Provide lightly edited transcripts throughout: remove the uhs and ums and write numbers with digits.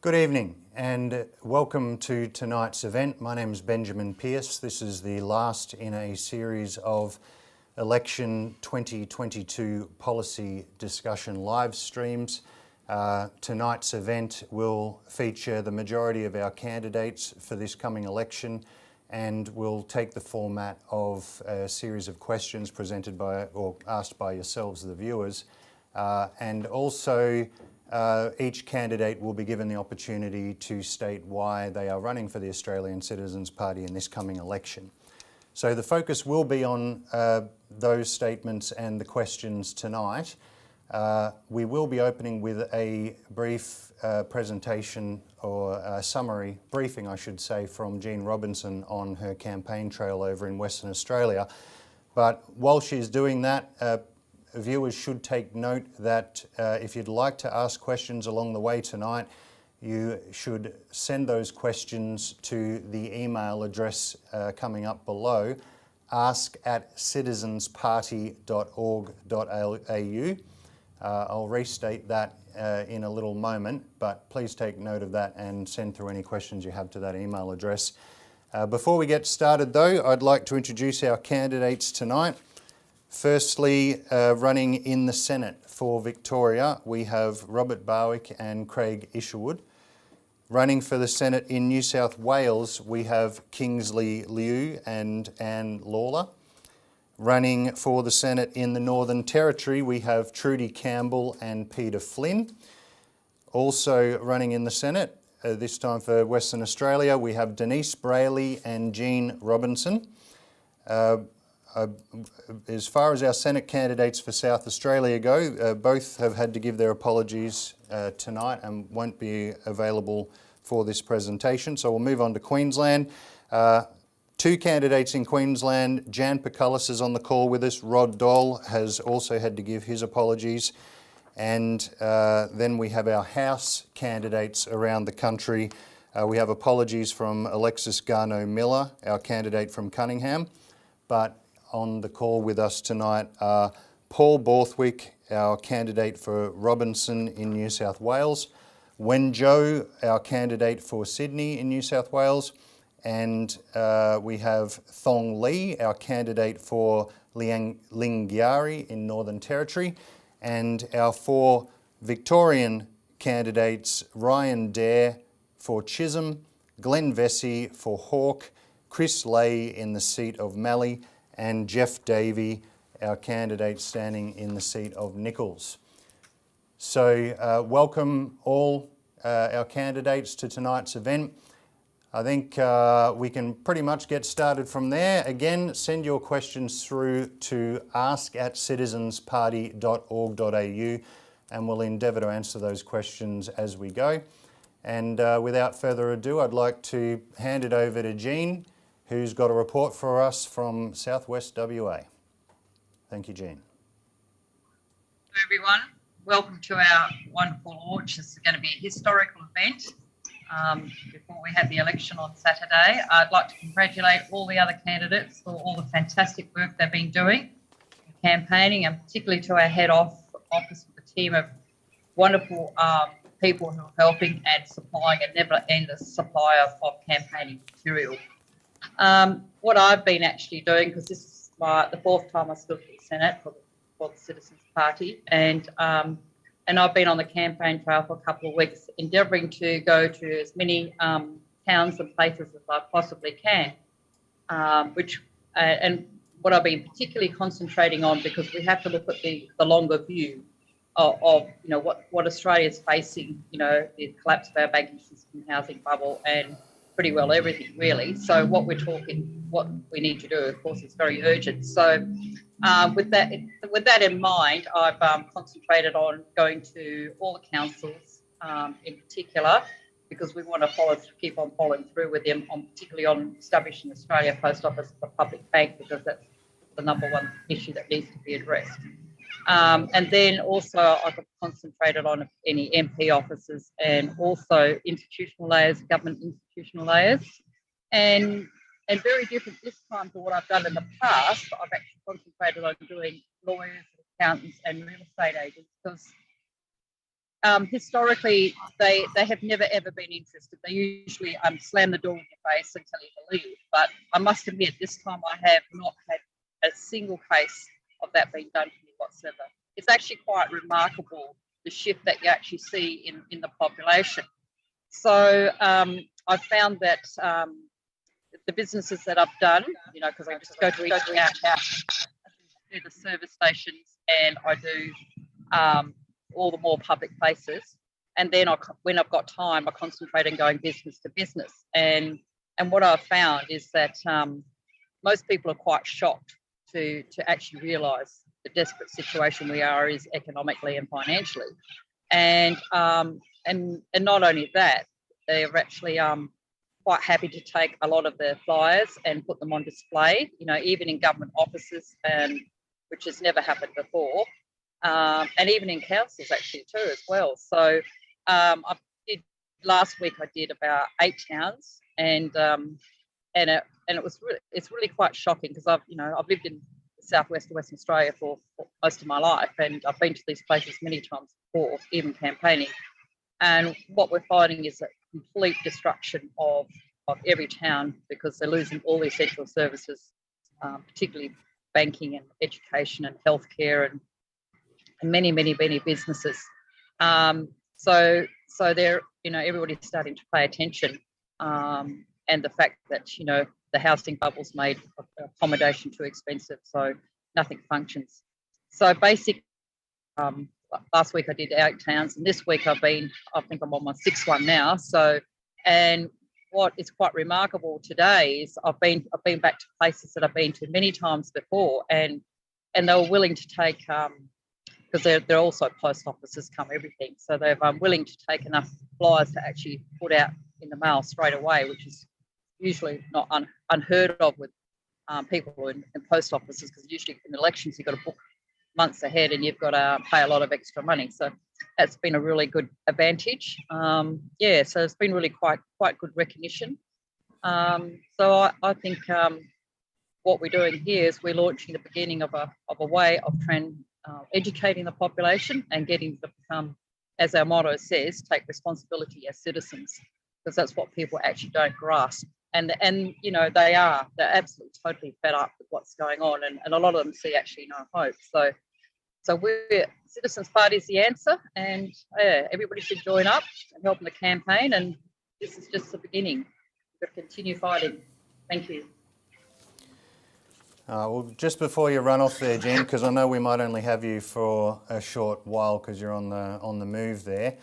Good evening and welcome to tonight's event. My name is Benjamin Pearce. This is the last in a series of election 2022 policy discussion live streams. Tonight's event will feature the majority of our candidates for this coming election and will take the format of a series of questions presented by or asked by yourselves, the viewers, and also each candidate will be given the opportunity to state why they are running for the Australian Citizens Party in this coming election. So the focus will be on those statements and the questions tonight. We will be opening with a brief presentation or a summary briefing, I should say, from Jean Robinson on her campaign trail over in Western Australia. But while she's doing that, viewers should take note that if you'd like to ask questions along the way tonight, you should send those questions to the email address coming up below, ask@citizensparty.org.au. I'll restate that in a little moment, but please take note of that and send through any questions you have to that email address. Before we get started though, I'd like to introduce our candidates tonight. Firstly, running in the Senate for Victoria, we have Robert Barwick and Craig Isherwood. Running for the Senate in New South Wales, we have Kingsley Liu and Anne Lawler. Running for the Senate in the Northern Territory, we have Trudy Campbell and Peter Flynn. Also running in the Senate, this time for Western Australia, we have Denise Brayley and Jean Robinson. As far as our Senate candidates for South Australia go, both have had to give their apologies tonight and won't be available for this presentation. So we'll move on to Queensland. Two candidates in Queensland, Jan Pacullis is on the call with us. Rod Doll has also had to give his apologies. And then we have our House candidates around the country. We have apologies from Alexis Garneau-Miller, our candidate from Cunningham. But on the call with us tonight are Paul Borthwick, our candidate for Robinson in New South Wales, Wen Zhou, our candidate for Sydney in New South Wales, and we have Thong Lee, our candidate for Lingiari in Northern Territory, and our four Victorian candidates, Ryan Dare for Chisholm, Glenn Vesey for Hawke, Chris Lay in the seat of Mallee, and Jeff Davey, our candidate standing in the seat of Nichols. So welcome all our candidates to tonight's event. I think we can pretty much get started from there. Again, send your questions through to ask@citizensparty.org.au and we'll endeavour to answer those questions as we go. And without further ado, I'd like to hand it over to Jean, who's got a report for us from Southwest WA. Thank you, Jean. Hello everyone, welcome to our wonderful launch. This is going to be a historical event before we have the election on Saturday. I'd like to congratulate all the other candidates for all the fantastic work they've been doing, campaigning, and particularly to our head office with a team of wonderful people who are helping and supplying a never-ending supply of campaigning material. What I've been actually doing, because this is the fourth time I stood for the Senate for the Citizens Party, and I've been on the campaign trail for a couple of weeks, endeavouring to go to as many towns and places as I possibly can. And what I've been particularly concentrating on, because we have to look at the longer view of what Australia's facing, the collapse of our banking system, housing bubble, and pretty well everything really. So what we need to do, of course, is very urgent. So with that in mind, I've concentrated on going to all the councils in particular, because we want to keep on following through with them, particularly on establishing Australia Post Office as a public bank, because that's the number one issue that needs to be addressed. And then also I've concentrated on any MP offices and also institutional layers, government institutional layers. And very different this time to what I've done in the past. I've actually concentrated on doing lawyers, accountants and real estate agents, because historically, they have never ever been interested. They usually slam the door in your face and tell you to leave. But I must admit, this time I have not had a single case of that being done to me whatsoever. It's actually quite remarkable, the shift that you actually see in the population. So I found that the businesses that I've done, you know, because I just go to each house, do the service stations, and I do all the more public places. And then when I've got time, I concentrate on going business to business. And what I've found is that most people are quite shocked to actually realise the desperate situation we are is economically and financially. And not only that, they're actually quite happy to take a lot of their flyers and put them on display, you know, even in government offices, and which has never happened before, and even in councils actually too as well. So last week I did about 8 towns, and it's really quite shocking, because I've lived in the southwest of Western Australia for most of my life, and I've been to these places many times before, even campaigning. And what we're finding is a complete destruction of every town, because they're losing all the essential services, particularly banking and education and healthcare and many businesses. So they're, you know, everybody's starting to pay attention, and the fact that, you know, the housing bubble's made accommodation too expensive, so nothing functions. So basically, last week I did 8 towns, and this week I think I'm on my 6th one now. So, and what is quite remarkable today is I've been back to places that I've been to many times before, and they were willing to take, because they're also post offices come everything, so they're willing to take enough flyers to actually put out in the mail straight away, which is usually not unheard of with people in post offices, because usually in elections you've got to book months ahead and you've got to pay a lot of extra money. So that's been a really good advantage. So it's been really quite good recognition. So I think what we're doing here is we're launching the beginning of a way of educating the population and getting them to become, as our motto says, take responsibility as citizens, because that's what people actually don't grasp. And you know, they're absolutely totally fed up with what's going on, and a lot of them see actually no hope. So we're Citizens Party is the answer, and everybody should join up and help in the campaign. And this is just the beginning. We've got to continue fighting. Thank you. Well, just before you run off there, Jen, because I know we might only have you for a short while because you're on the move there.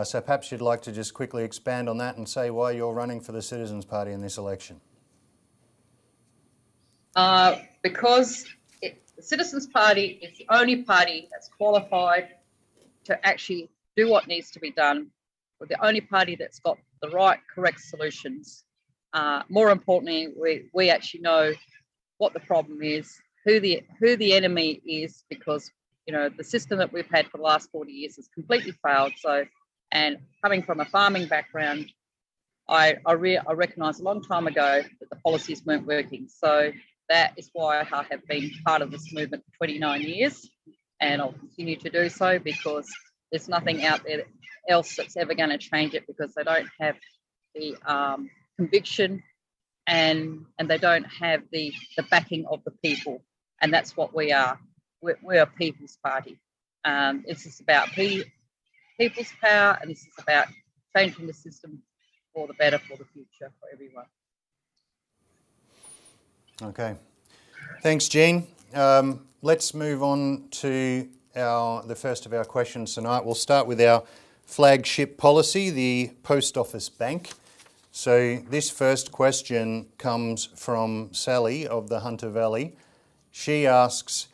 So perhaps you'd like to just quickly expand on that and say why you're running for the Citizens Party in this election. Because the Citizens Party is the only party that's qualified to actually do what needs to be done. We're the only party that's got the right, correct solutions. More importantly, we actually know what the problem is, who the enemy is, because, you know, the system that we've had for the last 40 years has completely failed. So, and coming from a farming background, I recognised a long time ago that the policies weren't working. So that is why I have been part of this movement for 29 years, and I'll continue to do so, because there's nothing out there else that's ever going to change it, because they don't have the conviction and they don't have the backing of the people, and that's what we are. We're a people's party. This is about people's power, and this is about changing the system for the better, for the future, for everyone. Okay. Thanks, Jean. Let's move on to the first of our questions tonight. We'll start with our flagship policy, the Post Office Bank. So this first question comes from Sally of the Hunter Valley. She asks,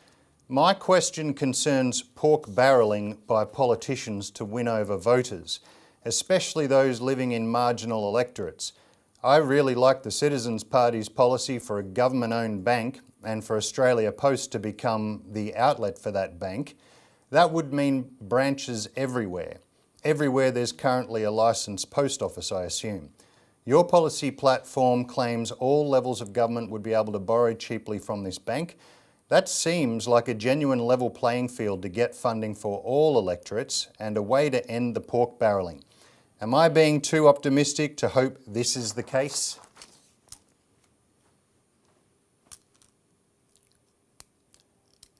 my question concerns pork barrelling by politicians to win over voters, especially those living in marginal electorates. I really like the Citizens Party's policy for a government-owned bank and for Australia Post to become the outlet for that bank. That would mean branches everywhere. Everywhere there's currently a licensed post office, I assume. Your policy platform claims all levels of government would be able to borrow cheaply from this bank. That seems like a genuine level playing field to get funding for all electorates and a way to end the pork barrelling. Am I being too optimistic to hope this is the case?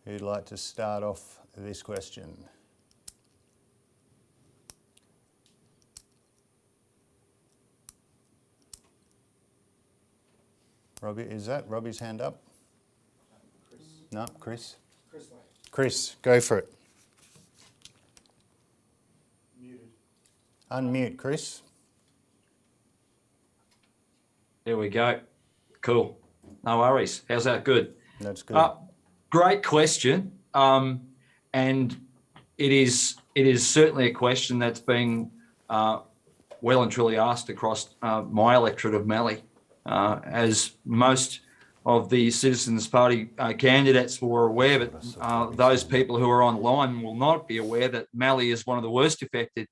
Who'd like to start off this question? Robbie, is that Robbie's hand up? Chris. No, Chris? Chris, mate. Chris, go for it. Muted. Unmute, Chris. There we go. Cool. No worries. How's that? Good. That's good. Great question. And it is certainly a question that's being well and truly asked across my electorate of Mallee, as most of the Citizens Party candidates were aware, but those people who are online will not be aware that Mallee is one of the worst affected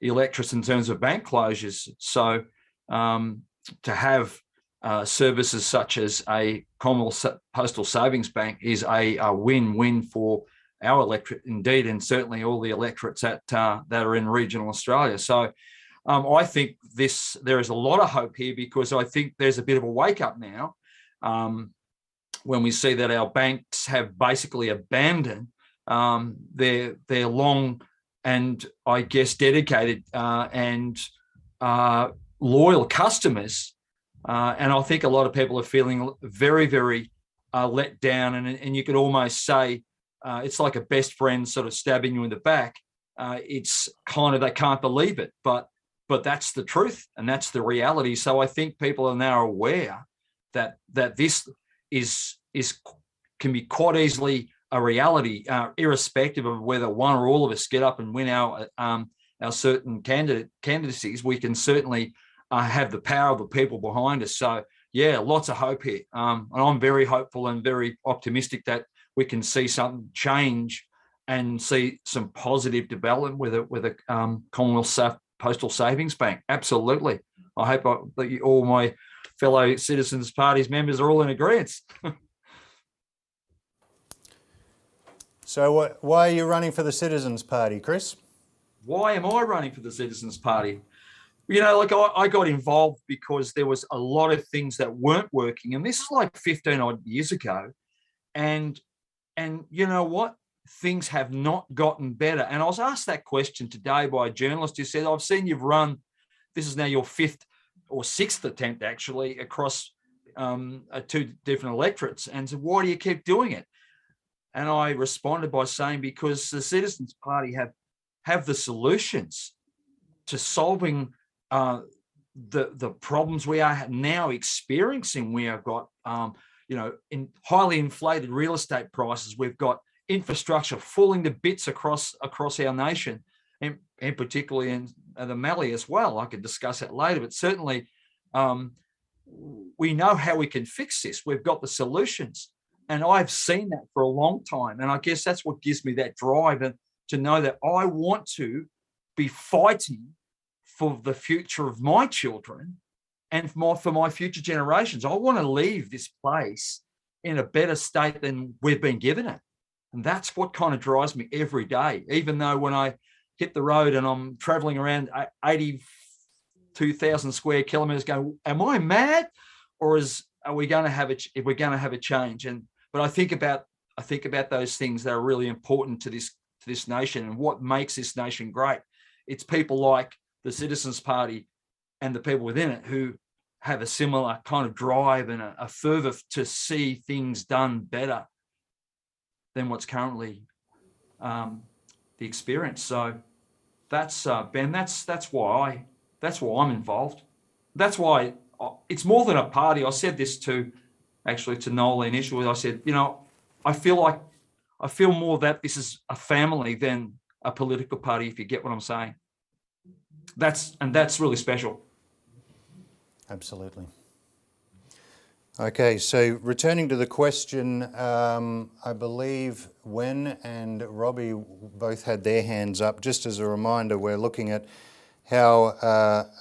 electorates in terms of bank closures. So to have services such as a Commonwealth Postal Savings Bank is a win-win for our electorate indeed, and certainly all the electorates that are in regional Australia. So I think there is a lot of hope here, because I think there's a bit of a wake-up now when we see that our banks have basically abandoned their long and, I guess, dedicated and loyal customers. And I think a lot of people are feeling very, very let down. And you could almost say it's like a best friend sort of stabbing you in the back. It's kind of, they can't believe it, but that's the truth and that's the reality. So I think people are now aware that this can be quite easily a reality, irrespective of whether one or all of us get up and win our certain candidacies. We can certainly have the power of the people behind us. So yeah, lots of hope here. And I'm very hopeful and very optimistic that we can see something change and see some positive development with a Commonwealth Postal Savings Bank. Absolutely. I hope that all my fellow Citizens Party's members are all in agreement. So why are you running for the Citizens Party, Chris? Why am I running for the Citizens Party? You know, like I got involved because there was a lot of things that weren't working. And this is like 15 odd years ago. And you know what? Things have not gotten better. And I was asked that question today by a journalist who said, I've seen you've run, this is now your fifth or sixth attempt actually across two different electorates. And said, why do you keep doing it? And I responded by saying, because the Citizens Party have the solutions to solving the problems we are now experiencing. We have got, in highly inflated real estate prices. We've got infrastructure falling to bits across our nation, and particularly in the Mallee as well. I could discuss that later, but certainly we know how we can fix this. We've got the solutions, and I've seen that for a long time. And I guess that's what gives me that drive, and to know that I want to be fighting for the future of my children and for my future generations. I want to leave this place in a better state than we've been given it. And that's what kind of drives me every day, even though when I hit the road and I'm traveling around 82,000 square kilometers going, am I mad? Or are we going to have a change? But I think about those things that are really important to this nation and what makes this nation great. It's people like the Citizens Party and the people within it who have a similar kind of drive and a fervour to see things done better than what's currently the experience. So that's Ben. That's why I'm involved. That's why it's more than a party. I said this to Noel initially. I said, I feel more that this is a family than a political party, if you get what I'm saying. That's really special. Absolutely. Okay, so returning to the question, I believe Wen and Robbie both had their hands up. Just as a reminder, we're looking at how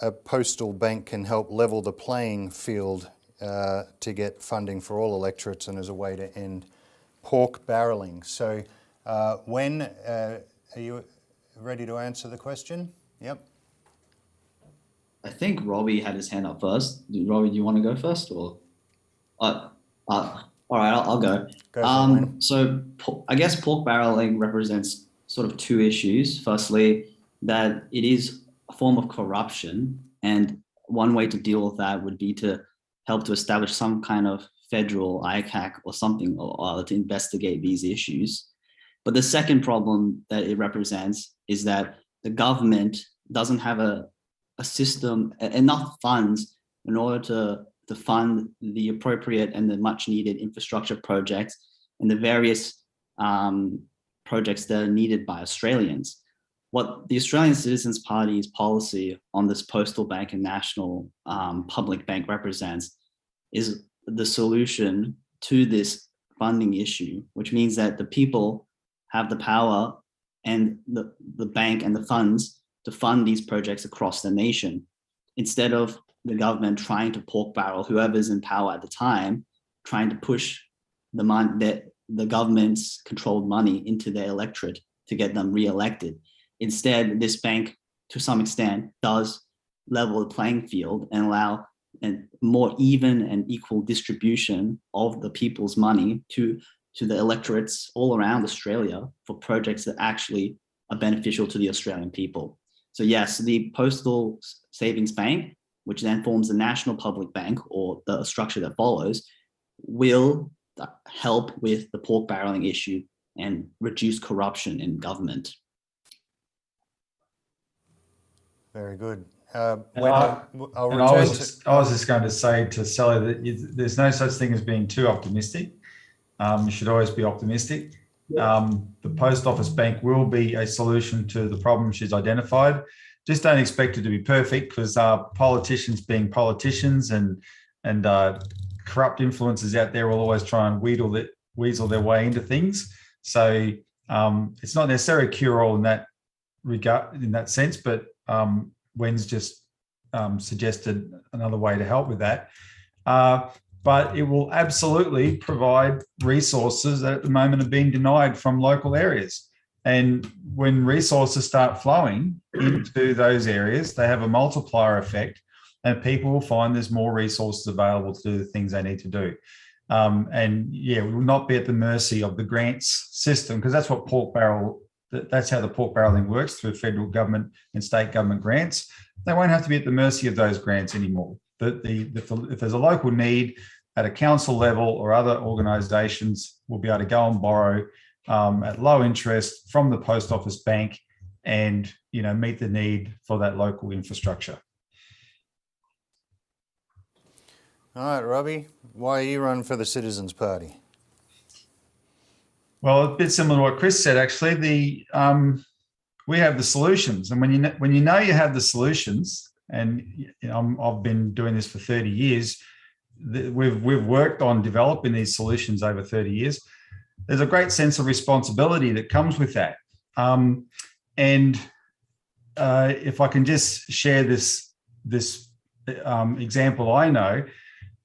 a postal bank can help level the playing field to get funding for all electorates and as a way to end pork barrelling. So are you ready to answer the question? Yep. I think Robbie had his hand up first. Robbie, do you want to go first, or? All right, I'll go. Go for it, Wayne. So I guess pork barreling represents sort of two issues. Firstly, that it is a form of corruption, and one way to deal with that would be to help to establish some kind of federal ICAC or something or other to investigate these issues. But the second problem that it represents is that the government doesn't have a system, enough funds in order to fund the appropriate and the much needed infrastructure projects and the various projects that are needed by Australians. What the Australian Citizens Party's policy on this postal bank and national public bank represents is the solution to this funding issue, which means that the people have the power and the bank and the funds to fund these projects across the nation, instead of the government trying to pork barrel whoever's in power at the time, trying to push the money, that the government's controlled money into their electorate to get them re-elected. Instead, this bank, to some extent, does level the playing field and allow a more even and equal distribution of the people's money to the electorates all around Australia for projects that actually are beneficial to the Australian people. So yes, the Postal Savings Bank, which then forms the National Public Bank, or the structure that follows, will help with the pork barreling issue and reduce corruption in government. Very good. I was just going to say to Sally that there's no such thing as being too optimistic. You should always be optimistic. The post office bank will be a solution to the problem she's identified. Just don't expect it to be perfect, because politicians being politicians and corrupt influences out there will always try and weasel their way into things. So it's not necessarily a cure-all in that regard, in that sense, but Wen's just suggested another way to help with that. But it will absolutely provide resources that at the moment are being denied from local areas. And when resources start flowing into those areas, they have a multiplier effect, and people will find there's more resources available to do the things they need to do. And yeah, we will not be at the mercy of the grants system, because that's what that's how the pork barreling works, through federal government and state government grants. They won't have to be at the mercy of those grants anymore. If there's a local need at a council level, or other organisations will be able to go and borrow at low interest from the post office bank, and meet the need for that local infrastructure. All right, Robbie, why are you running for the Citizens Party? Well, a bit similar to what Chris said, actually. We have the solutions, and when you know you have the solutions, and I've been doing this for 30 years. We've worked on developing these solutions over 30 years. There's a great sense of responsibility that comes with that. If I can just share this example, I know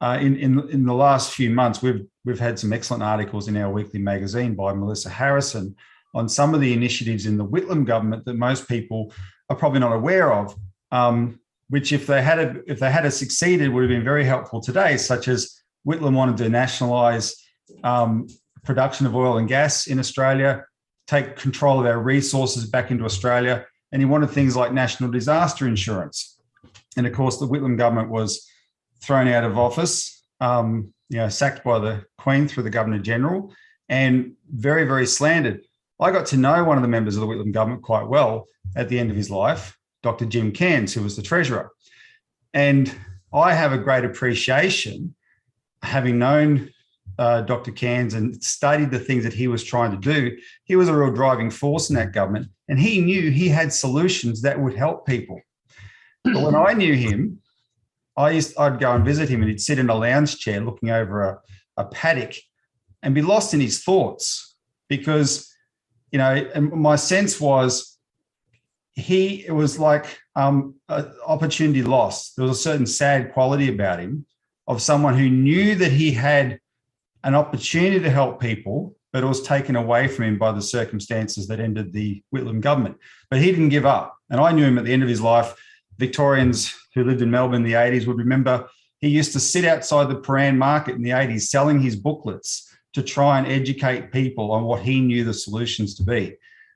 in the last few months we've had some excellent articles in our weekly magazine by Melissa Harrison on some of the initiatives in the Whitlam government that most people are probably not aware of, which if they had succeeded would have been very helpful today, such as Whitlam wanted to nationalise production of oil and gas in Australia, take control of our resources back into Australia, and he wanted things like national disaster insurance. And of course, the Whitlam government was thrown out of office, sacked by the Queen through the Governor-General, and very, very slandered. I got to know one of the members of the Whitlam government quite well at the end of his life, Dr. Jim Cairns, who was the Treasurer. And I have a great appreciation, having known Dr. Cairns and studied the things that he was trying to do. He was a real driving force in that government, and he knew he had solutions that would help people. But when I knew him, I'd go and visit him, and he'd sit in a lounge chair looking over a paddock and be lost in his thoughts, because, and my sense was it was like opportunity lost. There was a certain sad quality about him of someone who knew that he had an opportunity to help people, but it was taken away from him by the circumstances that ended the Whitlam government. But he didn't give up. And I knew him at the end of his life. Victorians who lived in Melbourne in the 80s would remember he used to sit outside the Paran market in the 80s selling his booklets to try and educate people on what he knew the solutions to be.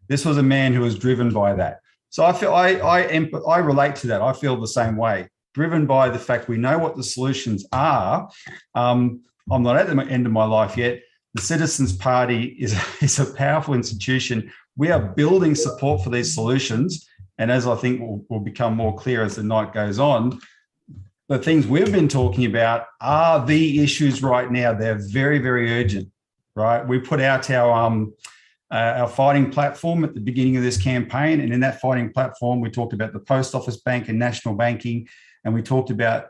This was a man who was driven by that. So I feel I relate to that. I feel the same way, driven by the fact we know what the solutions are. I'm not at the end of my life yet. The Citizens Party is a powerful institution. We are building support for these solutions. And as I think will become more clear as the night goes on, the things we've been talking about are the issues right now. They're very, very urgent, right? We put out our fighting platform at the beginning of this campaign. And in that fighting platform, we talked about the Post Office Bank and national banking, and we talked about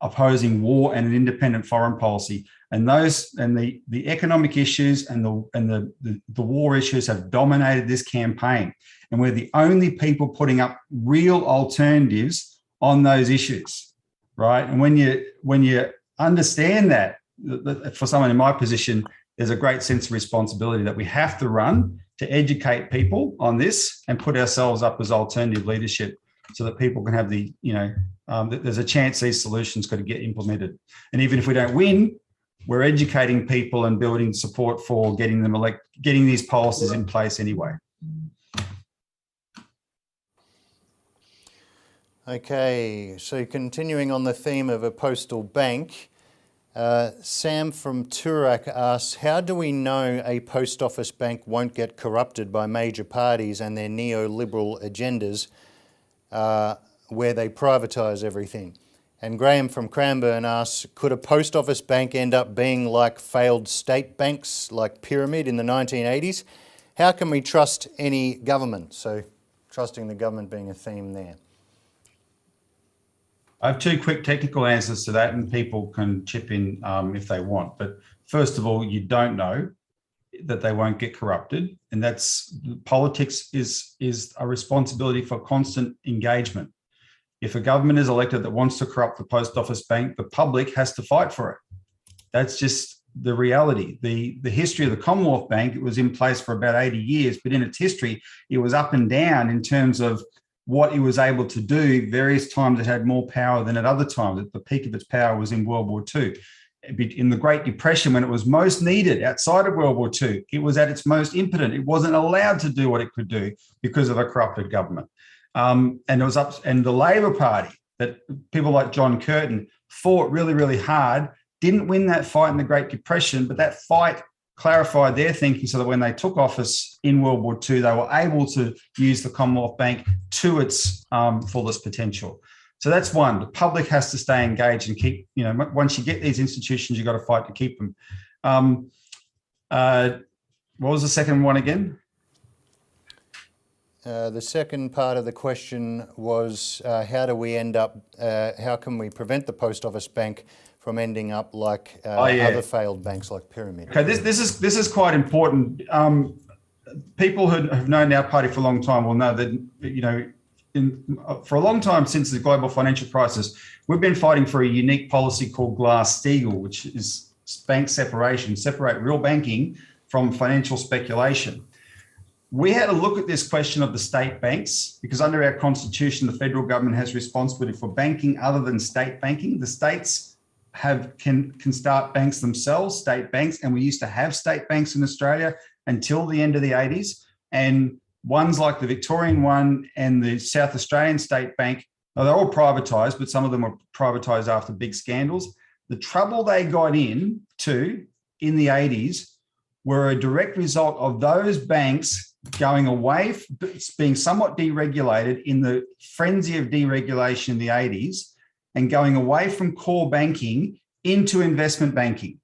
opposing war and an independent foreign policy. And the economic issues and the war issues have dominated this campaign. And we're the only people putting up real alternatives on those issues, right? And when you understand that, for someone in my position, there's a great sense of responsibility that we have to run to educate people on this and put ourselves up as alternative leadership so that people can have there's a chance these solutions could get implemented. And even if we don't win, we're educating people and building support for getting these policies in place anyway. Okay, so continuing on the theme of a postal bank, Sam from Toorak asks, how do we know a post office bank won't get corrupted by major parties and their neoliberal agendas where they privatise everything? And Graham from Cranbourne asks, could a post office bank end up being like failed state banks like Pyramid in the 1980s? How can we trust any government? So trusting the government being a theme there. I have two quick technical answers to that, and people can chip in if they want. But first of all, you don't know that they won't get corrupted, and that's politics is a responsibility for constant engagement. If a government is elected that wants to corrupt the post office bank, the public has to fight for it. That's just the reality. The history of the Commonwealth Bank, it was in place for about 80 years, but in its history, it was up and down in terms of what it was able to do. Various times it had more power than at other times. At the peak of its power was in World War II. In the Great Depression, when it was most needed outside of World War II, it was at its most impotent. It wasn't allowed to do what it could do because of a corrupted government. And the Labor Party, that people like John Curtin fought really, really hard, didn't win that fight in the Great Depression, but that fight clarified their thinking so that when they took office in World War II, they were able to use the Commonwealth Bank to its fullest potential. So that's one. The public has to stay engaged and keep, once you get these institutions, you've got to fight to keep them. What was the second one again? The second part of the question was how do we end up, how can we prevent the post office bank from ending up like other failed banks like Pyramid? Okay, this is quite important. People who have known our party for a long time will know that, for a long time since the global financial crisis, we've been fighting for a unique policy called Glass-Steagall, which is bank separation, separate real banking from financial speculation. We had a look at this question of the state banks because under our constitution, the federal government has responsibility for banking other than state banking. The states can start banks themselves, state banks, and we used to have state banks in Australia until the end of the 80s. And ones like the Victorian one and the South Australian State Bank, they're all privatised, but some of them were privatised after big scandals. The trouble they got into in the 80s were a direct result of those banks going away, being somewhat deregulated in the frenzy of deregulation in the 80s and going away from core banking into investment banking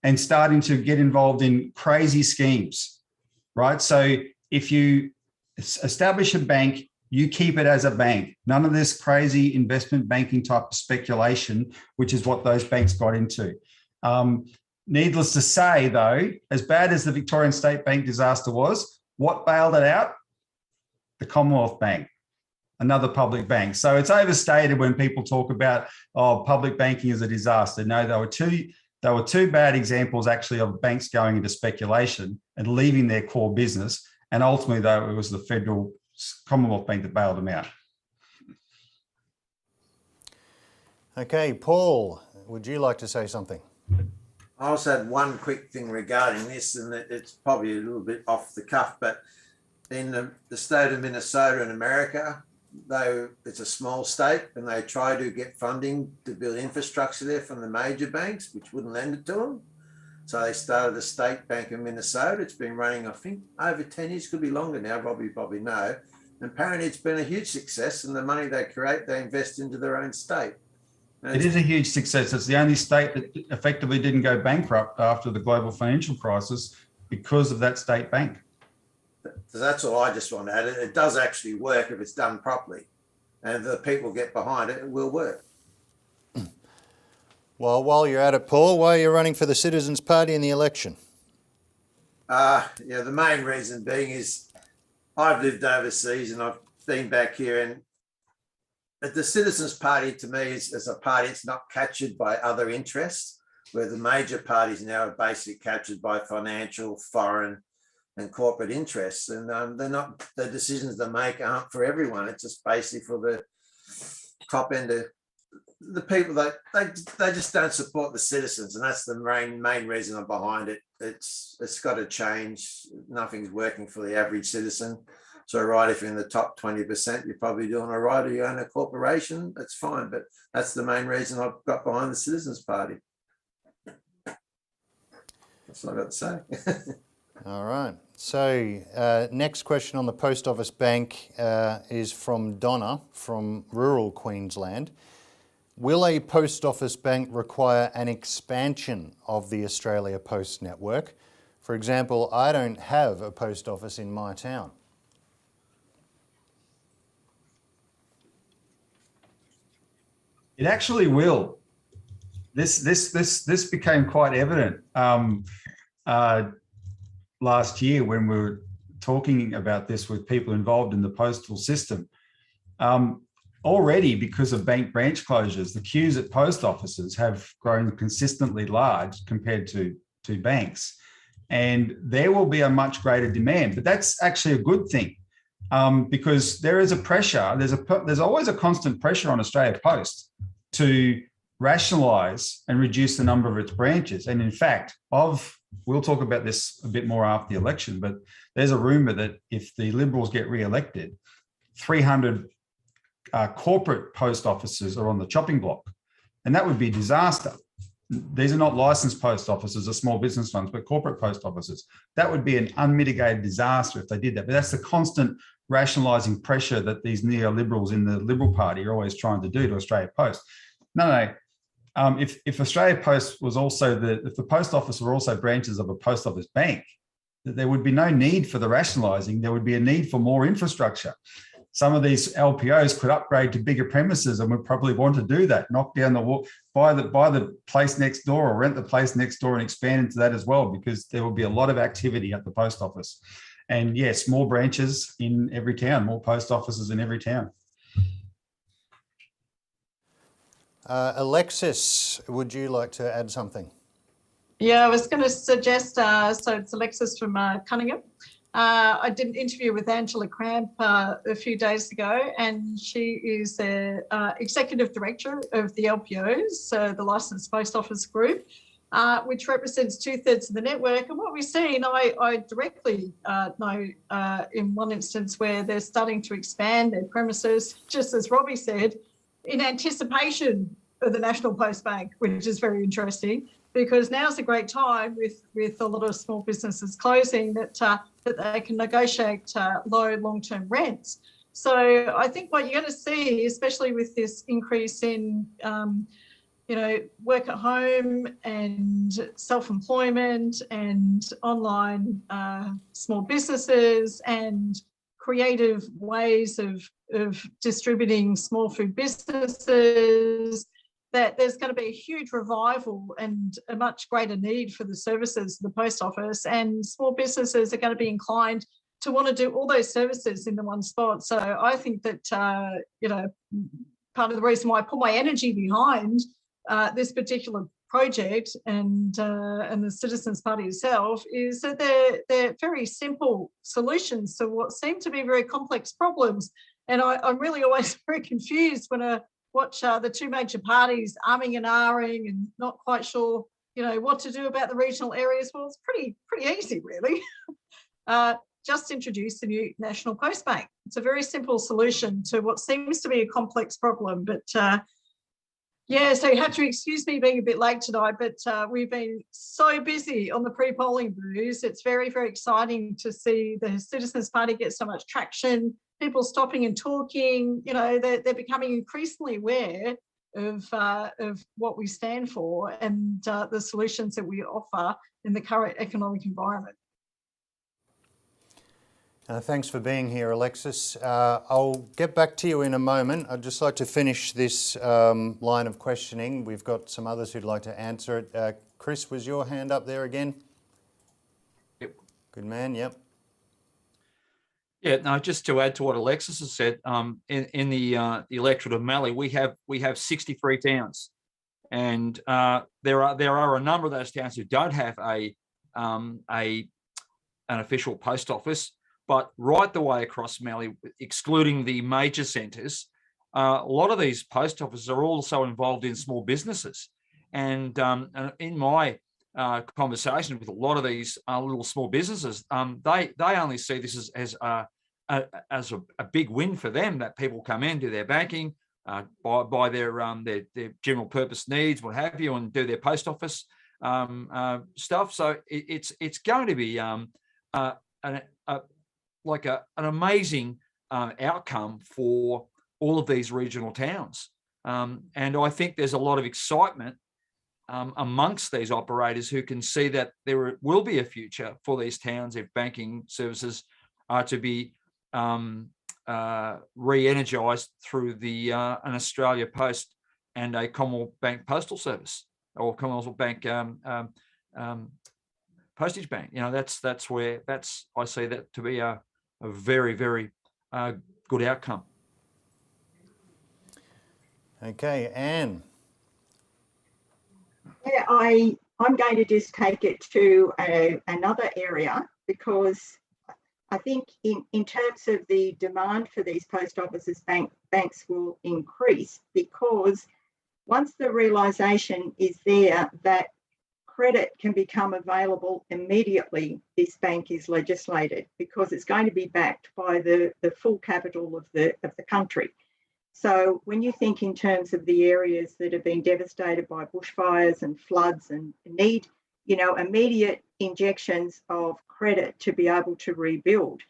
and starting to get involved in crazy schemes, right? So if you establish a bank, you keep it as a bank. None of this crazy investment banking type of speculation, which is what those banks got into. Needless to say, though, as bad as the Victorian State Bank disaster was, what bailed it out? The Commonwealth Bank. another public bank. So it's overstated when people talk about, oh, public banking is a disaster. No, they were two bad examples actually of banks going into speculation and leaving their core business. And ultimately, though, it was the federal Commonwealth Bank that bailed them out. Okay, Paul, would you like to say something? I also had one quick thing regarding this, and it's probably a little bit off the cuff, but in the state of Minnesota in America, though it's a small state, and they try to get funding to build infrastructure there from the major banks, which wouldn't lend it to them. So they started the State Bank of Minnesota. It's been running, I think, over 10 years, could be longer now, probably no. And apparently it's been a huge success, and the money they create, they invest into their own state. It is a huge success. It's the only state that effectively didn't go bankrupt after the global financial crisis because of that state bank. So that's all I just want to add. It does actually work if it's done properly, and if the people get behind it, it will work. Well, while you're at it, Paul, why are you running for the Citizens Party in the election? Yeah, the main reason being is I've lived overseas and I've been back here, and the Citizens Party to me is as a party, it's not captured by other interests, where the major parties now are basically captured by financial, foreign and corporate interests. And they're not, the decisions they make aren't for everyone. It's just basically for the top end of the people that they just don't support the citizens. And that's the main reason I'm behind it. It's got to change. Nothing's working for the average citizen. So right, if you're in the top 20%, you're probably doing all right. If you own a corporation, that's fine. But that's the main reason I've got behind the Citizens Party. That's all I've got to say. All right. So next question on the Post Office Bank is from Donna from rural Queensland. Will a post office bank require an expansion of the Australia Post network? For example, I don't have a post office in my town. It actually will. This became quite evident last year when we were talking about this with people involved in the postal system. Already, because of bank branch closures, the queues at post offices have grown consistently large compared to banks, and there will be a much greater demand. But that's actually a good thing, because there is a pressure. There's always a constant pressure on Australia Post to rationalise and reduce the number of its branches. And in fact, we'll talk about this a bit more after the election, but there's a rumour that if the Liberals get re-elected, 300 corporate post offices are on the chopping block, and that would be a disaster. These are not licensed post offices or small business ones, but corporate post offices. That would be an unmitigated disaster if they did that. But that's the constant rationalising pressure that these neoliberals in the Liberal Party are always trying to do to Australia Post. No. If Australia Post was also if the post office were also branches of a post office bank, there would be no need for the rationalising. There would be a need for more infrastructure. Some of these LPOs could upgrade to bigger premises, and would probably want to do that. Knock down the wall, buy the place next door, or rent the place next door and expand into that as well, because there will be a lot of activity at the post office. And yes, more branches in every town, more post offices in every town. Alexis, would you like to add something? Yeah, I was going to suggest, so it's Alexis from Cunningham. I did an interview with Angela Cramp a few days ago, and she is the executive director of the LPOs, the Licensed Post Office Group, which represents 2/3 of the network. And what we've seen, I directly know in one instance where they're starting to expand their premises, just as Robbie said, in anticipation of the National Post Bank, which is very interesting, because now's a great time with a lot of small businesses closing that they can negotiate low long-term rents. So I think what you're going to see, especially with this increase in work at home and self-employment and online small businesses and creative ways of distributing small food businesses, that there's going to be a huge revival and a much greater need for the services of the post office, and small businesses are going to be inclined to want to do all those services in the one spot. So I think that, you know, part of the reason why I put my energy behind this particular project and the Citizens Party itself is that they're very simple solutions to what seem to be very complex problems. And I'm really always very confused when I watch the two major parties arming and ahhing and not quite sure, you know, what to do about the regional areas. Well, it's pretty easy, really. Just introduce the new National Post Bank. It's a very simple solution to what seems to be a complex problem. But yeah, so you have to excuse me being a bit late tonight, but we've been so busy on the pre-polling booze. It's very, very exciting to see the Citizens Party get so much traction, people stopping and talking. You know, they're becoming increasingly aware of what we stand for and the solutions that we offer in the current economic environment. Thanks for being here, Alexis. I'll get back to you in a moment. I'd just like to finish this line of questioning. We've got some others who'd like to answer it. Chris, was your hand up there again? Yep. Good man, yep. Yeah, no, just to add to what Alexis has said, in the electorate of Mallee, we have 63 towns, and there are a number of those towns who don't have an official post office. But right the way across Mallee, excluding the major centres, a lot of these post offices are also involved in small businesses. And in my conversation with a lot of these little small businesses, they only see this as a big win for them, that people come in, do their banking, buy their general purpose needs, what have you, and do their post office stuff. So it's going to be an amazing outcome for all of these regional towns. And I think there's a lot of excitement amongst these operators who can see that there will be a future for these towns if banking services are to be re-energised through an Australia Post and a Commonwealth Bank postal service, or Commonwealth Bank postage bank. You know, that's I see that to be a very, very good outcome. Okay, Anne. Yeah, I'm going to just take it to another area, because I think in terms of the demand for these post offices, banks will increase, because once the realisation is there that credit can become available immediately, this bank is legislated, because it's going to be backed by the full capital of the country. So when you think in terms of the areas that have been devastated by bushfires and floods and need, you know, immediate injections of credit to be able to rebuild,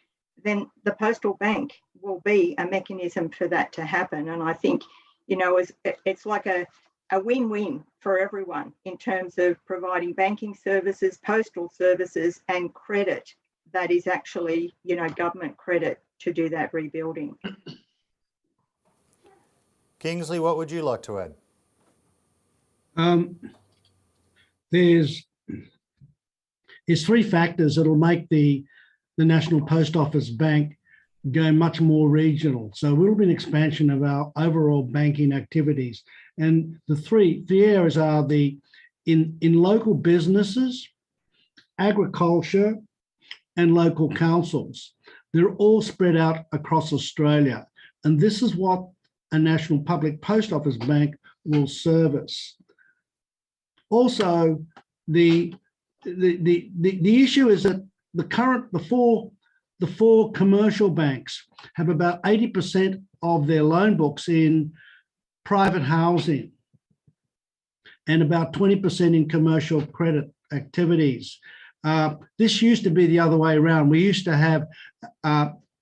then the postal bank will be a mechanism for that to happen. And I think, you know, it's like a win-win for everyone in terms of providing banking services, postal services, and credit that is actually, you know, government credit to do that rebuilding. Kingsley, what would you like to add? There's three factors that'll make the National Post Office Bank go much more regional. So it will be an expansion of our overall banking activities. And the three areas are in local businesses, agriculture, and local councils. They're all spread out across Australia. And this is what a National Public Post Office Bank will service. Also, the issue is that the four commercial banks have about 80% of their loan books in private housing and about 20% in commercial credit activities. This used to be the other way around. We used to have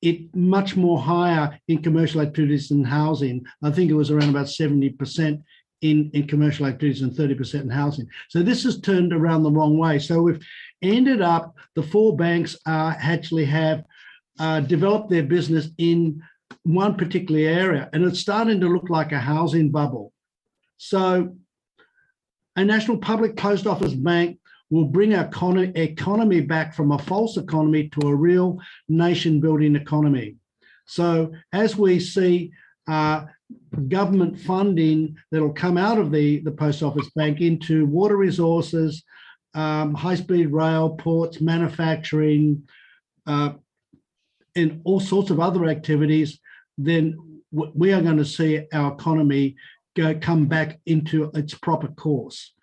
it much more higher in commercial activities than housing. I think it was around about 70% in commercial activities and 30% in housing. So this has turned around the wrong way. So we've ended up, the four banks actually have developed their business in one particular area, and it's starting to look like a housing bubble. So a National Public Post Office Bank will bring our economy back from a false economy to a real nation-building economy. So as we see government funding that'll come out of the Post Office Bank into water resources, high-speed rail, ports, manufacturing, and all sorts of other activities, then we are going to see our economy come back into its proper course.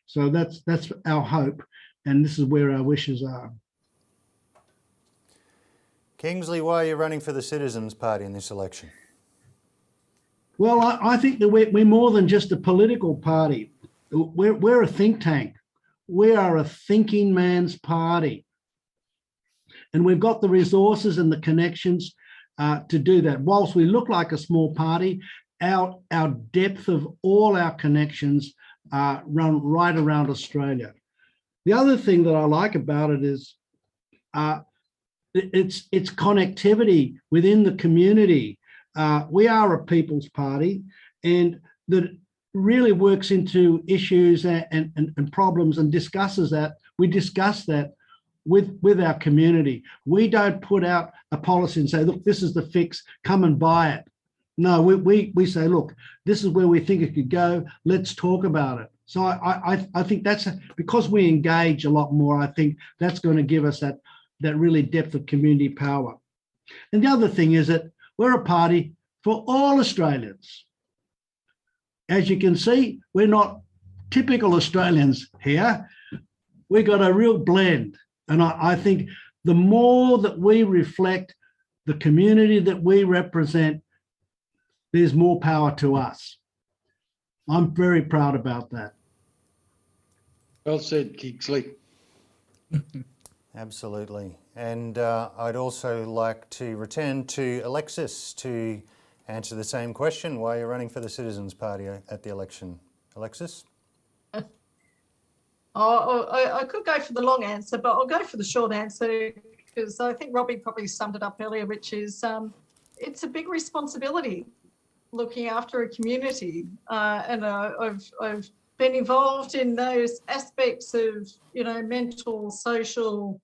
So that's our hope, and this is where our wishes are. Kingsley, why are you running for the Citizens Party in this election? Well, I think that we're more than just a political party. We're a think tank. We are a thinking man's party. And we've got the resources and the connections to do that. Whilst we look like a small party, our depth of all our connections run right around Australia. The other thing that I like about it is its connectivity within the community. We are a people's party, and that really works into issues and problems and discusses that. We discuss that with our community. We don't put out a policy and say, look, this is the fix, come and buy it. No, we say, look, this is where we think it could go. Let's talk about it. So I think that's because we engage a lot more. I think that's going to give us that really depth of community power. And the other thing is that we're a party for all Australians. As you can see, we're not typical Australians here. We got a real blend. And I think the more that we reflect the community that we represent, there's more power to us. I'm very proud about that. Well said, Kingsley. Absolutely. And I'd also like to return to Alexis to answer the same question. Why are you running for the Citizens Party at the election? Alexis? I could go for the long answer, but I'll go for the short answer because I think Robbie probably summed it up earlier, which is it's a big responsibility looking after a community. And I've been involved in those aspects of, mental, social,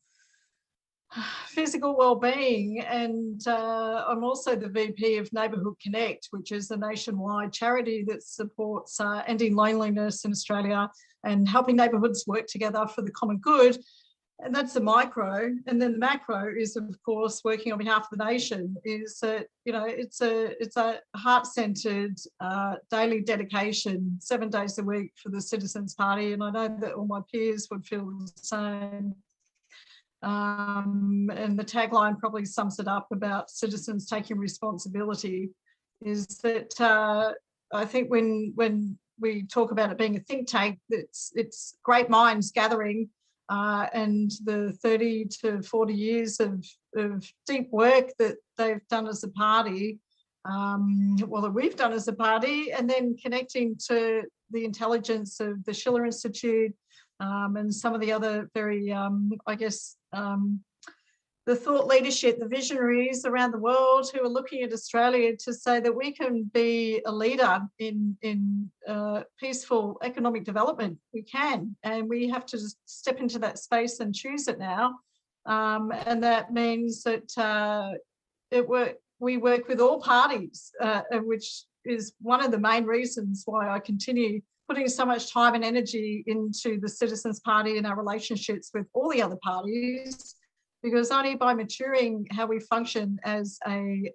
physical well-being, and I'm also the VP of Neighbourhood Connect, which is a nationwide charity that supports ending loneliness in Australia and helping neighbourhoods work together for the common good. And that's the micro. And then the macro is, of course, working on behalf of the nation. Is that it's a heart-centred daily dedication, 7 days a week for the Citizens Party, and I know that all my peers would feel the same. And the tagline probably sums it up about citizens taking responsibility, is that I think when we talk about it being a think tank, it's great minds gathering, and the 30 to 40 years of deep work that they've done as a party, that we've done as a party, and then connecting to the intelligence of the Schiller Institute, and some of the other very, the thought leadership, the visionaries around the world who are looking at Australia to say that we can be a leader in peaceful economic development. We can, and we have to just step into that space and choose it now. And that means that we work with all parties, which is one of the main reasons why I continue putting so much time and energy into the Citizens Party and our relationships with all the other parties, because only by maturing how we function as a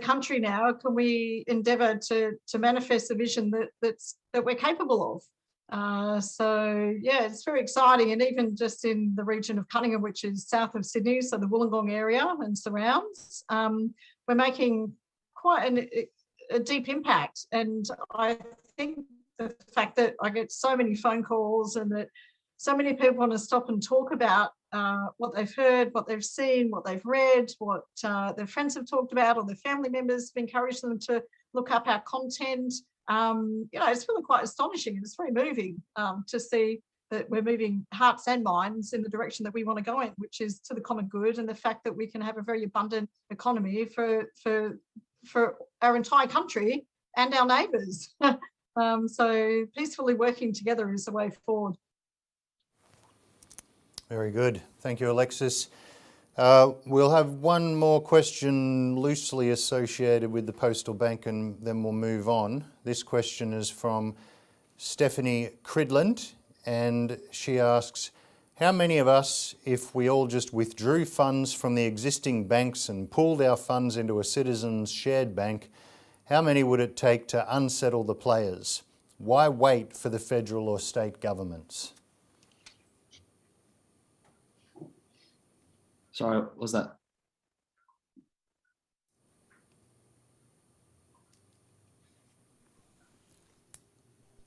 country now can we endeavour to manifest the vision that we're capable of. So yeah, it's very exciting, and even just in the region of Cunningham, which is south of Sydney, so the Wollongong area and surrounds, we're making quite a deep impact. And I think the fact that I get so many phone calls and that so many people want to stop and talk about what they've heard, what they've seen, what they've read, what their friends have talked about, or their family members have encouraged them to look up our content. It's really quite astonishing. It's very moving to see that we're moving hearts and minds in the direction that we want to go in, which is to the common good, and the fact that we can have a very abundant economy for our entire country and our neighbours. So peacefully working together is the way forward. Very good. Thank you, Alexis. We'll have one more question loosely associated with the postal bank and then we'll move on. This question is from Stephanie Cridland and she asks, how many of us, if we all just withdrew funds from the existing banks and pooled our funds into a citizens shared bank, how many would it take to unsettle the players? Why wait for the federal or state governments? Sorry, what was that?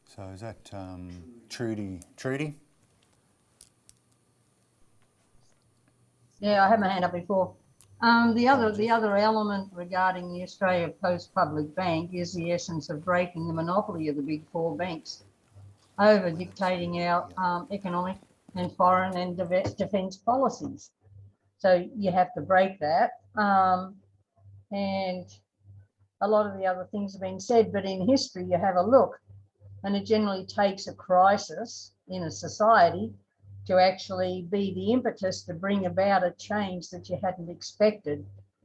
So is that Trudy? Trudy? Yeah, I had my hand up before. The other element regarding the Australia Post Public Bank is the essence of breaking the monopoly of the big four banks over dictating our economic and foreign and defence policies. So you have to break that. And a lot of the other things have been said, but in history you have a look and it generally takes a crisis in a society to actually be the impetus to bring about a change that you hadn't expected.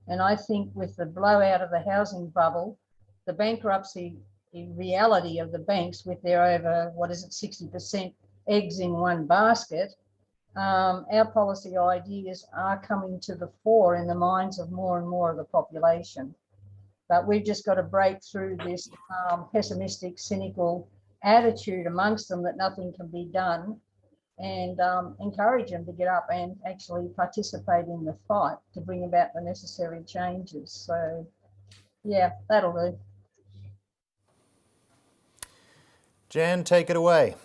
And I think with the blowout of the housing bubble, the bankruptcy reality of the banks with their over, 60% eggs in one basket, our policy ideas are coming to the fore in the minds of more and more of the population. But we've just got to break through this pessimistic, cynical attitude amongst them that nothing can be done and encourage them to get up and actually participate in the fight to bring about the necessary changes. So, yeah, that'll do. Jan, take it away.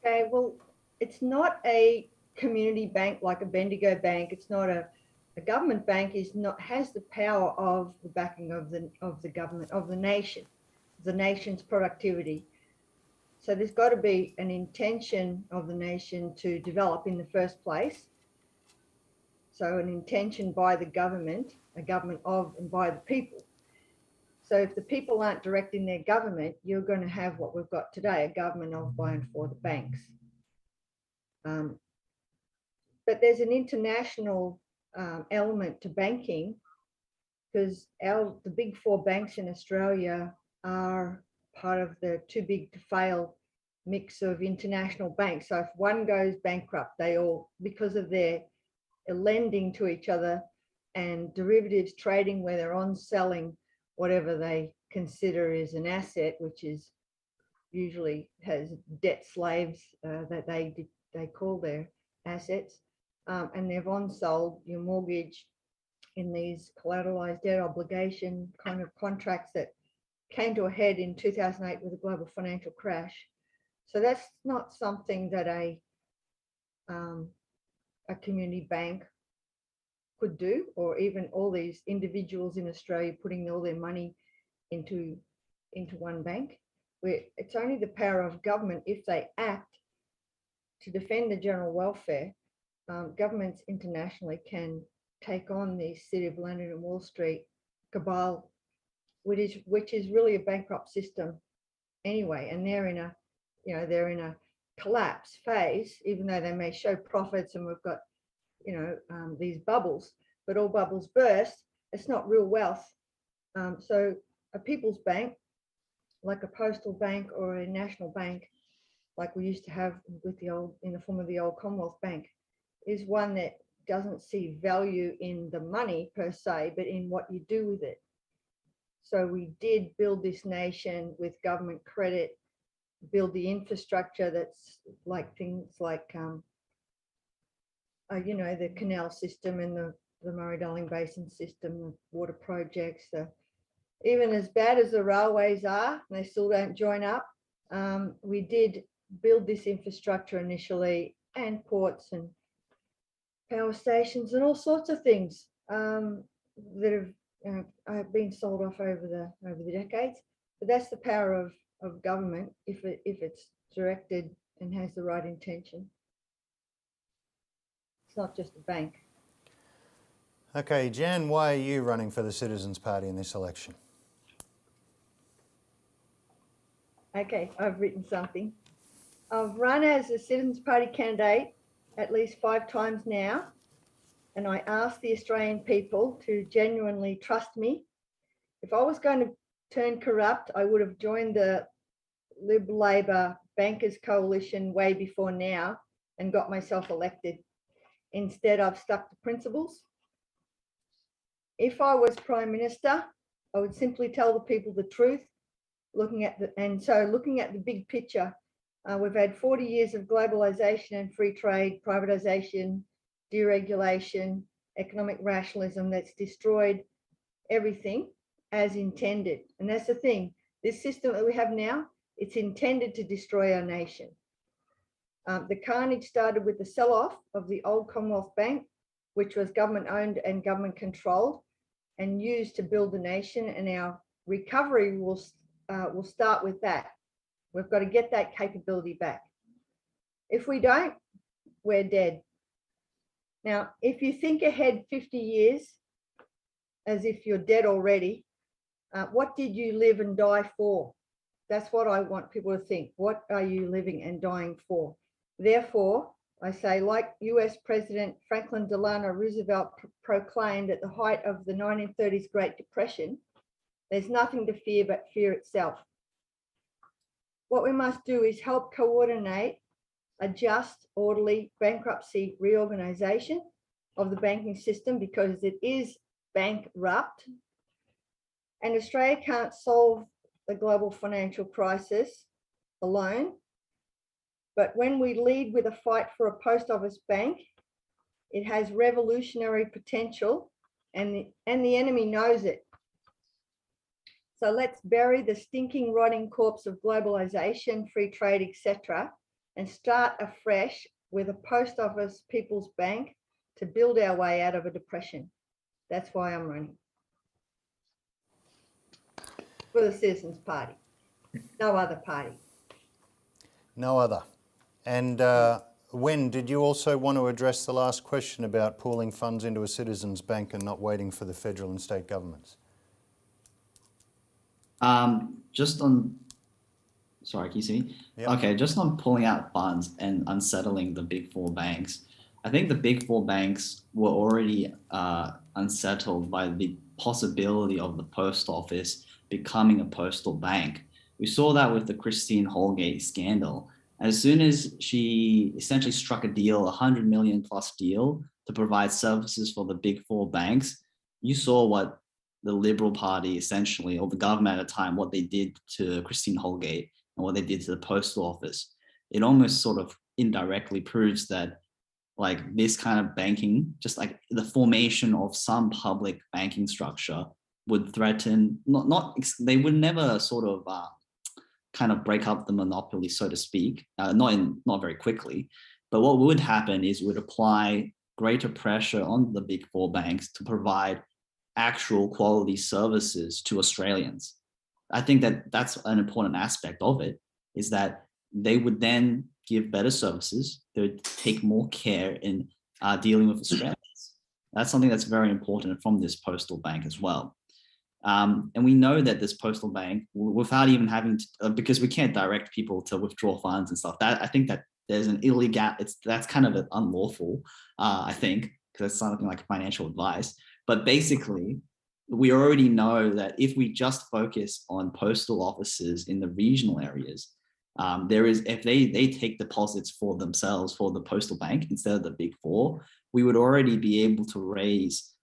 Okay, well, it's not a community bank like a Bendigo bank. It's not a government bank. Has the power of the backing of the government, of the nation, the nation's productivity. So there's got to be an intention of the nation to develop in the first place. So an intention by the government, a government of and by the people. So if the people aren't directing their government, you're going to have what we've got today, a government of, by and for the banks. But there's an international element to banking because the big four banks in Australia are part of the too big to fail mix of international banks. So if one goes bankrupt, they all, because of their lending to each other and derivatives trading where they're on selling whatever they consider is an asset, which is usually has debt slaves that they call their assets, and they've on sold your mortgage in these collateralized debt obligation kind of contracts that came to a head in 2008 with the global financial crash. So that's not something that a community bank could do, or even all these individuals in Australia putting all their money into one bank. Where it's only the power of government if they act to defend the general welfare. Governments internationally can take on the City of London and Wall Street cabal, which is really a bankrupt system anyway, and they're in a collapse phase, even though they may show profits and we've got these bubbles, but all bubbles burst. It's not real wealth. So a people's bank, like a postal bank or a national bank, like we used to have with in the form of the old Commonwealth Bank, is one that doesn't see value in the money per se, but in what you do with it. So we did build this nation with government credit, build the infrastructure that's like things like, the canal system and the Murray-Darling Basin system, the water projects, even as bad as the railways are, and they still don't join up, we did build this infrastructure initially, and ports and power stations and all sorts of things that have been sold off over the decades. But that's the power of government if it's directed and has the right intention. It's not just a bank. Okay, Jan, why are you running for the Citizens Party in this election? Okay, I've written something. I've run as a Citizens Party candidate at least 5 times now, and I asked the Australian people to genuinely trust me. If I was going to turn corrupt, I would have joined the Liberal Labor Bankers Coalition way before now and got myself elected. Instead, I've stuck to principles. If I was Prime Minister, I would simply tell the people the truth, looking at the big picture. We've had 40 years of globalization and free trade, privatization, deregulation, economic rationalism that's destroyed everything as intended. And that's the thing, this system that we have now, it's intended to destroy our nation. The carnage started with the sell-off of the old Commonwealth Bank, which was government owned and government controlled and used to build the nation, and our recovery will start with that. We've got to get that capability back. If we don't, we're dead. Now, if you think ahead 50 years, as if you're dead already, what did you live and die for? That's what I want people to think. What are you living and dying for? Therefore, I say, like US President Franklin Delano Roosevelt proclaimed at the height of the 1930s Great Depression, there's nothing to fear but fear itself. What we must do is help coordinate a just, orderly bankruptcy reorganization of the banking system, because it is bankrupt. And Australia can't solve the global financial crisis alone. But when we lead with a fight for a post office bank, it has revolutionary potential, and the enemy knows it. So let's bury the stinking, rotting corpse of globalization, free trade, etc., and start afresh with a post office people's bank to build our way out of a depression. That's why I'm running for the Citizens Party. No other party. No other. And Wen, did you also want to address the last question about pooling funds into a citizens' bank and not waiting for the federal and state governments? Just on, sorry, can you see me? Yep. Okay, just on pulling out funds and unsettling the big 4 banks. I think the big 4 banks were already unsettled by the possibility of the post office becoming a postal bank. We saw that with the Christine Holgate scandal. As soon as she essentially struck a deal, $100 million plus deal to provide services for the big 4 banks, you saw what the Liberal Party essentially, or the government at the time, what they did to Christine Holgate and what they did to the postal office. It almost sort of indirectly proves that like this kind of banking, just like the formation of some public banking structure would threaten, they would never sort of kind of break up the monopoly, so to speak, not very quickly. But what would happen is would apply greater pressure on the big 4 banks to provide actual quality services to Australians. I think that that's an important aspect of it, is that they would then give better services. They would take more care in dealing with Australians. That's something that's very important from this postal bank as well. And we know that this postal bank, without even having to, because we can't direct people to withdraw funds and stuff, that I think that there's an illegal, that's kind of unlawful, I think, because it's something like financial advice. But basically, we already know that if we just focus on postal offices in the regional areas, if they take deposits for themselves for the postal bank instead of the big 4, we would already be able to raise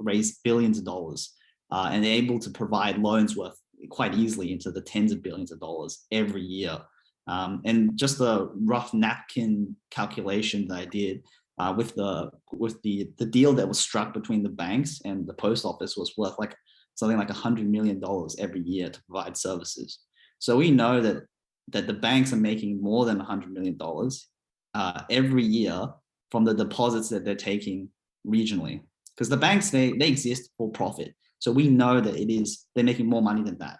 raise billions of dollars, and they're able to provide loans worth quite easily into the tens of billions of dollars every year. And just the rough napkin calculation that I did with the deal that was struck between the banks and the post office was worth like something like $100 million every year to provide services. So we know that the banks are making more than $100 million every year from the deposits that they're taking regionally, because the banks, they exist for profit. So we know that they're making more money than that.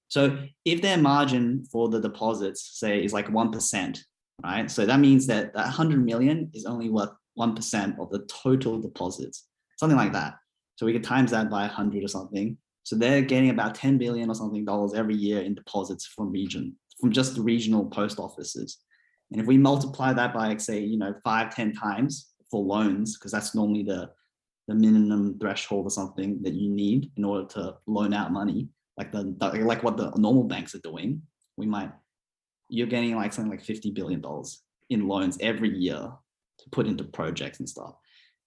So if their margin for the deposits, say, is like 1%, right? So that means that 100 million is only worth 1% of the total deposits, something like that. So we could times that by 100 or something. So they're getting about 10 billion or something dollars every year in deposits from just the regional post offices. And if we multiply that by, say, 5-10 times for loans, because that's normally the minimum threshold or something that you need in order to loan out money, like what the normal banks are doing, you're getting like something like $50 billion in loans every year to put into projects and stuff.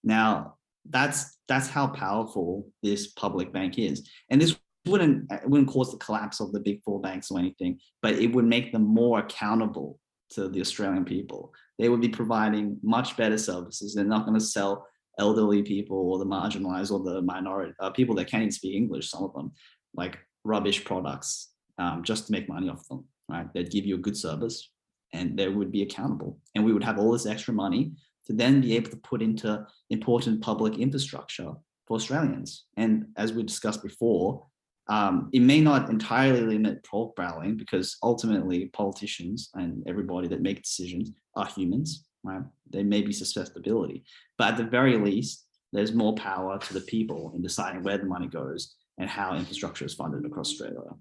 Now, that's how powerful this public bank is. And this wouldn't cause the collapse of the big four banks or anything, but it would make them more accountable to the Australian people. They would be providing much better services. They're not going to sell elderly people or the marginalized or the minority people that can't even speak English, some of them, like rubbish products just to make money off them, right? They'd give you a good service and they would be accountable. And we would have all this extra money to then be able to put into important public infrastructure for Australians. And as we discussed before, it may not entirely limit pork barreling, because ultimately politicians and everybody that make decisions are humans, right? There may be susceptibility, but at the very least, there's more power to the people in deciding where the money goes and how infrastructure is funded across Australia.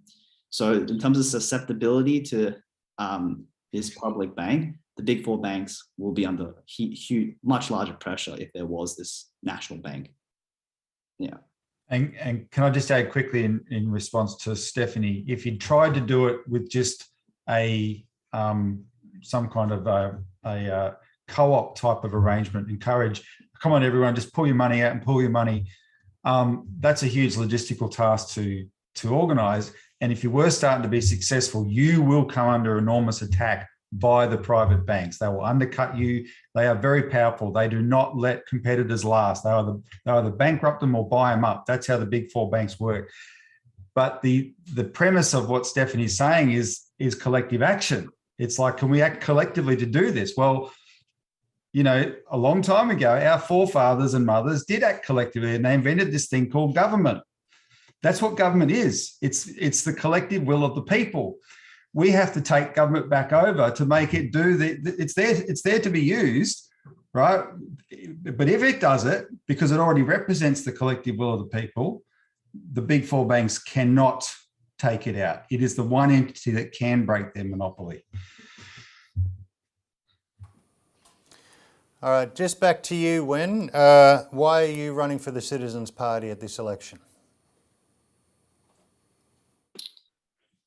So in terms of susceptibility to this public bank, the big four banks will be under huge, much larger pressure if there was this national bank. Yeah. And can I just add quickly in response to Stephanie, if you tried to do it with just some kind of a co-op type of arrangement, encourage, come on everyone, just pull your money out and pull your money, that's a huge logistical task to organise. And if you were starting to be successful, you will come under enormous attack by the private banks. They will undercut you. They are very powerful. They do not let competitors last. They either bankrupt them or buy them up. That's how the big four banks work. But the premise of what Stephanie's saying is collective action. It's like, can we act collectively to do this? Well, a long time ago, our forefathers and mothers did act collectively, and they invented this thing called government. That's what government is. It's the collective will of the people. We have to take government back over to make it do it's there to be used, right? But if it does it, because it already represents the collective will of the people, the big four banks cannot take it out. It is the one entity that can break their monopoly. All right, just back to you, Wen. Why are you running for the Citizens Party at this election?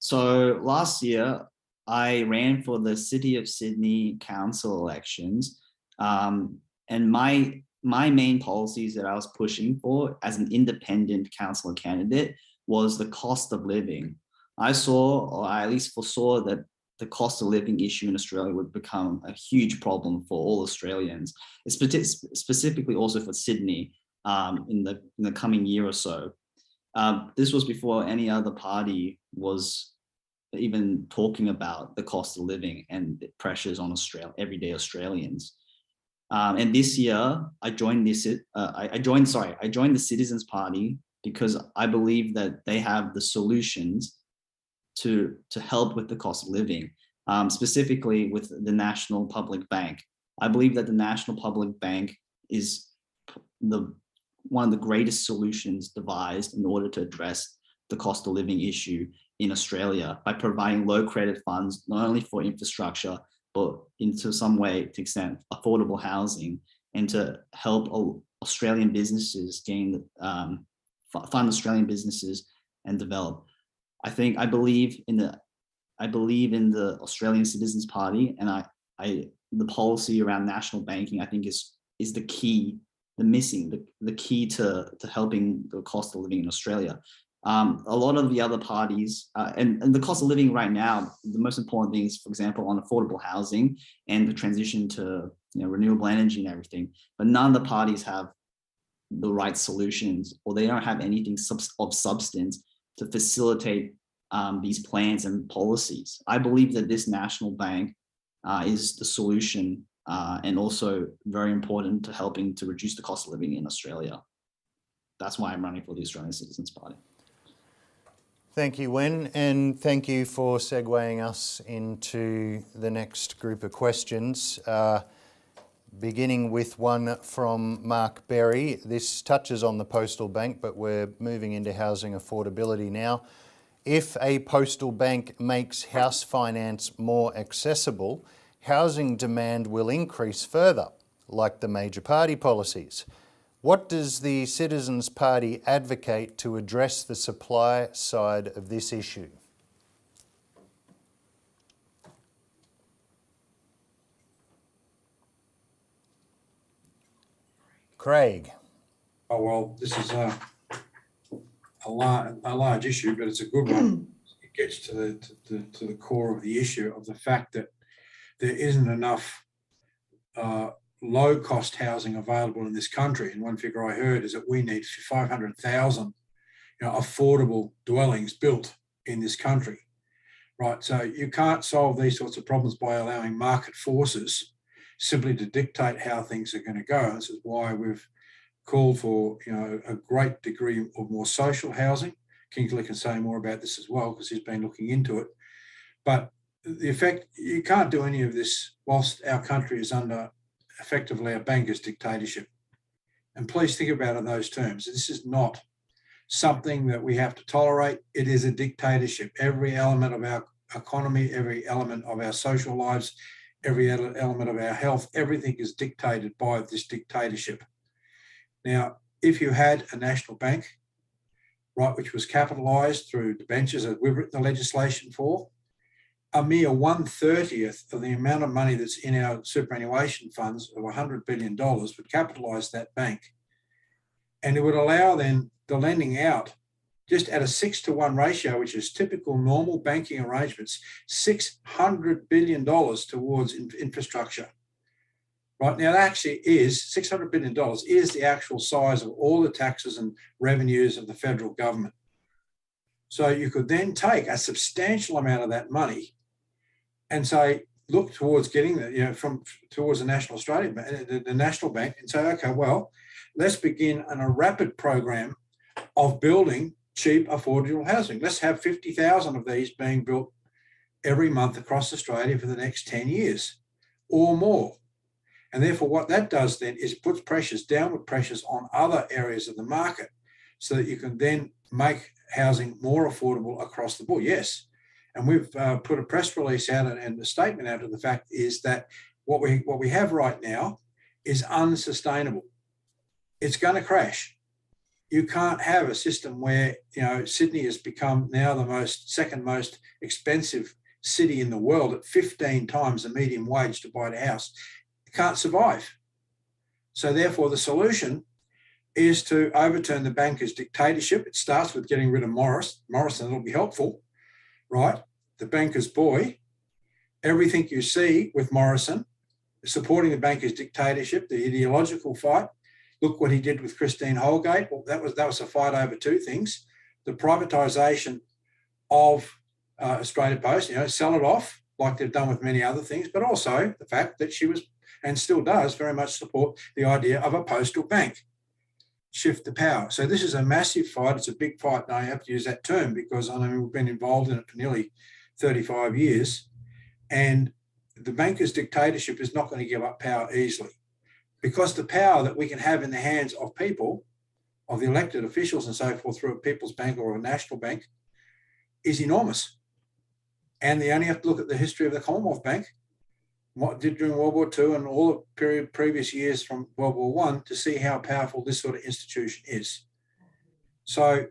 So last year, I ran for the City of Sydney Council elections, and my main policies that I was pushing for as an independent councillor candidate was the cost of living. I saw, or I at least foresaw, that the cost of living issue in Australia would become a huge problem for all Australians, specifically also for Sydney in the coming year or so. This was before any other party was even talking about the cost of living and the pressures on everyday Australians. And this year, I joined the Citizens Party because I believe that they have the solutions to help with the cost of living, specifically with the National Public Bank. I believe that the National Public Bank is one of the greatest solutions devised in order to address the cost of living issue in Australia by providing low credit funds, not only for infrastructure, but into some way to extend affordable housing and to help Australian businesses fund Australian businesses and develop. I believe in the Australian Citizens Party, and the policy around national banking, I think is the key, the key to helping the cost of living in Australia. A lot of the other parties, and the cost of living right now, the most important thing is, for example, on affordable housing and the transition to renewable energy and everything. But none of the parties have the right solutions, or they don't have anything of substance to facilitate these plans and policies. I believe that this national bank is the solution, and also very important to helping to reduce the cost of living in Australia. That's why I'm running for the Australian Citizens Party. Thank you, Wen, and thank you for segueing us into the next group of questions, beginning with one from Mark Berry. This touches on the postal bank, but we're moving into housing affordability now. If a postal bank makes house finance more accessible, housing demand will increase further, like the major party policies. What does the Citizens Party advocate to address the supply side of this issue? Craig. Oh, well, this is a large issue, but it's a good one. It gets to the core of the issue of the fact that there isn't enough low-cost housing available in this country. And one figure I heard is that we need 500,000 affordable dwellings built in this country. Right, so you can't solve these sorts of problems by allowing market forces simply to dictate how things are going to go. And this is why we've called for a great degree of more social housing. Kingsley can say more about this as well because he's been looking into it. But the effect, you can't do any of this whilst our country is under effectively a banker's dictatorship. And please think about it in those terms. This is not something that we have to tolerate. It is a dictatorship. Every element of our economy, every element of our social lives, every element of our health, everything is dictated by this dictatorship. Now, if you had a national bank, right, which was capitalised through debentures that we've written the legislation for, a mere 1/30th of the amount of money that's in our superannuation funds of $100 billion would capitalise that bank. And it would allow then the lending out just at a 6-to-1 ratio, which is typical normal banking arrangements, $600 billion towards infrastructure. Right now, that actually is $600 billion is the actual size of all the taxes and revenues of the federal government. So you could then take a substantial amount of that money and say, look towards getting the, towards the National Australia, the National Bank, and say, okay, well, let's begin on a rapid program of building cheap, affordable housing. Let's have 50,000 of these being built every month across Australia for the next 10 years or more. And therefore, what that does then is puts downward pressures on other areas of the market so that you can then make housing more affordable across the board. Yes. And we've put a press release out and a statement out of the fact is that what we have right now is unsustainable. It's going to crash. You can't have a system where, Sydney has become now the second most expensive city in the world at 15 times the median wage to buy a house. It can't survive. So therefore, the solution is to overturn the bankers' dictatorship. It starts with getting rid of Morrison. It'll be helpful, right? The banker's boy. Everything you see with Morrison, supporting the bankers' dictatorship, the ideological fight. Look what he did with Christine Holgate. Well, that was a fight over two things: the privatisation of Australia Post, sell it off like they've done with many other things, but also the fact that she was and still does very much support the idea of a postal bank. Shift the power. So this is a massive fight. It's a big fight. And I have to use that term because we've been involved in it for nearly 35 years. And the bankers' dictatorship is not going to give up power easily, because the power that we can have in the hands of people, of the elected officials and so forth through a People's Bank or a national bank is enormous. And they only have to look at the history of the Commonwealth Bank, what it did during World War II and all the previous years from World War I to see how powerful this sort of institution is. So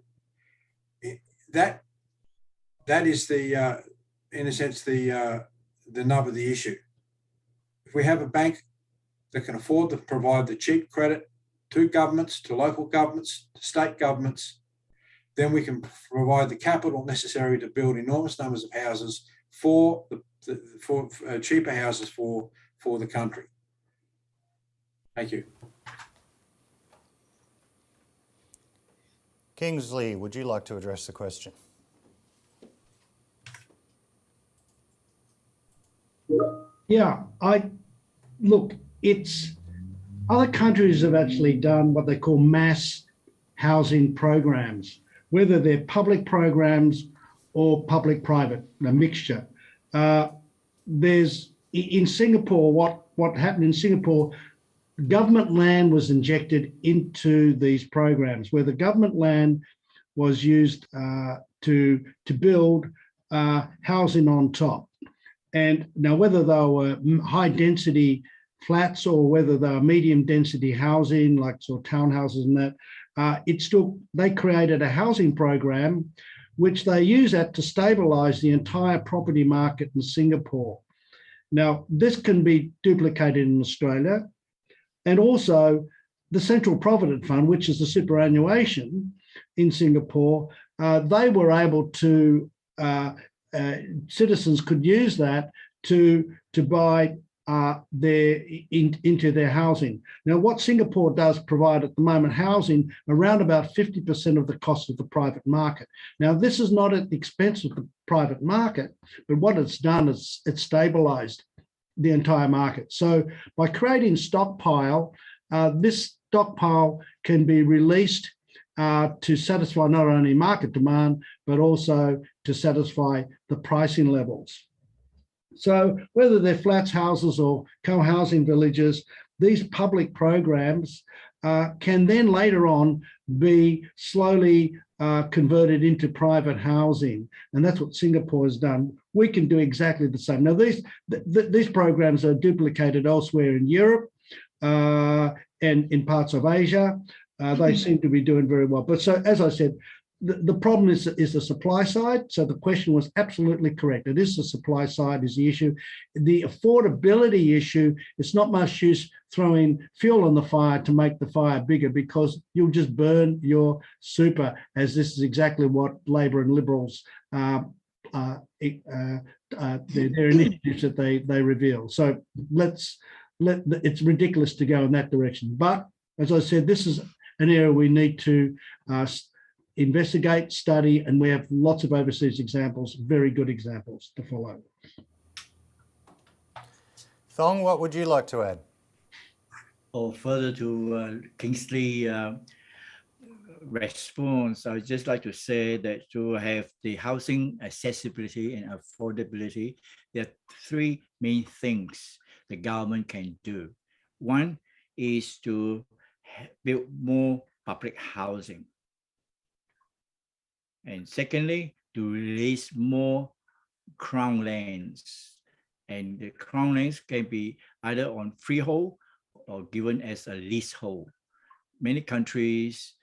that is the, in a sense, the nub of the issue. If we have a bank that can afford to provide the cheap credit to governments, to local governments, to state governments, then we can provide the capital necessary to build enormous numbers of houses for cheaper houses for the country. Thank you. Kingsley, would you like to address the question? Yeah, look, it's other countries have actually done what they call mass housing programs, whether they're public programs or public-private, a mixture. There's in Singapore, what happened in Singapore, government land was injected into these programs, where the government land was used to build housing on top. And now whether they were high density flats or whether they were medium density housing, like sort of townhouses and that, they created a housing program which they use that to stabilize the entire property market in Singapore. Now, this can be duplicated in Australia, and also the Central Provident Fund, which is the superannuation in Singapore, they were able to, citizens could use that to buy into their housing. Now, what Singapore does provide at the moment, housing around about 50% of the cost of the private market. Now, this is not at the expense of the private market, but what it's done is it's stabilized the entire market. So by creating stockpile, this stockpile can be released to satisfy not only market demand, but also to satisfy the pricing levels. So whether they're flats, houses, or co-housing villages, these public programs can then later on be slowly converted into private housing. And that's what Singapore has done. We can do exactly the same. Now, these programs are duplicated elsewhere in Europe and in parts of Asia. They seem to be doing very well. But so, as I said, the problem is the supply side. So the question was absolutely correct. It is the supply side is the issue. The affordability issue, it's not much use throwing fuel on the fire to make the fire bigger, because you'll just burn your super, as this is exactly what Labor and Liberals, their initiatives that they reveal. So it's ridiculous to go in that direction. But as I said, this is an area we need to investigate, study, and we have lots of overseas examples, very good examples to follow. Thong, what would you like to add? Or further to Kingsley's response, I would just like to say that to have the housing accessibility and affordability, there are three main things the government can do. One is to build more public housing. And secondly, to release more crown lands. And the crown lands can be either on freehold or given as a leasehold. Many countries,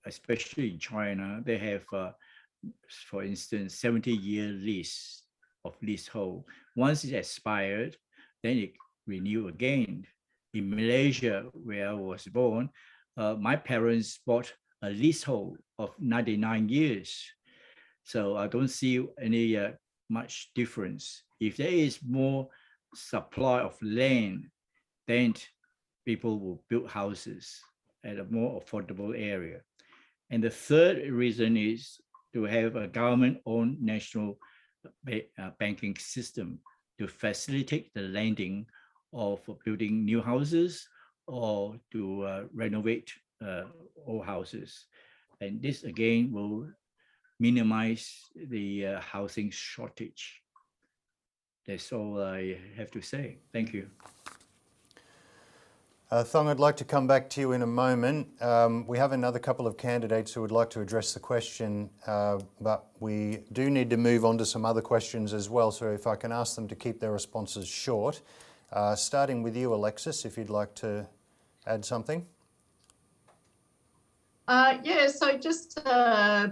especially in China, they have, for instance, 70-year lease of leasehold. Once it's expired, then it renew again. In Malaysia, where I was born, my parents bought a leasehold of 99 years. So I don't see any much difference. If there is more supply of land, then people will build houses at a more affordable area. And the third reason is to have a government-owned national banking system to facilitate the lending of building new houses or to renovate old houses. And this again will minimize the housing shortage. That's all I have to say. Thank you. Thong, I'd like to come back to you in a moment. We have another couple of candidates who would like to address the question, but we do need to move on to some other questions as well. So if I can ask them to keep their responses short. Starting with you, Alexis, if you'd like to add something. Yeah, so just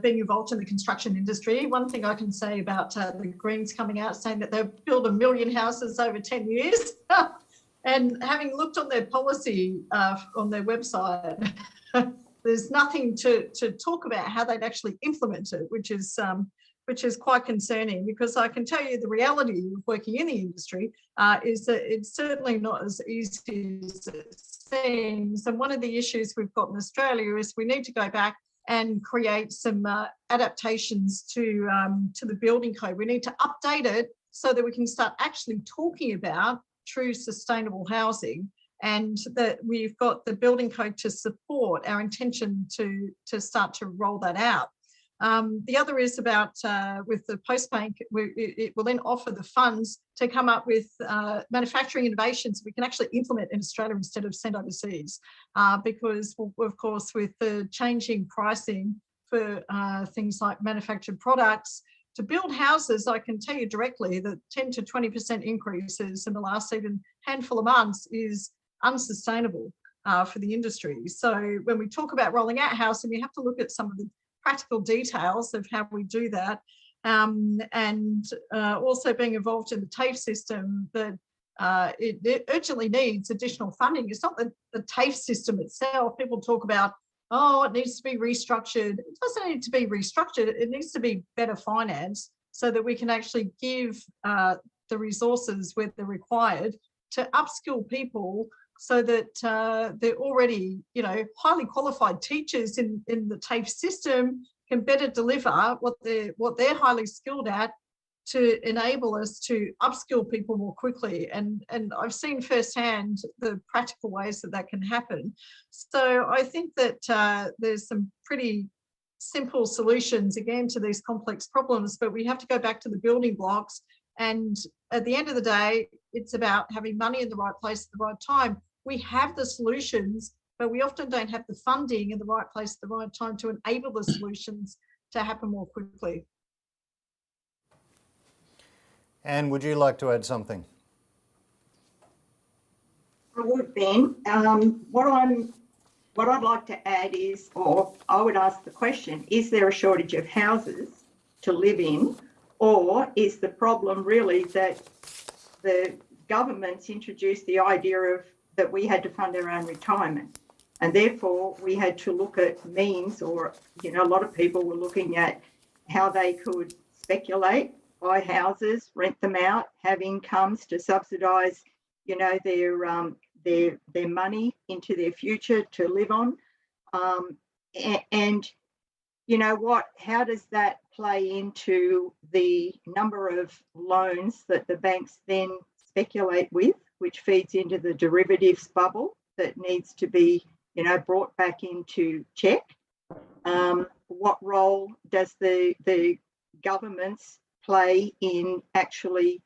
being involved in the construction industry, one thing I can say about the Greens coming out saying that they'll build 1 million houses over 10 years. And having looked on their policy on their website, there's nothing to talk about how they'd actually implement it, which is quite concerning, because I can tell you the reality of working in the industry is that it's certainly not as easy as it seems. And one of the issues we've got in Australia is we need to go back and create some adaptations to the building code. We need to update it so that we can start actually talking about true sustainable housing, and that we've got the building code to support our intention to start to roll that out. The other is about with the Postbank, it will then offer the funds to come up with manufacturing innovations we can actually implement in Australia instead of send overseas. Because, of course, with the changing pricing for things like manufactured products, to build houses, I can tell you directly that 10 to 20% increases in the last even handful of months is unsustainable for the industry. So when we talk about rolling out housing, we have to look at some of the practical details of how we do that, and also being involved in the TAFE system, that it urgently needs additional funding. It's not the TAFE system itself. People talk about, oh, it needs to be restructured. It doesn't need to be restructured. It needs to be better financed so that we can actually give the resources where they're required to upskill people, so that they're already, highly qualified teachers in the TAFE system can better deliver what they're highly skilled at, to enable us to upskill people more quickly. And I've seen firsthand the practical ways that can happen. So I think that there's some pretty simple solutions, again, to these complex problems, but we have to go back to the building blocks. And at the end of the day, it's about having money in the right place at the right time. We have the solutions, but we often don't have the funding in the right place at the right time to enable the solutions to happen more quickly. Anne, would you like to add something? I would, Ben. What I'd like to add is, or I would ask the question, is there a shortage of houses to live in, or is the problem really that the government's introduced the idea of that we had to fund our own retirement, and therefore we had to look at means, or a lot of people were looking at how they could speculate, buy houses, rent them out, have incomes to subsidise, their money into their future to live on. And you know what? How does that play into the number of loans that the banks then speculate with, which feeds into the derivatives bubble that needs to be, brought back into check? What role does the governments play in actually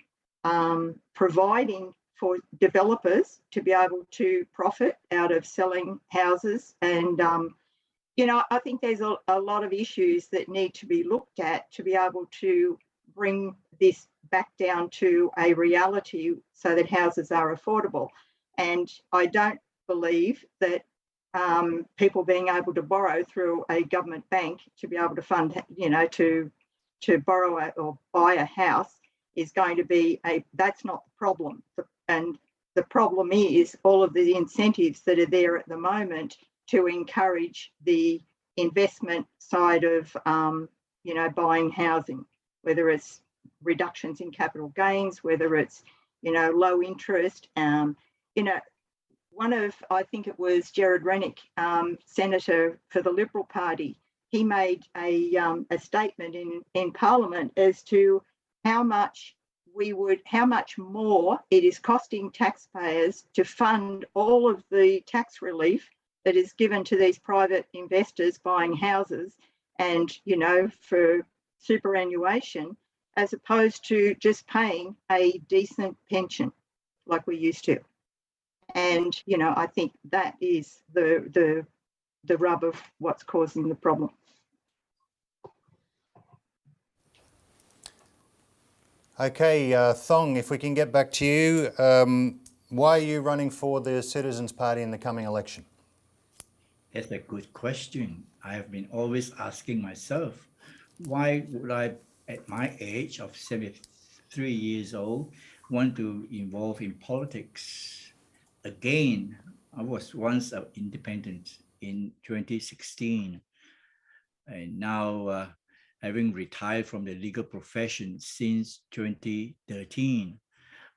providing for developers to be able to profit out of selling houses? And, I think there's a lot of issues that need to be looked at to be able to bring this back down to a reality so that houses are affordable. And I don't believe that people being able to borrow through a government bank to be able to fund, to borrow or buy a house is going to be that's not the problem. And the problem is all of the incentives that are there at the moment to encourage the investment side of, buying housing, whether it's reductions in capital gains, whether it's, low interest. One of, I think it was Gerard Rennick, Senator for the Liberal Party, he made a statement in Parliament as to how much more it is costing taxpayers to fund all of the tax relief that is given to these private investors buying houses and, for superannuation, as opposed to just paying a decent pension like we used to. And, I think that is the rub of what's causing the problem. Okay, Thong, if we can get back to you, why are you running for the Citizens Party in the coming election? That's a good question. I have been always asking myself, why would I, at my age of 73 years old, want to involve in politics? Again, I was once an independent in 2016, and now having retired from the legal profession since 2013,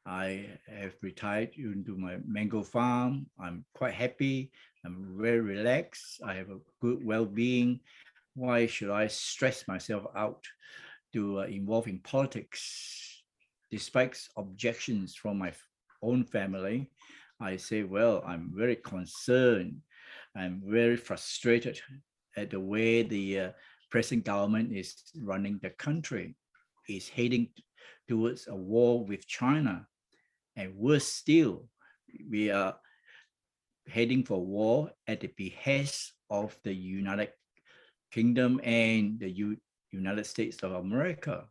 I have retired into my mango farm. I'm quite happy. I'm very relaxed. I have a good well-being. Why should I stress myself out to involve in politics? Despite objections from my own family, I say, well, I'm very concerned. I'm very frustrated at the way the present government is running the country. It's heading towards a war with China. And worse still, we are heading for war at the behest of the United Kingdom and the United States of America.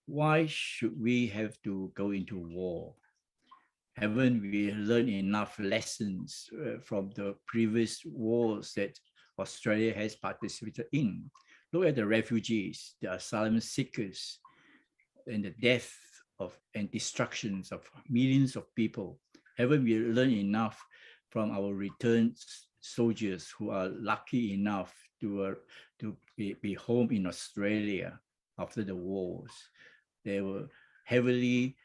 why should we have to go into war? Haven't we learned enough lessons from the previous wars that Australia has participated in? Look at the refugees, the asylum seekers, and the death of and destructions of millions of people. Haven't we learned enough from our returned soldiers who are lucky enough to be home in Australia after the wars? They were heavily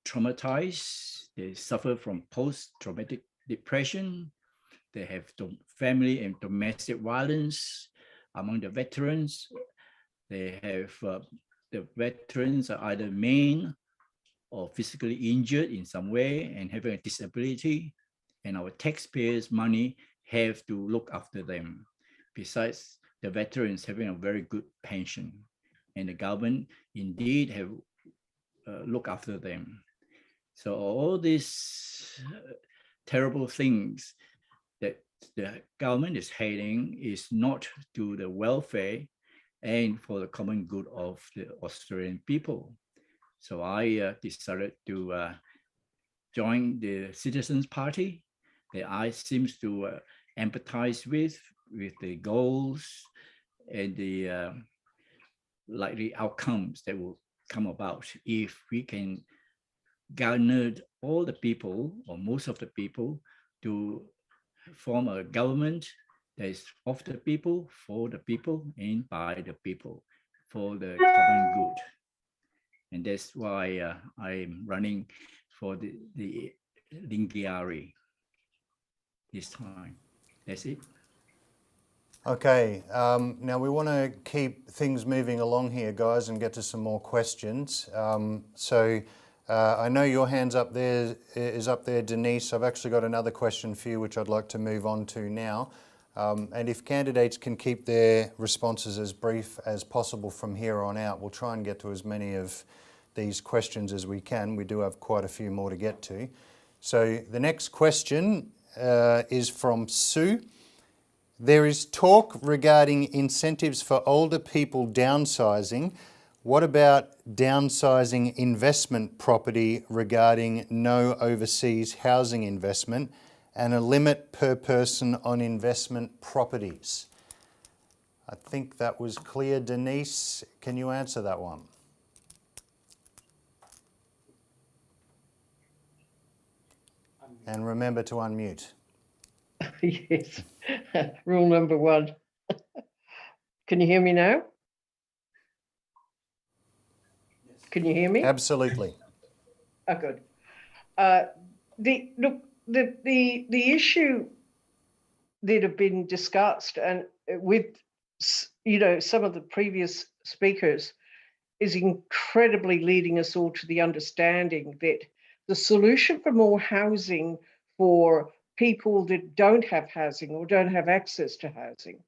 traumatized. They suffer from post-traumatic depression. They have family and domestic violence among the veterans. They have the veterans are either maimed or physically injured in some way and having a disability, and our taxpayers' money have to look after them. Besides the veterans having a very good pension, and the government indeed have look after them. So all these terrible things that the government is hating is not to the welfare and for the common good of the Australian people. So I decided to join the Citizens Party that I seems to empathize with the goals and the likely outcomes that will come about if we can garner all the people or most of the people to form a government that is of the people, for the people, and by the people, for the common good. And that's why I'm running for the Lingiari this time. That's it. Okay, now we want to keep things moving along here, guys, and get to some more questions. I know your hand's up there, Denise. I've actually got another question for you, which I'd like to move on to now. And if candidates can keep their responses as brief as possible from here on out, we'll try and get to as many of these questions as we can. We do have quite a few more to get to. So the next question is from Sue. There is talk regarding incentives for older people downsizing. What about downsizing investment property regarding no overseas housing investment and a limit per person on investment properties? I think that was clear. Denise, can you answer that one? And remember to unmute. Yes, rule number one. Can you hear me now? Can you hear me? Absolutely. Oh, good. The issue that have been discussed and with some of the previous speakers is incredibly leading us all to the understanding that the solution for more housing for people that don't have housing or don't have access to housing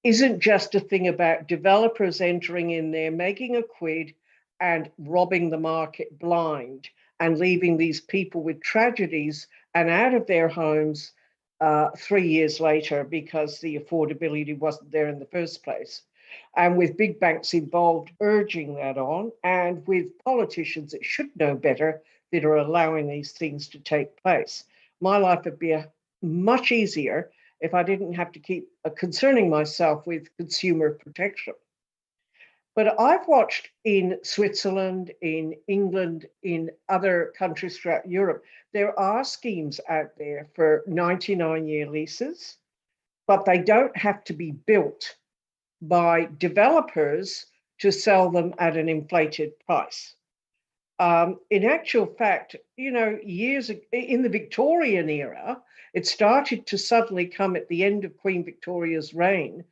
isn't just a thing about developers entering in there, making a quid and robbing the market blind and leaving these people with tragedies and out of their homes 3 years later because the affordability wasn't there in the first place. And with big banks involved urging that on, and with politicians that should know better that are allowing these things to take place. My life would be much easier if I didn't have to keep concerning myself with consumer protection. But I've watched in Switzerland, in England, in other countries throughout Europe, there are schemes out there for 99-year leases, but they don't have to be built by developers to sell them at an inflated price. In actual fact, years in the Victorian era, it started to suddenly come at the end of Queen Victoria's reign,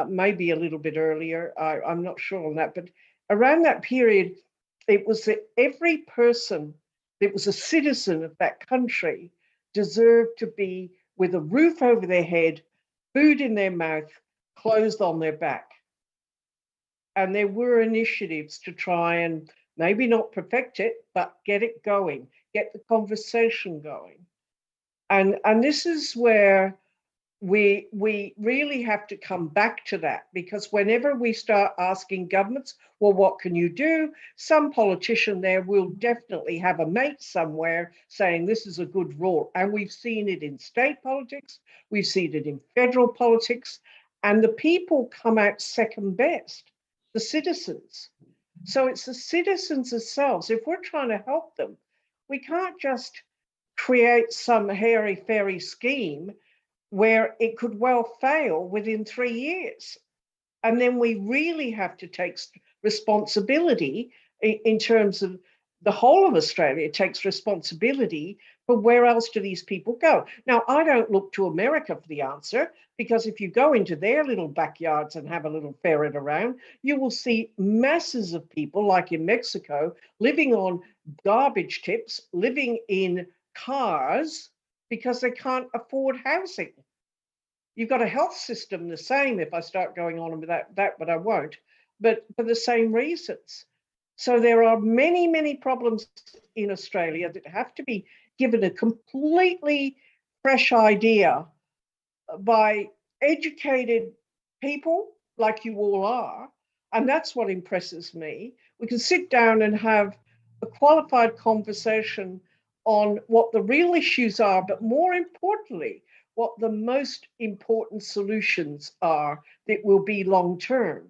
maybe a little bit earlier. I'm not sure on that, but around that period, it was that every person that was a citizen of that country deserved to be with a roof over their head, food in their mouth, clothes on their back. And there were initiatives to try and maybe not perfect it, but get it going, get the conversation going. And this is where we really have to come back to that, because whenever we start asking governments, well, what can you do? Some politician there will definitely have a mate somewhere saying this is a good rule. And we've seen it in state politics, we've seen it in federal politics, and the people come out second best, the citizens. So it's the citizens themselves. If we're trying to help them, we can't just create some hairy-fairy scheme where it could well fail within 3 years. And then we really have to take responsibility in terms of the whole of Australia. It takes responsibility for where else do these people go. Now, I don't look to America for the answer, because if you go into their little backyards and have a little ferret around, you will see masses of people, like in Mexico, living on garbage tips, living in cars, because they can't afford housing. You've got a health system the same, if I start going on with that, but I won't, but for the same reasons. So there are many, many problems in Australia that have to be given a completely fresh idea by educated people like you all are. And that's what impresses me. We can sit down and have a qualified conversation on what the real issues are, but more importantly, what the most important solutions are that will be long-term.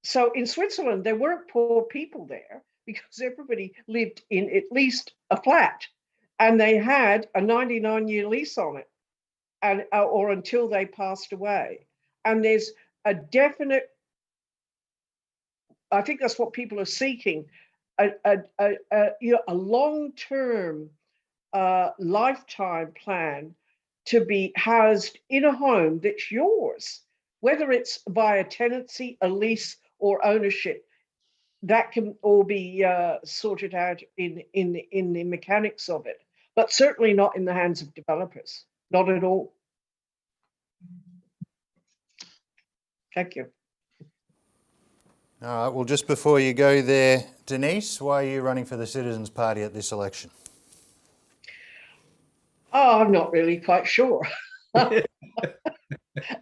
So in Switzerland, there weren't poor people there because everybody lived in at least a flat, and they had a 99-year lease on it, and or until they passed away. And there's a definite, I think that's what people are seeking, a long-term lifetime plan to be housed in a home that's yours, whether it's via tenancy, a lease, or ownership. That can all be sorted out in the mechanics of it, but certainly not in the hands of developers, not at all. Thank you. All right, well, just before you go there, Denise, why are you running for the Citizens Party at this election? Oh, I'm not really quite sure. I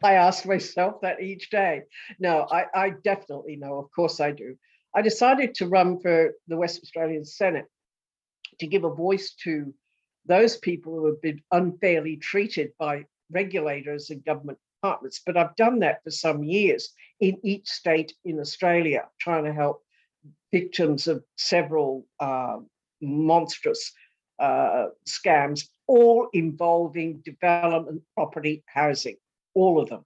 ask myself that each day. No, I definitely know. Of course I do. I decided to run for the West Australian Senate to give a voice to those people who have been unfairly treated by regulators and government departments. But I've done that for some years in each state in Australia, trying to help victims of several monstrous scams, all involving development, property, housing, all of them.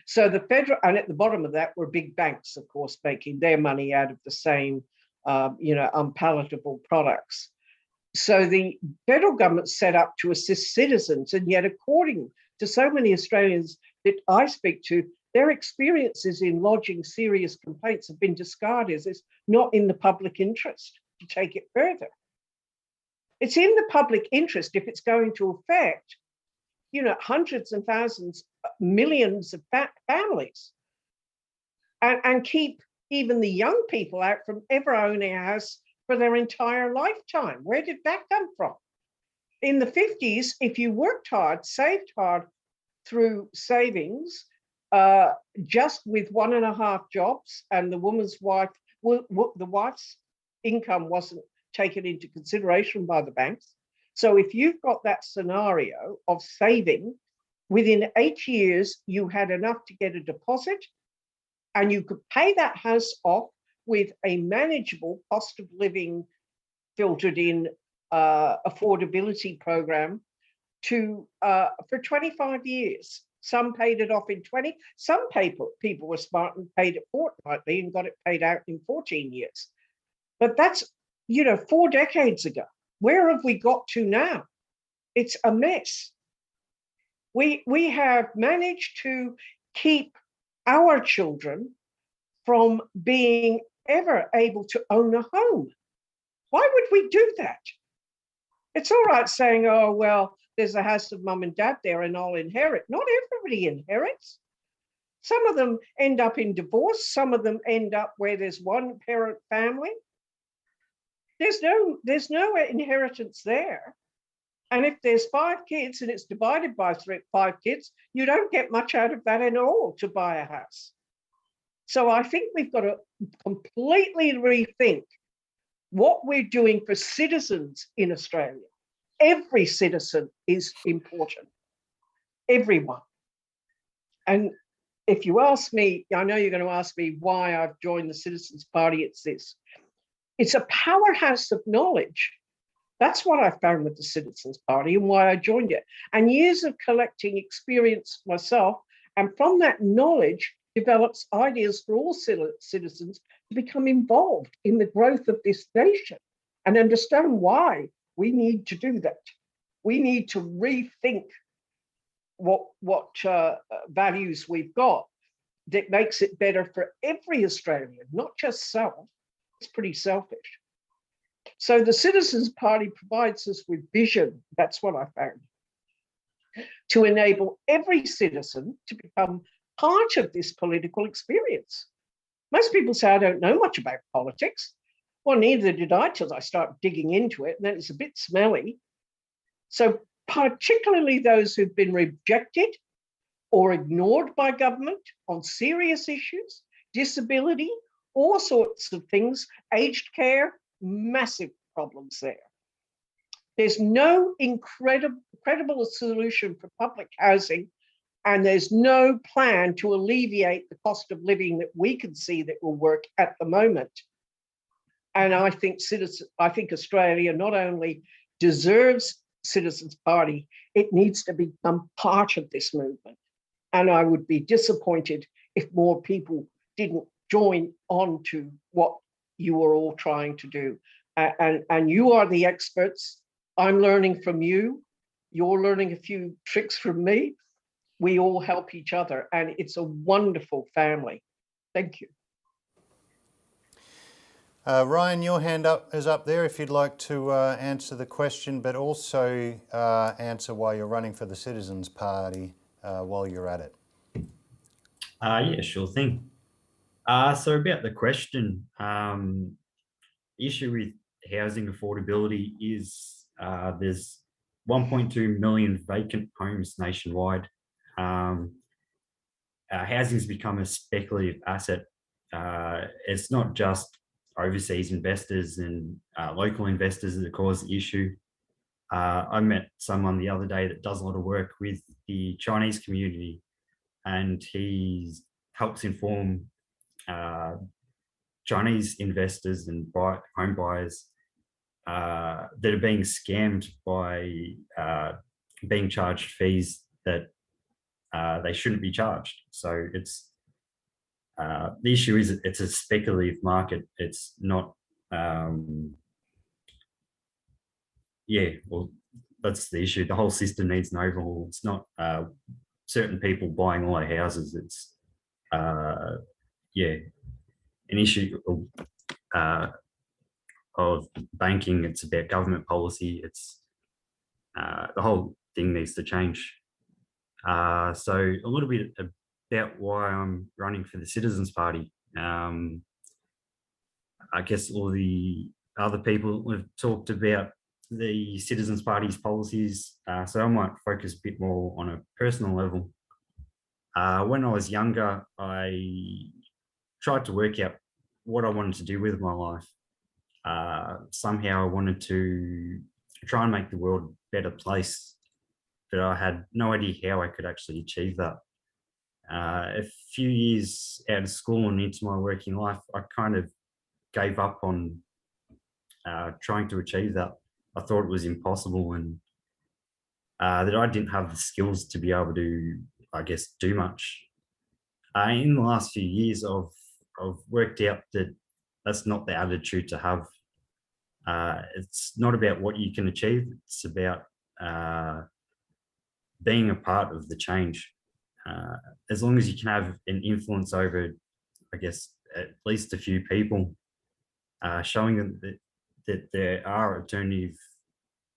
So the federal, and at the bottom of that were big banks, of course, making their money out of the same, unpalatable products. So the federal government set up to assist citizens, and yet according to so many Australians that I speak to, their experiences in lodging serious complaints have been discarded as not in the public interest to take it further. It's in the public interest if it's going to affect, hundreds and thousands, millions of families, and keep even the young people out from ever owning a house for their entire lifetime. Where did that come from? In the 50s, if you worked hard, saved hard through savings, just with 1.5 jobs, and the wife's income wasn't taken into consideration by the banks. So if you've got that scenario of saving, within 8 years, you had enough to get a deposit, and you could pay that house off with a manageable cost of living filtered in affordability program for 25 years. Some paid it off in 20. Some people were smart and paid it fortnightly and got it paid out in 14 years. But that's, 4 decades ago. Where have we got to now? It's a mess. We have managed to keep our children from being ever able to own a home. Why would we do that? It's all right saying, oh, well, there's a house of mum and dad there and I'll inherit. Not everybody inherits. Some of them end up in divorce. Some of them end up where there's one parent family. There's no inheritance there. And if there's 5 kids and it's divided by 5 kids, you don't get much out of that at all to buy a house. So I think we've got to completely rethink what we're doing for citizens in Australia. Every citizen is important, everyone. And if you ask me, I know you're going to ask me why I've joined the Citizens Party, it's this. It's a powerhouse of knowledge. That's what I found with the Citizens Party and why I joined it. And years of collecting experience myself, and from that knowledge develops ideas for all citizens to become involved in the growth of this nation and understand why we need to do that. We need to rethink what values we've got that makes it better for every Australian, not just self. It's pretty selfish. So the Citizens Party provides us with vision. That's what I found. To enable every citizen to become part of this political experience. Most people say, I don't know much about politics. Well, neither did I till I started digging into it, and then it's a bit smelly. So particularly those who've been rejected or ignored by government on serious issues, disability, all sorts of things, aged care, massive problems there. There's no credible solution for public housing, and there's no plan to alleviate the cost of living that we can see that will work at the moment. And I think Australia not only deserves Citizens Party, it needs to become part of this movement. And I would be disappointed if more people didn't join on to what you are all trying to do. And you are the experts. I'm learning from you. You're learning a few tricks from me. We all help each other, and it's a wonderful family. Thank you. Ryan, your hand is up there if you'd like to answer the question, but also answer why you're running for the Citizens Party while you're at it. Yeah, sure thing. So about the question, issue with housing affordability is there's 1.2 million vacant homes nationwide. Housing's become a speculative asset. It's not just overseas investors and local investors that cause the issue. I met someone the other day that does a lot of work with the Chinese community, and he helps inform Chinese investors and home buyers that are being scammed by being charged fees that they shouldn't be charged. So it's the issue is it's a speculative market. It's not, yeah, well, that's the issue. The whole system needs an overhaul. It's not certain people buying all our houses. It's, yeah, an issue of banking. It's about government policy. It's the whole thing needs to change. So a little bit about why I'm running for the Citizens Party. I guess all the other people have talked about the Citizens Party's policies, so I might focus a bit more on a personal level. When I was younger, I tried to work out what I wanted to do with my life. Somehow I wanted to try and make the world a better place, but I had no idea how I could actually achieve that. A few years out of school and into my working life, I kind of gave up on trying to achieve that. I thought it was impossible, and that I didn't have the skills to be able to, I guess, do much. In the last few years, I've worked out that that's not the attitude to have. It's not about what you can achieve. It's about being a part of the change. As long as you can have an influence over, I guess, at least a few people, showing them that there are alternative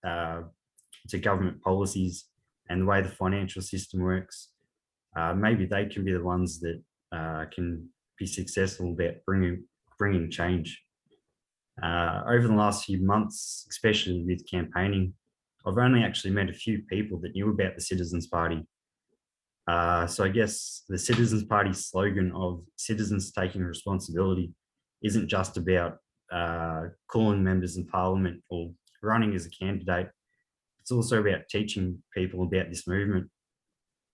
to government policies and the way the financial system works, maybe they can be the ones that can be successful about bringing change. Over the last few months, especially with campaigning, I've only actually met a few people that knew about the Citizens Party. So I guess the Citizens Party slogan of citizens taking responsibility isn't just about calling members in Parliament or running as a candidate. It's also about teaching people about this movement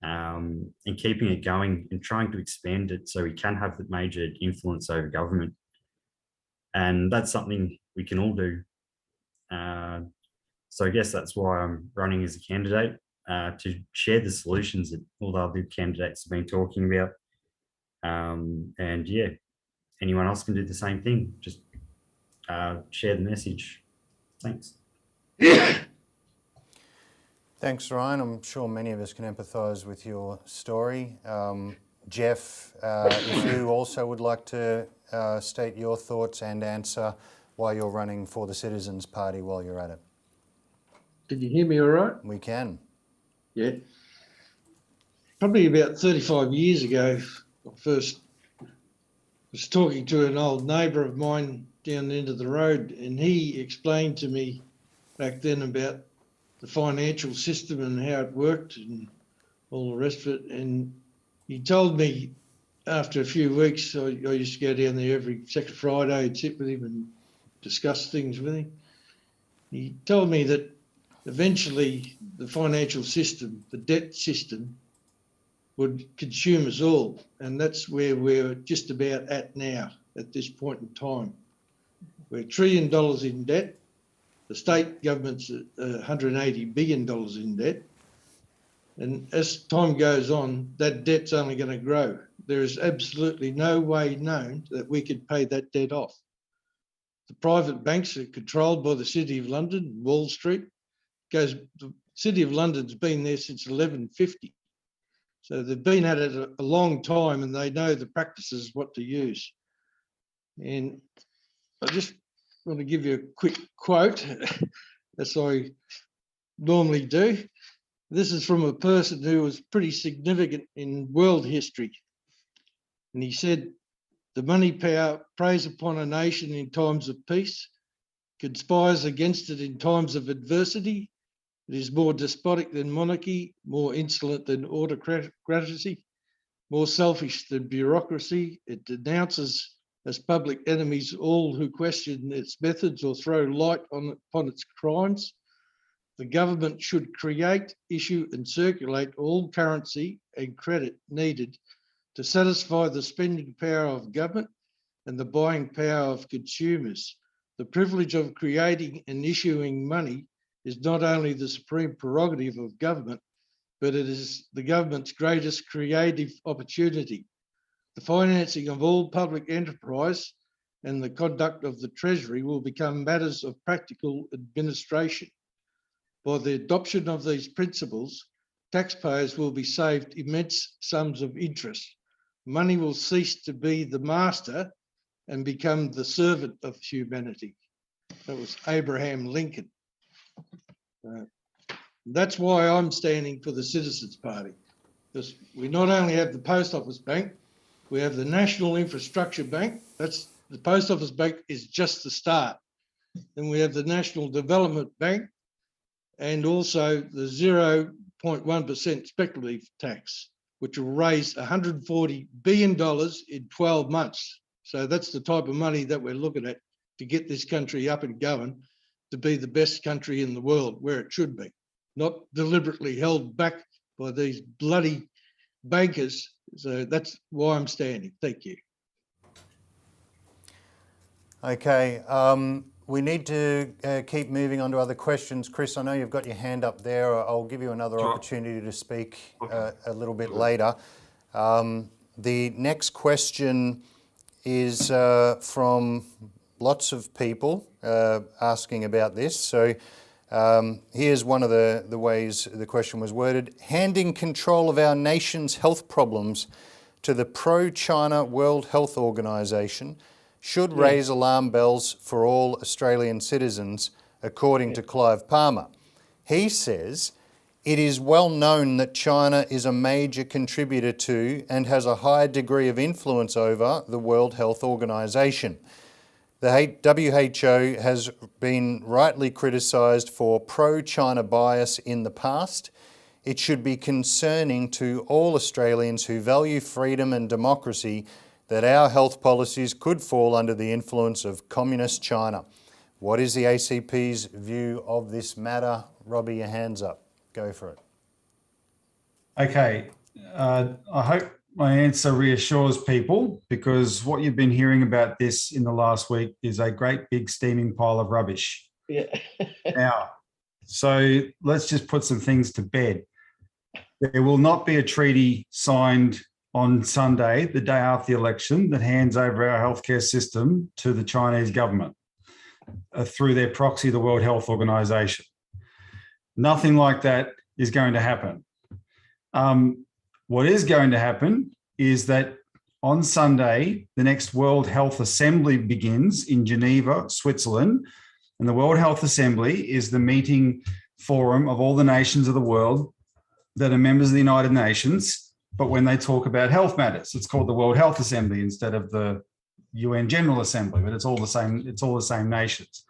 and keeping it going and trying to expand it so we can have the major influence over government. And that's something we can all do. So I guess that's why I'm running as a candidate, to share the solutions that all the other candidates have been talking about. And yeah, anyone else can do the same thing. Just share the message. Thanks. Thanks, Ryan. I'm sure many of us can empathise with your story. Jeff, if you also would like to state your thoughts and answer why you're running for the Citizens Party while you're at it. Can you hear me all right? We can. Yeah. Probably about 35 years ago, I first was talking to an old neighbour of mine down the end of the road, and he explained to me back then about the financial system and how it worked and all the rest of it. And he told me after a few weeks, I used to go down there every second Friday and sit with him and discuss things with him. He told me that eventually the financial system, the debt system, would consume us all. And that's where we're just about at now, at this point in time. We're $1 trillion in debt. The state government's $180 billion in debt. And as time goes on, that debt's only going to grow. There is absolutely no way known that we could pay that debt off. The private banks are controlled by the City of London, Wall Street. The City of London's been there since 1150. So they've been at it a long time and they know the practices, what to use. And I just want to give you a quick quote, as I normally do. This is from a person who was pretty significant in world history. And he said, "The money power preys upon a nation in times of peace, conspires against it in times of adversity. It is more despotic than monarchy, more insolent than autocracy, more selfish than bureaucracy. It denounces as public enemies all who question its methods or throw light upon its crimes. The government should create, issue and circulate all currency and credit needed to satisfy the spending power of government and the buying power of consumers. The privilege of creating and issuing money is not only the supreme prerogative of government, but it is the government's greatest creative opportunity. The financing of all public enterprise and the conduct of the Treasury will become matters of practical administration. By the adoption of these principles, taxpayers will be saved immense sums of interest. Money will cease to be the master and become the servant of humanity." That was Abraham Lincoln. That's why I'm standing for the Citizens Party, because we not only have the Post Office Bank, we have the National Infrastructure Bank. That's the Post Office Bank is just the start. Then we have the National Development Bank and also the 0.1% speculative tax, which will raise $140 billion in 12 months. So that's the type of money that we're looking at to get this country up and going to be the best country in the world, where it should be, not deliberately held back by these bloody bankers. So that's why I'm standing. Thank you. Okay, we need to keep moving on to other questions. Chris, I know you've got your hand up there. I'll give you another opportunity to speak a little bit later. The next question is from lots of people asking about this. So here's one of the ways the question was worded. Handing control of our nation's health problems to the pro-China World Health Organization should raise alarm bells for all Australian citizens, according to Clive Palmer. He says, "It is well known that China is a major contributor to and has a high degree of influence over the World Health Organization. The WHO has been rightly criticised for pro-China bias in the past. It should be concerning to all Australians who value freedom and democracy that our health policies could fall under the influence of communist China. What is the ACP's view of this matter? Robbie, your hand's up. Go for it. Okay, I hope my answer reassures people, because what you've been hearing about this in the last week is a great big steaming pile of rubbish. Yeah. Now, so let's just put some things to bed. There will not be a treaty signed on Sunday, the day after the election, that hands over our healthcare system to the Chinese government through their proxy, the World Health Organization. Nothing like that is going to happen. What is going to happen is that on Sunday, the next World Health Assembly begins in Geneva, Switzerland. And the World Health Assembly is the meeting forum of all the nations of the world that are members of the United Nations. But when they talk about health matters, it's called the World Health Assembly instead of the UN General Assembly, but it's all the same nations.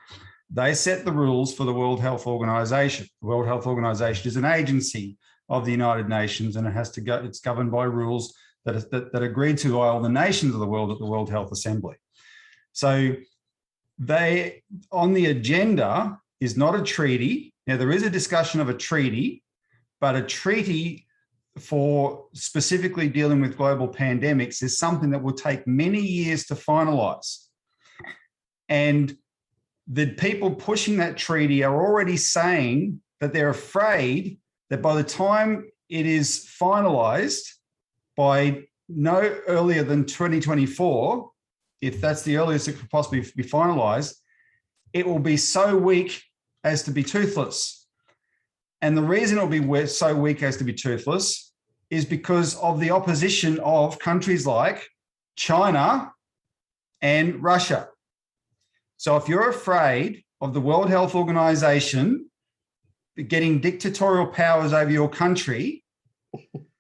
They set the rules for the World Health Organization. The World Health Organization is an agency of the United Nations, and it's governed by rules that are agreed to by all the nations of the world at the World Health Assembly. So they, on the agenda is not a treaty. Now, there is a discussion of a treaty, but a treaty for specifically dealing with global pandemics is something that will take many years to finalize. And the people pushing that treaty are already saying that they're afraid that by the time it is finalised, by no earlier than 2024, if that's the earliest it could possibly be finalised, it will be so weak as to be toothless. And the reason it will be so weak as to be toothless is because of the opposition of countries like China and Russia. So if you're afraid of the World Health Organization getting dictatorial powers over your country,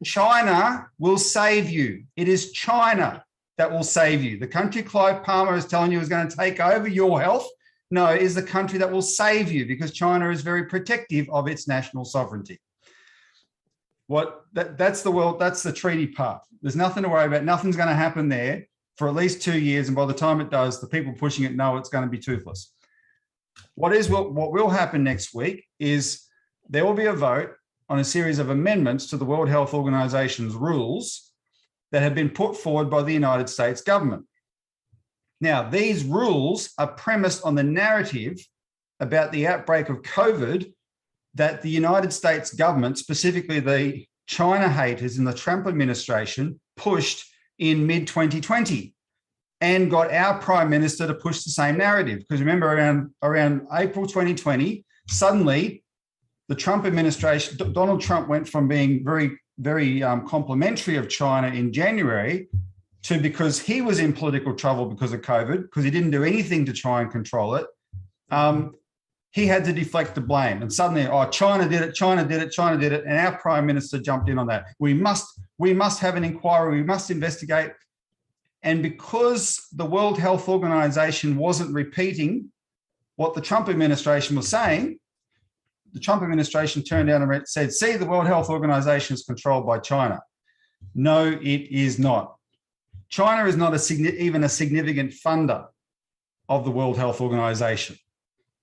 China will save you. It is China that will save you. The country Clive Palmer is telling you is going to take over your health, no, it is the country that will save you, because China is very protective of its national sovereignty. That's the treaty part. There's nothing to worry about. Nothing's going to happen there for at least 2 years. And by the time it does, the people pushing it know it's going to be toothless. What will happen next week is there will be a vote on a series of amendments to the World Health Organization's rules that have been put forward by the United States government. Now, these rules are premised on the narrative about the outbreak of COVID that the United States government, specifically the China haters in the Trump administration, pushed in mid-2020 and got our Prime Minister to push the same narrative. Because remember, around April 2020, suddenly the Trump administration, Donald Trump went from being very, very complimentary of China in January to, because he was in political trouble because of COVID, because he didn't do anything to try and control it, he had to deflect the blame. And suddenly, China did it, China did it, China did it. And our Prime Minister jumped in on that. We must have an inquiry, we must investigate. And because the World Health Organization wasn't repeating what the Trump administration was saying, the Trump administration turned down and said, see, the World Health Organization is controlled by China. No, it is not. China is not even a significant funder of the World Health Organization.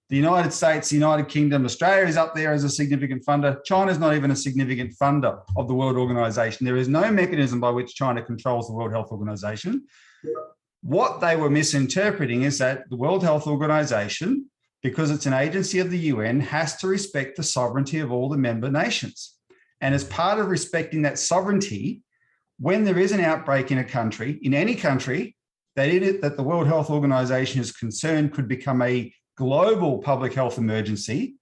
The United States, the United Kingdom, Australia is up there as a significant funder. China is not even a significant funder of the World Organization. There is no mechanism by which China controls the World Health Organization. What they were misinterpreting is that the World Health Organization, because it's an agency of the UN, has to respect the sovereignty of all the member nations. And as part of respecting that sovereignty, when there is an outbreak in a country, in any country, that the World Health Organization is concerned could become a global public health emergency,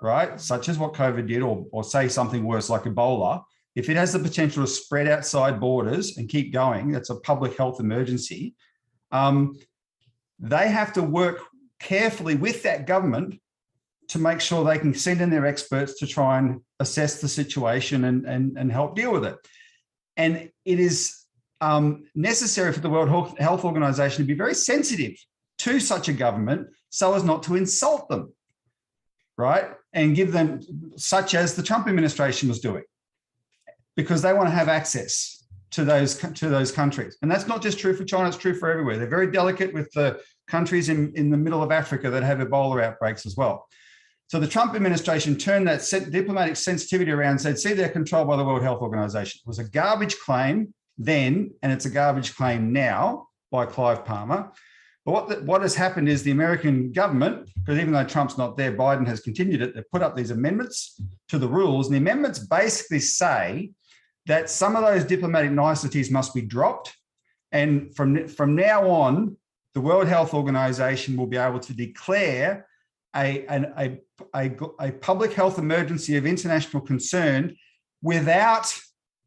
right, such as what COVID did, or say something worse like Ebola, if it has the potential to spread outside borders and keep going, that's a public health emergency, they have to work carefully with that government to make sure they can send in their experts to try and assess the situation and help deal with it. And it is necessary for the World Health Organization to be very sensitive to such a government so as not to insult them, right? And give them, such as the Trump administration was doing, because they want to have access to those countries. And that's not just true for China, it's true for everywhere. They're very delicate with the countries in the middle of Africa that have Ebola outbreaks as well. So the Trump administration turned that diplomatic sensitivity around and said, see, they're controlled by the World Health Organization. It was a garbage claim then, and it's a garbage claim now by Clive Palmer. But what has happened is the American government, because even though Trump's not there, Biden has continued it, they've put up these amendments to the rules. And the amendments basically say that some of those diplomatic niceties must be dropped. And from now on, the World Health Organization will be able to declare a public health emergency of international concern without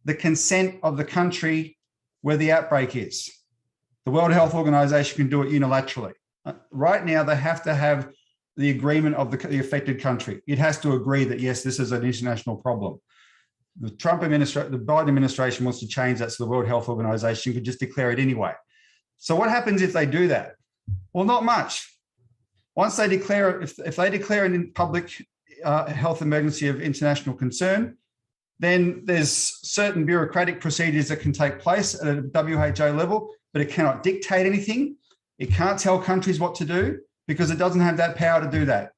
the consent of the country where the outbreak is. The World Health Organization can do it unilaterally. Right now, they have to have the agreement of the affected country. It has to agree that, yes, this is an international problem. The Biden administration wants to change that so the World Health Organization could just declare it anyway. So what happens if they do that? Well, not much. Once they declare, if they declare a public health emergency of international concern, then there's certain bureaucratic procedures that can take place at a WHO level, but it cannot dictate anything. It can't tell countries what to do because it doesn't have that power to do that.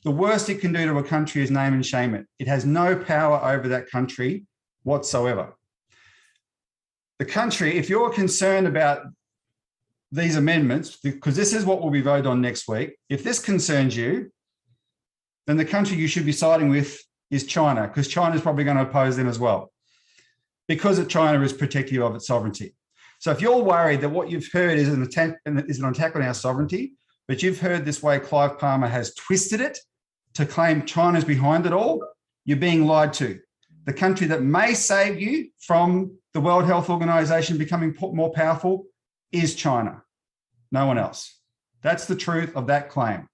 The worst it can do to a country is name and shame it. It has no power over that country whatsoever. The country, if you're concerned about these amendments, because this is what will be voted on next week, if this concerns you, then the country you should be siding with is China, because China is probably going to oppose them as well, because China is protective of its sovereignty. So if you're worried that what you've heard is an attack on our sovereignty, but you've heard this way Clive Palmer has twisted it to claim China's behind it all, you're being lied to. The country that may save you from the World Health Organization becoming more powerful is China, no one else. That's the truth of that claim.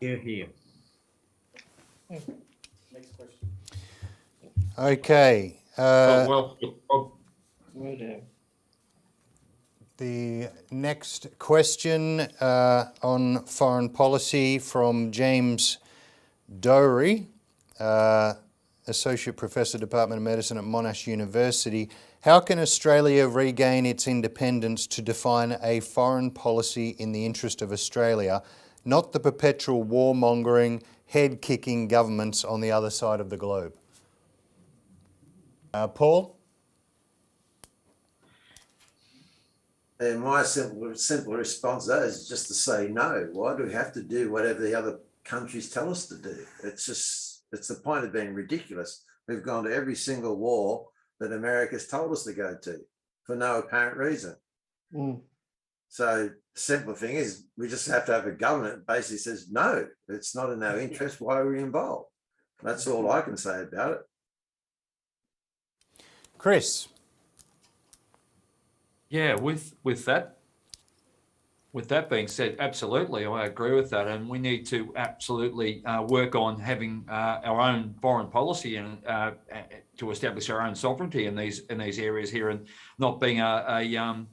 Here. Next question. Okay. The next question on foreign policy from James Dowry, Associate Professor, Department of Medicine at Monash University. How can Australia regain its independence to define a foreign policy in the interest of Australia, not the perpetual warmongering, head-kicking governments on the other side of the globe? Paul? And my simple response to that is just to say no. Why do we have to do whatever the other countries tell us to do? It's the point of being ridiculous. We've gone to every single war that America's told us to go to for no apparent reason. So the simple thing is we just have to have a government that basically says, no, it's not in our interest. Why are we involved? That's all I can say about it. Chris? Yeah, with that being said, absolutely, I agree with that, and we need to absolutely work on having our own foreign policy and to establish our own sovereignty in these areas here, and not being a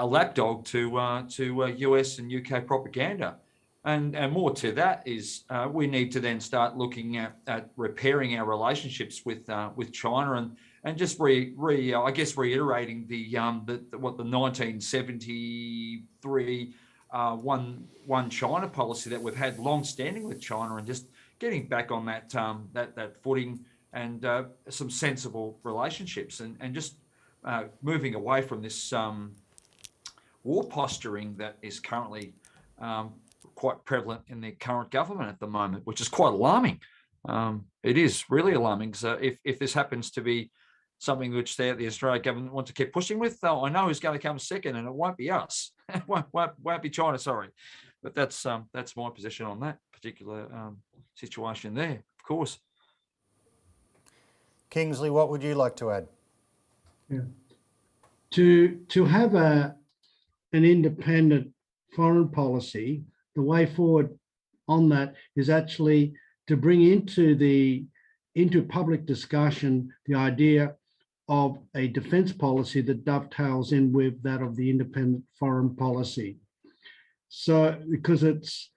lapdog to US and UK propaganda. And more to that is we need to then start looking at repairing our relationships with China and just I guess reiterating what the 1973 one China policy that we've had long standing with China, and just getting back on that footing and some sensible relationships and just moving away from this war posturing that is currently quite prevalent in the current government at the moment, which is quite alarming. It is really alarming. So if this happens to be something which the Australian government want to keep pushing with, I know who's going to come second, and it won't be us. It won't be China, sorry. But that's my position on that particular situation there, of course. Kingsley, what would you like to add? Yeah. To have an independent foreign policy, the way forward on that is actually to bring into public discussion the idea of a defence policy that dovetails in with that of the independent foreign policy. So, because it's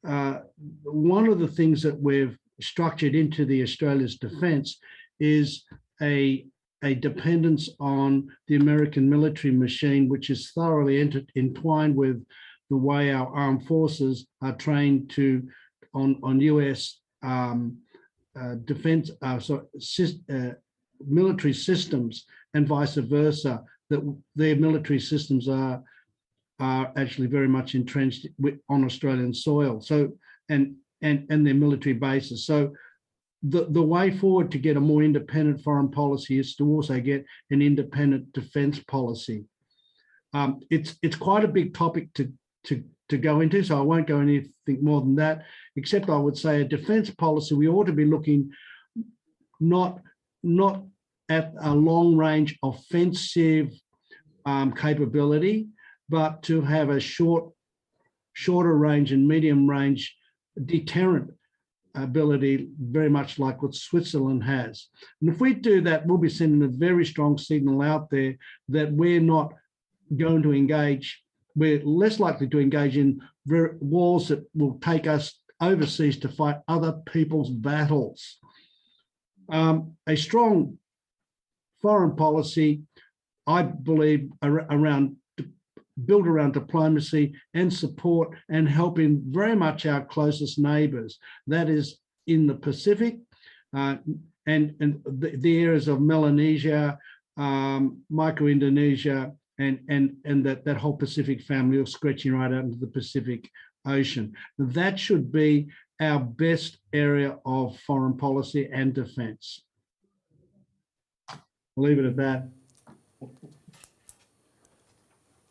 one of the things that we've structured into the Australia's defence is a dependence on the American military machine, which is thoroughly entwined with the way our armed forces are trained on US defense, military systems, and vice versa, that their military systems are actually very much entrenched on Australian soil. So, and their military bases. So the way forward to get a more independent foreign policy is to also get an independent defence policy. It's quite a big topic to go into, so I won't go anything more than that, except I would say a defence policy, we ought to be looking not at a long-range offensive capability, but to have a shorter range and medium range deterrent ability, very much like what Switzerland has. And if we do that, we'll be sending a very strong signal out there that we're not going to engage, we're less likely to engage in wars that will take us overseas to fight other people's battles. A strong foreign policy, I believe, built around diplomacy and support and helping very much our closest neighbours. That is in the Pacific and the areas of Melanesia, Micro-Indonesia, and that whole Pacific family, or stretching right out into the Pacific Ocean. That should be our best area of foreign policy and defence. I'll leave it at that.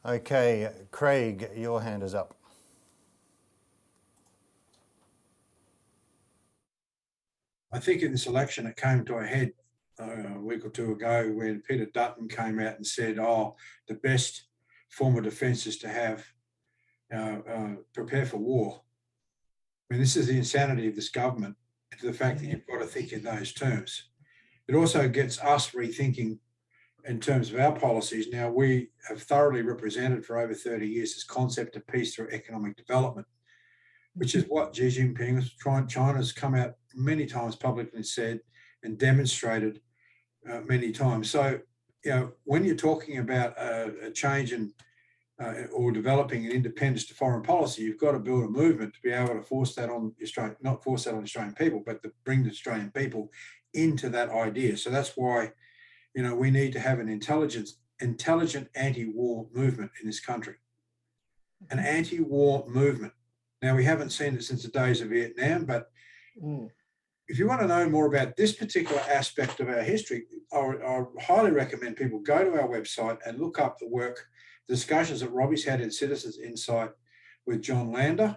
Okay, Craig, your hand is up. I think in this election it came to a head a week or two ago when Peter Dutton came out and said, oh, the best form of defence is to have prepare for war. I mean, this is the insanity of this government, to the fact that you've got to think in those terms. It also gets us rethinking in terms of our policies. Now, we have thoroughly represented for over 30 years this concept of peace through economic development, which is what Xi Jinping is trying. China's come out many times publicly and said and demonstrated many times. So, you know, when you're talking about a change in or developing an independence to foreign policy, you've got to build a movement to be able to force that on Australia, not force that on Australian people, but to bring the Australian people into that idea. So that's why, you know, we need to have an intelligent anti-war movement in this country. An anti-war movement. Now, we haven't seen it since the days of Vietnam, but if you want to know more about this particular aspect of our history, I highly recommend people go to our website and look up the work, discussions that Robbie's had in Citizens Insight with John Lander,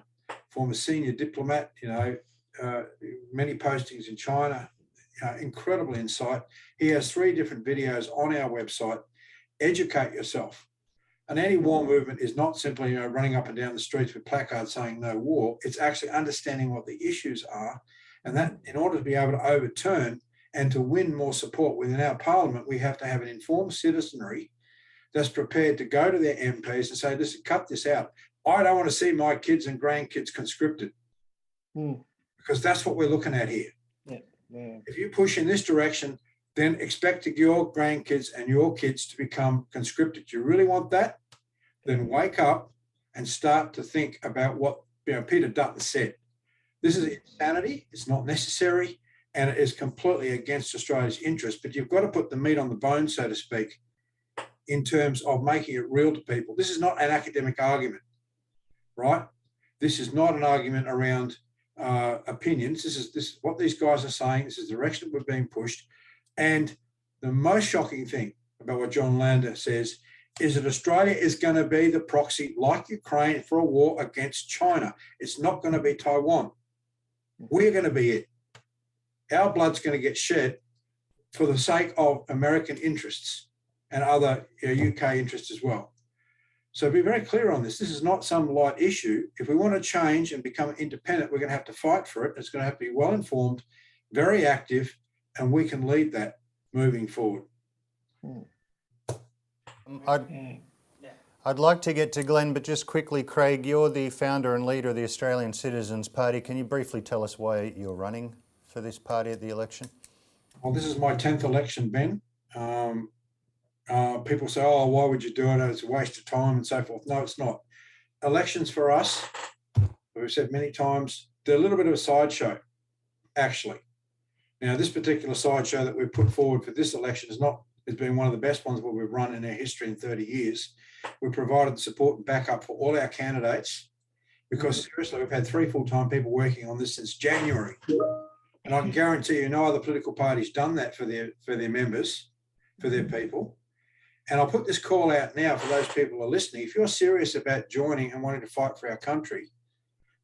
former senior diplomat, you know, many postings in China, incredible insight. He has 3 different videos on our website. Educate yourself. An anti-war movement is not simply, you know, running up and down the streets with placards saying no war. It's actually understanding what the issues are, and that in order to be able to overturn and to win more support within our parliament, we have to have an informed citizenry that's prepared to go to their MPs and say, listen, cut this out. I don't want to see my kids and grandkids conscripted, because that's what we're looking at here. Yeah. If you push in this direction, then expect your grandkids and your kids to become conscripted. Do you really want that? Then wake up and start to think about what, you know, Peter Dutton said. This is insanity. It's not necessary, and it is completely against Australia's interest. But you've got to put the meat on the bone, so to speak, in terms of making it real to people. This is not an academic argument, right? This is not an argument around opinions. This is what these guys are saying. This is the direction we're being pushed. And the most shocking thing about what John Lander says is that Australia is going to be the proxy, like Ukraine, for a war against China. It's not going to be Taiwan. We're going to be it. Our blood's going to get shed for the sake of American interests and other UK interests as well. So be very clear on this. This is not some light issue. If we want to change and become independent, we're going to have to fight for it. It's going to have to be well informed, very active, and we can lead that moving forward. I'd like to get to Glenn, but just quickly, Craig, you're the founder and leader of the Australian Citizens Party. Can you briefly tell us why you're running for this party at the election? Well, this is my 10th election, Ben. People say, oh, why would you do it? It's a waste of time and so forth. No, it's not. Elections for us, we've said many times, they're a little bit of a sideshow, actually. Now, this particular sideshow that we've put forward for this election has been one of the best ones that we've run in our history in 30 years. We've provided the support and backup for all our candidates because seriously, we've had 3 full-time people working on this since January. And I can guarantee you no other political party's done that for their members, for their people. And I'll put this call out now for those people who are listening. If you're serious about joining and wanting to fight for our country,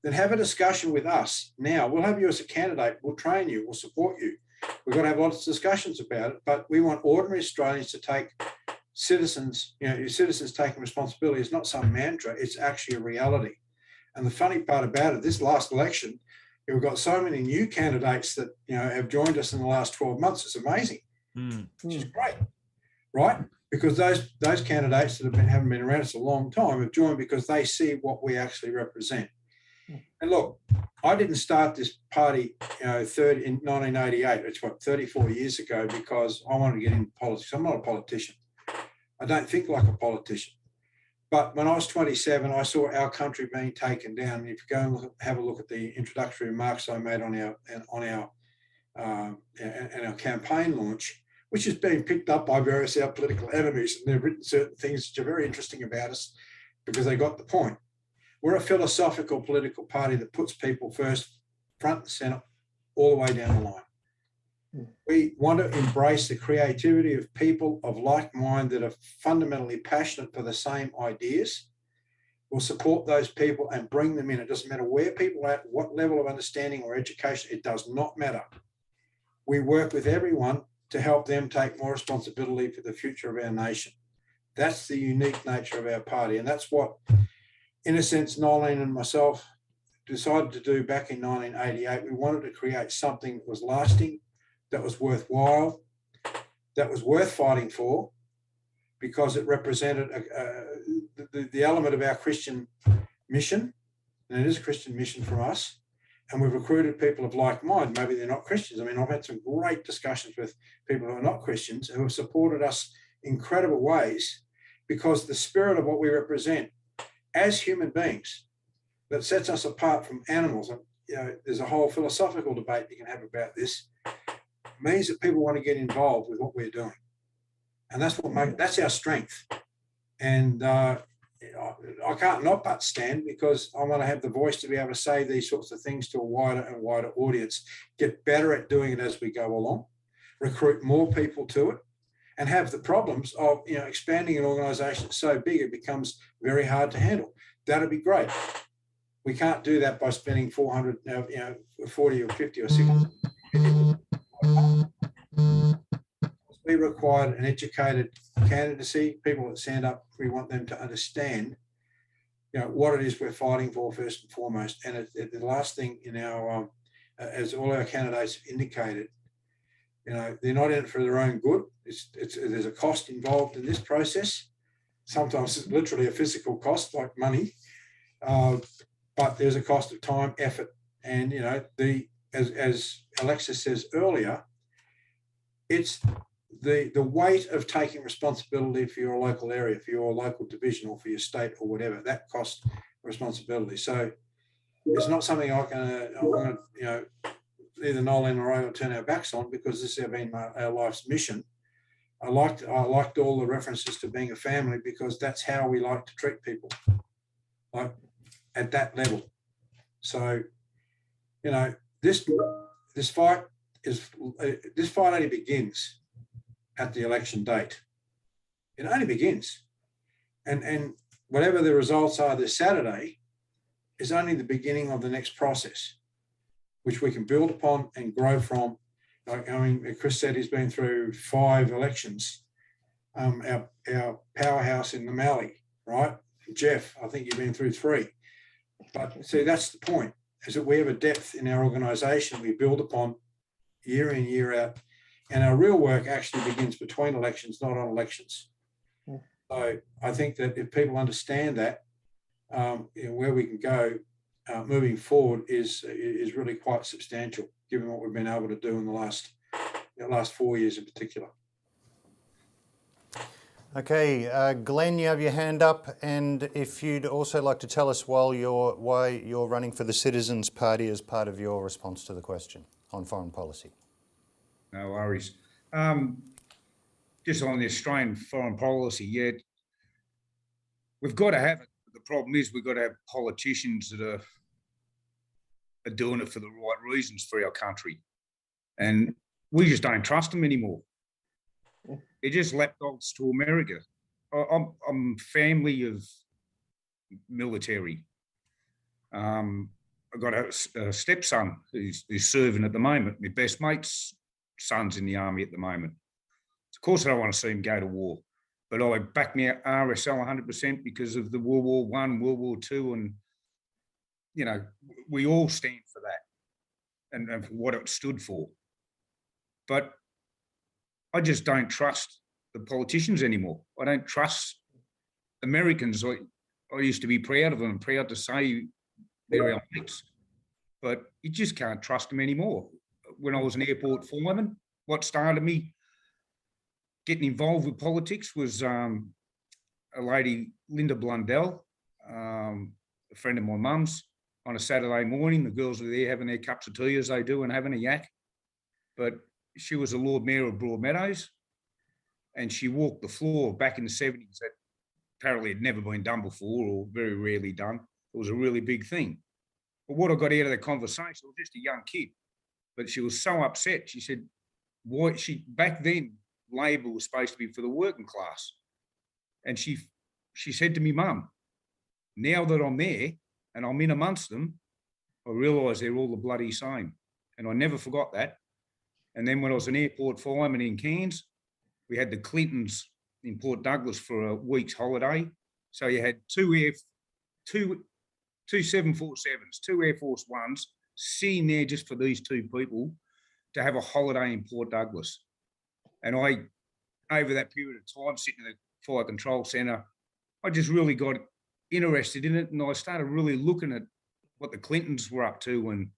then have a discussion with us now. We'll have you as a candidate. We'll train you. We'll support you. We've got to have lots of discussions about it, but we want ordinary Australians to take citizens, your citizens taking responsibility is not some mantra, it's actually a reality. And the funny part about it, this last election, we've got so many new candidates that, have joined us in the last 12 months. It's amazing, which is great, right? Because those candidates that haven't been around us a long time have joined because they see what we actually represent. And look, I didn't start this party, in 1988. It's 34 years ago because I wanted to get into politics. I'm not a politician. I don't think like a politician. But when I was 27, I saw our country being taken down. And if you go and have a look at the introductory remarks I made on our campaign launch, which has been picked up by various our political enemies, and they've written certain things which are very interesting about us because they got the point. We're a philosophical political party that puts people first, front and centre, all the way down the line. We want to embrace the creativity of people of like mind that are fundamentally passionate for the same ideas. We'll support those people and bring them in. It doesn't matter where people are at, what level of understanding or education, it does not matter. We work with everyone to help them take more responsibility for the future of our nation. That's the unique nature of our party. And that's what, in a sense, Nolene and myself decided to do back in 1988. We wanted to create something that was lasting, that was worthwhile, that was worth fighting for, because it represented the element of our Christian mission, and it is a Christian mission for us. And we've recruited people of like mind. Maybe they're not Christians. I mean, I've had some great discussions with people who are not Christians who have supported us in incredible ways because the spirit of what we represent as human beings that sets us apart from animals. And, there's a whole philosophical debate you can have about this. Means that people want to get involved with what we're doing, and that's our strength. And I can't not but stand because I want to have the voice to be able to say these sorts of things to a wider and wider audience. Get better at doing it as we go along, recruit more people to it, and have the problems of expanding an organisation so big it becomes very hard to handle. That'd be great. We can't do that by spending 400, 40 or 50 or 60. We required an educated candidacy, people that stand up. We want them to understand, what it is we're fighting for first and foremost. And the last thing in our, as all our candidates have indicated, they're not in it for their own good. There's a cost involved in this process. Sometimes it's literally a physical cost, like money, but there's a cost of time, effort, and as Alexis says earlier, it's the weight of taking responsibility for your local area, for your local division, or for your state, or whatever. That costs responsibility. So it's not something I'm going to, either Nolene or I will turn our backs on, because this has been our life's mission. I liked all the references to being a family, because that's how we like to treat people, like at that level. So, this fight only begins at the election date. It only begins, and whatever the results are this Saturday is only the beginning of the next process, which we can build upon and grow from. Chris said he's been through 5 elections. Our powerhouse in the Mallee, right? Jeff, I think you've been through 3. But see, that's the point, is that we have a depth in our organisation we build upon year in, year out. And our real work actually begins between elections, not on elections. So I think that if people understand that, where we can go moving forward is really quite substantial, given what we've been able to do in the last 4 years in particular. Okay, Glenn, you have your hand up, and if you'd also like to tell us why you're running for the Citizens Party as part of your response to the question on foreign policy. No worries. Just on the Australian foreign policy, yeah, we've got to have it. The problem is we've got to have politicians that are doing it for the right reasons for our country, and we just don't trust them anymore. They're just lapdogs to America. I'm family of military. I've got a stepson who's serving at the moment. My best mate's son's in the army at the moment. Of course, I don't want to see him go to war, but I back my RSL 100% because of the World War I, World War II, and we all stand for that and for what it stood for. But I just don't trust the politicians anymore. I don't trust Americans. I used to be proud of them and proud to say they're our mates, but you just can't trust them anymore. When I was an airport foreman, what started me getting involved with politics was a lady, Linda Blundell, a friend of my mum's, on a Saturday morning. The girls were there having their cups of tea as they do and having a yak. But she was a Lord Mayor of Broadmeadows, and she walked the floor back in the 70s that apparently had never been done before or very rarely done. It was a really big thing. But what I got out of the conversation, I was just a young kid, but she was so upset. She said, "Why?" Back then, Labor was supposed to be for the working class. And she said to me, "Mum, now that I'm there and I'm in amongst them, I realise they're all the bloody same." And I never forgot that. And then when I was an airport fireman in Cairns, we had the Clintons in Port Douglas for a week's holiday. So you had two 747s, two Air Force Ones sitting there just for these two people to have a holiday in Port Douglas. And I, over that period of time, sitting in the Fire Control Centre, I just really got interested in it. And I started really looking at what the Clintons were up to and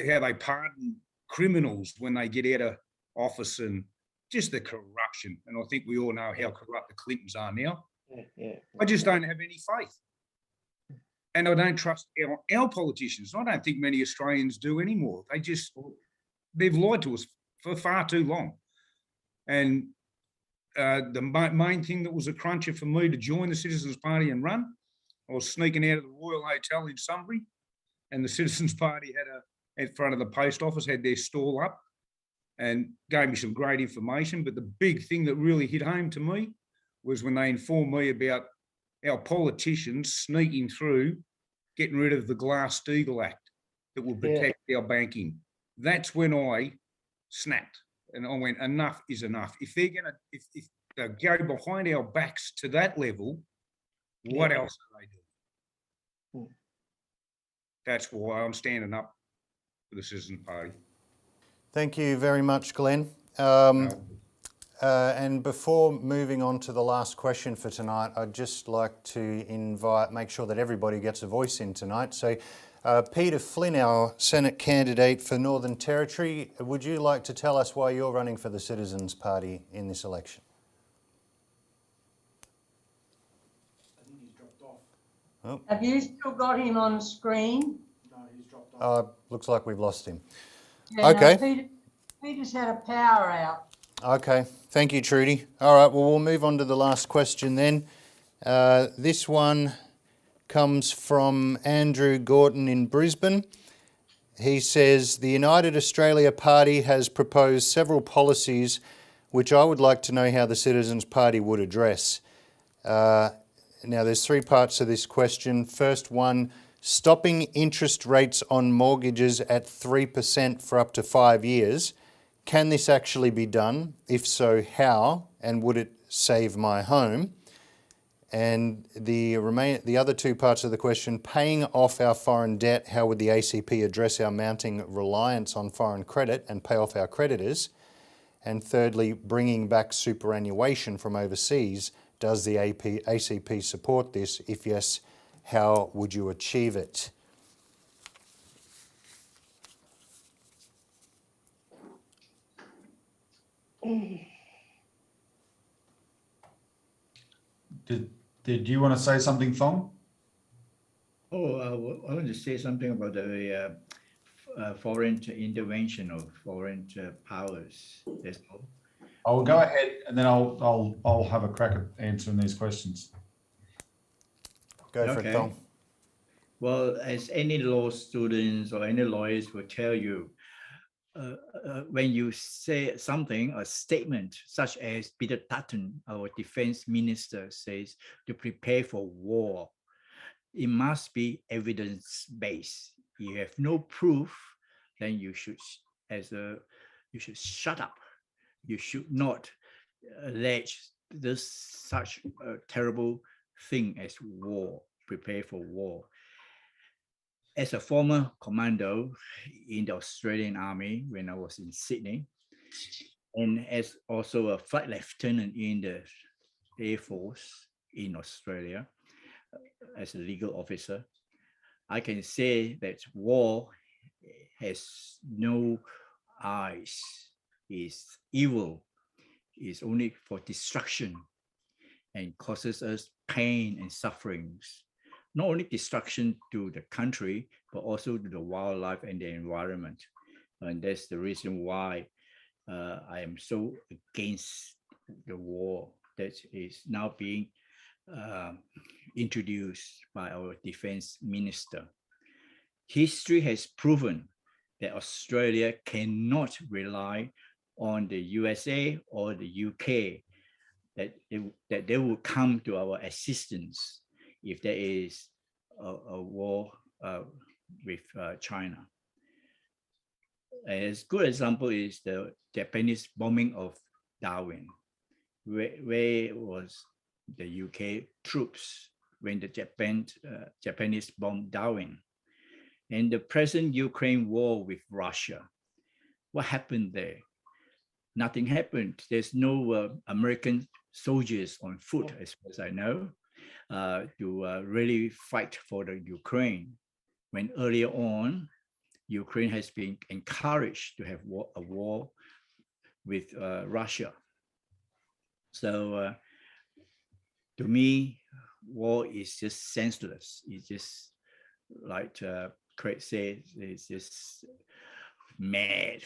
how they pardon criminals when they get out of office and just the corruption. And I think we all know how corrupt the Clintons are now. I just don't have any faith. And I don't trust our politicians. I don't think many Australians do anymore. They've lied to us for far too long. And the main thing that was a cruncher for me to join the Citizens Party and run, I was sneaking out of the Royal Hotel in Sunbury, and the Citizens Party in front of the post office, had their stall up and gave me some great information. But the big thing that really hit home to me was when they informed me about our politicians sneaking through, getting rid of the Glass-Steagall Act that will protect our banking. That's when I snapped and I went, enough is enough. If they're going to, if they go behind our backs to that level, what else are they doing? That's why I'm standing up for the Citizens Party. Thank you very much, Glenn. And before moving on to the last question for tonight, I'd just like to make sure that everybody gets a voice in tonight. So Peter Flynn, our Senate candidate for Northern Territory, would you like to tell us why you're running for the Citizens Party in this election? I think he's dropped off. Oh. Have you still got him on screen? No, he's dropped off. Looks like we've lost him. Yeah, okay. No, Peter's had a power out. Okay, thank you, Trudy. All right, well, we'll move on to the last question then. This one comes from Andrew Gorton in Brisbane. He says, the United Australia Party has proposed several policies which I would like to know how the Citizens Party would address. Now, there's three parts to this question. First one, stopping interest rates on mortgages at 3% for up to 5 years. Can this actually be done? If so, how? And would it save my home? And the other two parts of the question, paying off our foreign debt, how would the ACP address our mounting reliance on foreign credit and pay off our creditors? And thirdly, bringing back superannuation from overseas. Does the ACP support this? If yes, how would you achieve it? Did you want to say something, Thong? Oh, I want to say something about the foreign intervention of foreign powers. That's all. I'll go ahead, and then I'll have a crack at answering these questions. Go for it, Thong. Well, as any law students or any lawyers will tell you, when you say something, a statement such as Peter Dutton, our defense minister, says to prepare for war, it must be evidence-based. You have no proof, then you should shut up. You should not allege such a terrible thing as war, prepare for war. As a former commando in the Australian Army when I was in Sydney, and as also a flight lieutenant in the Air Force in Australia, as a legal officer, I can say that war has no eyes, is evil, is only for destruction and causes us pain and sufferings. Not only destruction to the country, but also to the wildlife and the environment. And that's the reason why I am so against the war that is now being introduced by our defense minister. History has proven that Australia cannot rely on the USA or the UK, that they will come to our assistance if there is a war with China. A good example is the Japanese bombing of Darwin. Where was the UK troops when the Japanese bombed Darwin? And the present Ukraine war with Russia, what happened there? Nothing happened. There's no American soldiers on foot, as far as I know, to really fight for the Ukraine. When earlier on, Ukraine has been encouraged to have a war with Russia. So to me, war is just senseless. It's just like Craig said, it's just mad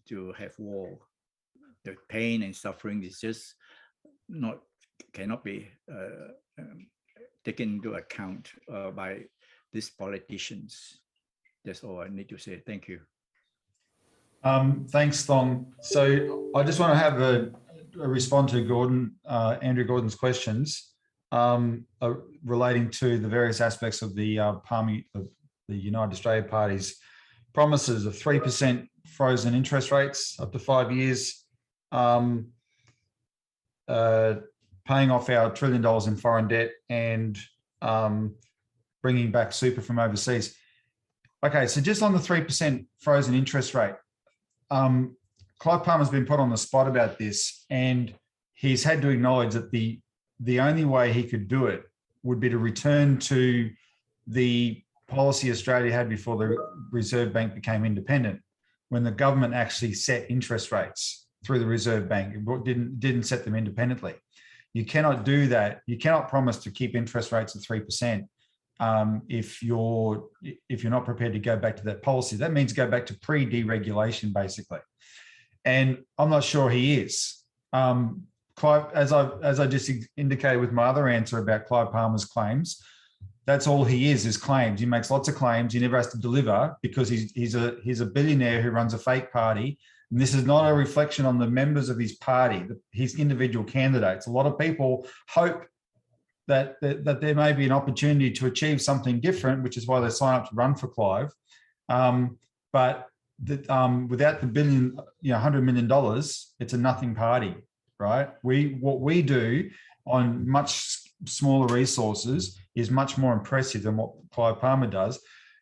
to have war. The pain and suffering is just cannot be taken into account by these politicians. That's all I need to say. Thank you. Thanks, Thong. So I just want to have a respond to Andrew Gordon's questions relating to the various aspects of the the United Australia Party's promises of 3% frozen interest rates up to 5 years, paying off our $1 trillion in foreign debt, and bringing back super from overseas. Okay, so just on the 3% frozen interest rate, Clive Palmer's been put on the spot about this, and he's had to acknowledge that the only way he could do it would be to return to the policy Australia had before the Reserve Bank became independent, when the government actually set interest rates through the Reserve Bank. It didn't set them independently. You cannot do that. You cannot promise to keep interest rates at 3% if you're not prepared to go back to that policy. That means go back to pre-deregulation, basically. And I'm not sure he is. Clive, as I just indicated with my other answer about Clive Palmer's claims, that's all he is claims. He makes lots of claims. He never has to deliver because he's a billionaire who runs a fake party. And this is not a reflection on the members of his party, his individual candidates. A lot of people hope that there may be an opportunity to achieve something different, which is why they sign up to run for Clive. But without the $100 million, it's a nothing party, right? What we do on much smaller resources is much more impressive than what Clive Palmer does,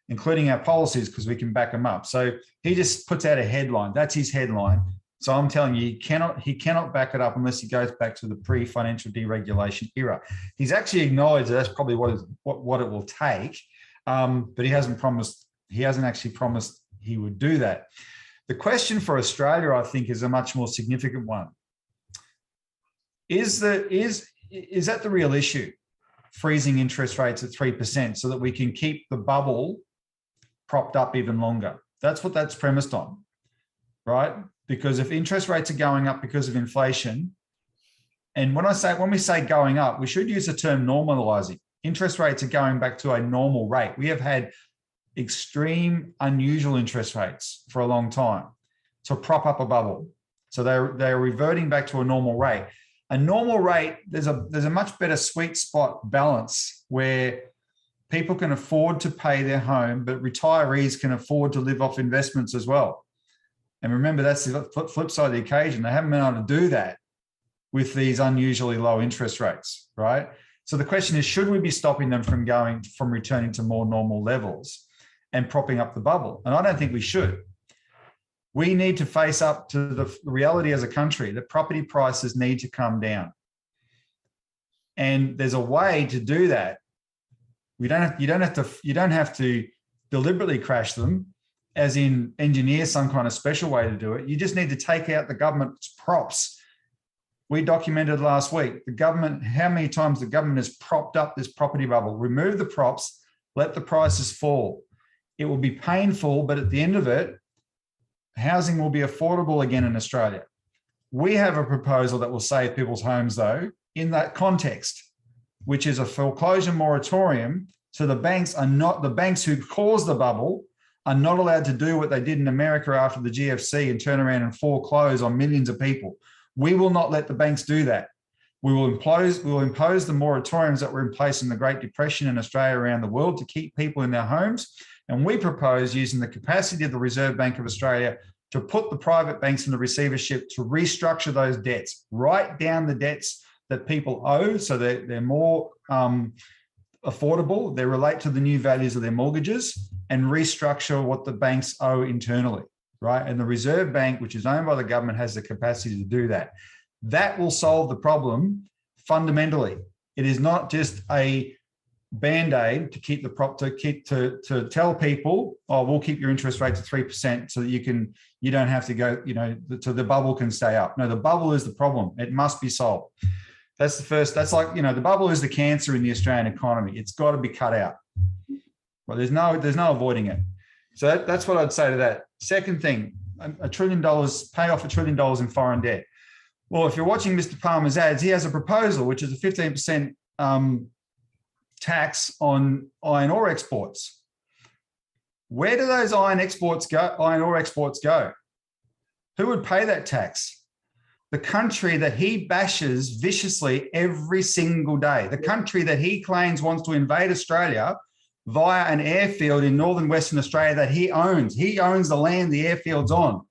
including our policies, because we can back them up. So he just puts out a headline. That's his headline. So I'm telling you, he cannot back it up unless he goes back to the pre-financial deregulation era. He's actually acknowledged that that's probably what it will take, but he hasn't actually promised he would do that. The question for Australia, I think, is a much more significant one. Is that the real issue? Freezing interest rates at 3% so that we can keep the bubble propped up even longer. That's what that's premised on, right? Because if interest rates are going up because of inflation, and when we say going up, we should use the term normalizing. Interest rates are going back to a normal rate. We have had extreme, unusual interest rates for a long time to prop up a bubble. So they're reverting back to a normal rate. A normal rate, there's a much better sweet spot balance where people can afford to pay their home, but retirees can afford to live off investments as well. And remember, that's the flip side of the equation. They haven't been able to do that with these unusually low interest rates, right? So the question is, should we be stopping them from returning to more normal levels and propping up the bubble? And I don't think we should. We need to face up to the reality as a country that property prices need to come down. And there's a way to do that. You don't have to deliberately crash them, as in engineer some kind of special way to do it. You just need to take out the government's props. We documented last week, the government, how many times the government has propped up this property bubble. Remove the props, let the prices fall. It will be painful, but at the end of it, housing will be affordable again in Australia. We have a proposal that will save people's homes, though, in that context, which is a foreclosure moratorium. So the banks who caused the bubble are not allowed to do what they did in America after the GFC and turn around and foreclose on millions of people. We will not let the banks do that. We will impose the moratoriums that were in place in the Great Depression in Australia around the world to keep people in their homes. And we propose using the capacity of the Reserve Bank of Australia to put the private banks in the receivership to restructure those debts, write down the debts that people owe so that they're more affordable, they relate to the new values of their mortgages, and restructure what the banks owe internally, right? And the Reserve Bank, which is owned by the government, has the capacity to do that. That will solve the problem fundamentally. It is not just a band-aid to keep to tell people, oh, we'll keep your interest rate to 3% so that you don't have to go, so the bubble can stay up. No, the bubble is the problem. It must be solved. That's the first. That's like, the bubble is the cancer in the Australian economy. It's got to be cut out. Well, there's no avoiding it. So that's what I'd say to that. Second thing, $1 trillion, pay off $1 trillion in foreign debt. Well, if you're watching Mr. Palmer's ads, he has a proposal, which is a 15% tax on iron ore exports. Where do those iron ore exports go? Who would pay that tax? The country that he bashes viciously every single day, the country that he claims wants to invade Australia via an airfield in northern Western Australia that he owns. He owns the land the airfield's on.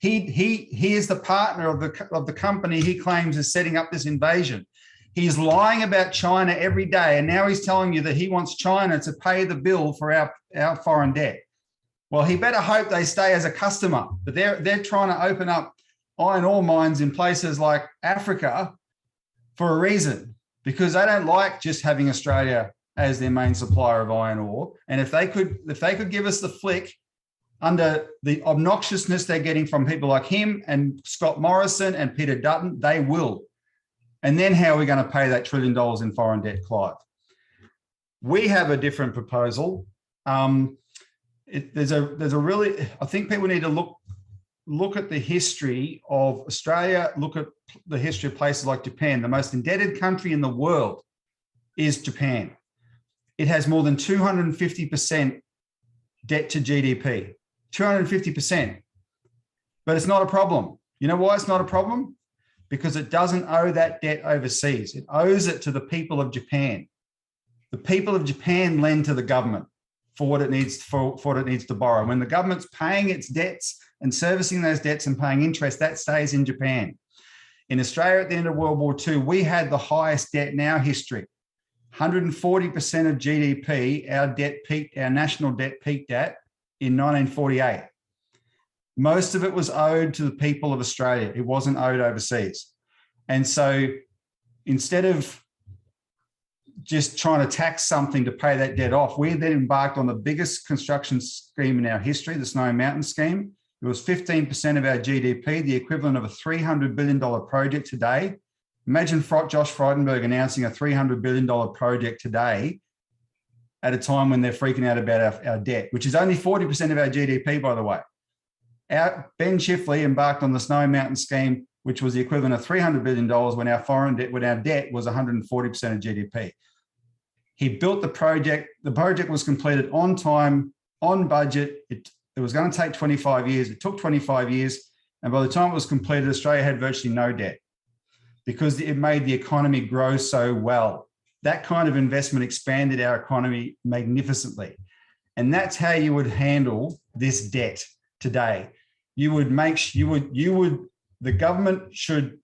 He is the partner of the company he claims is setting up this invasion. He's lying about China every day, and now he's telling you that he wants China to pay the bill for our foreign debt. Well, he better hope they stay as a customer, but they're trying to open up iron ore mines in places like Africa for a reason, because they don't like just having Australia as their main supplier of iron ore. And if they could give us the flick under the obnoxiousness they're getting from people like him and Scott Morrison and Peter Dutton, they will. And then how are we going to pay that $1 trillion in foreign debt, Clive? We have a different proposal. There's a really, I think people need to look at the history of Australia, look at the history of places like Japan. The most indebted country in the world is Japan. It has more than 250% debt to GDP, 250%. But it's not a problem. You know why it's not a problem? Because it doesn't owe that debt overseas. It owes it to the people of Japan. The people of Japan lend to the government for what it needs to borrow. When the government's paying its debts and servicing those debts and paying interest, that stays in Japan. In Australia, at the end of World War II, we had the highest debt in our history. 140% of GDP, our national debt peaked at in 1948. Most of it was owed to the people of Australia. It wasn't owed overseas. And so instead of just trying to tax something to pay that debt off, we then embarked on the biggest construction scheme in our history, the Snowy Mountain scheme. It was 15% of our GDP, the equivalent of a $300 billion project today. Imagine Josh Frydenberg announcing a $300 billion project today at a time when they're freaking out about our debt, which is only 40% of our GDP, by the way. Ben Chifley embarked on the Snowy Mountain scheme, which was the equivalent of $300 billion when our debt was 140% of GDP. He built the project. The project was completed on time, on budget. It was going to take 25 years. It took 25 years. And by the time it was completed, Australia had virtually no debt because it made the economy grow so well. That kind of investment expanded our economy magnificently. And that's how you would handle this debt today. The government should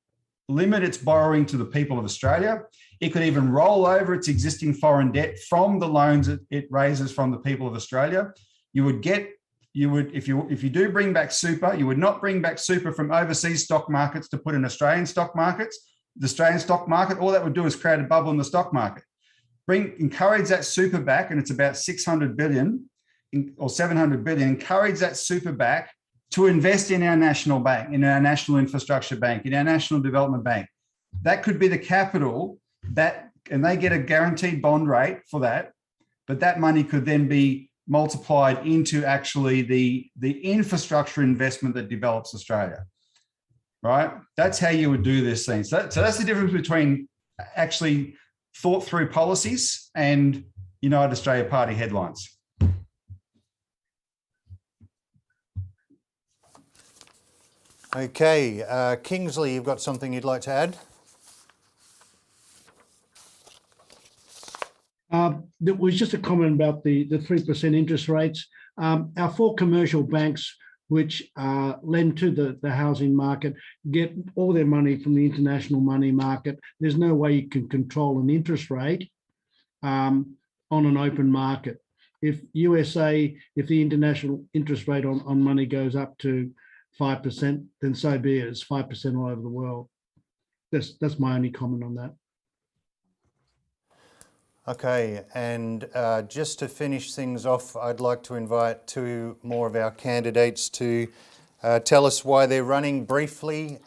limit its borrowing to the people of Australia. It could even roll over its existing foreign debt from the loans it raises from the people of Australia. If you do bring back super, you would not bring back super from overseas stock markets to put in Australian stock markets. The Australian stock market, all that would do is create a bubble in the stock market. Encourage that super back, and it's about 600 billion or 700 billion. Encourage that super back to invest in our national bank, in our national infrastructure bank, in our national development bank. That could be the capital and they get a guaranteed bond rate for that, but that money could then be multiplied into actually the infrastructure investment that develops Australia, right? That's how you would do this thing. So that's the difference between actually thought through policies and United Australia Party headlines. Okay, Kingsley, you've got something you'd like to add? There was just a comment about the 3% interest rates. Our 4 commercial banks, which lend to the housing market, get all their money from the international money market. There's no way you can control an interest rate on an open market. If the international interest rate on money goes up to 5%, then so be it. It's 5% all over the world. That's my only comment on that. Okay, and just to finish things off, I'd like to invite 2 more of our candidates to tell us why they're running briefly.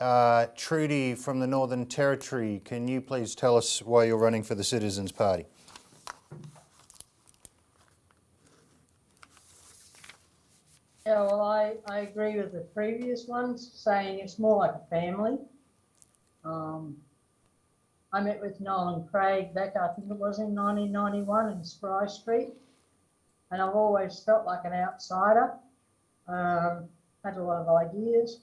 Trudy from the Northern Territory, can you please tell us why you're running for the Citizens Party? Yeah, well, I agree with the previous ones, saying it's more like a family. I met with Noel and Craig back, I think it was in 1991 in Spry Street, and I've always felt like an outsider. Had a lot of ideas,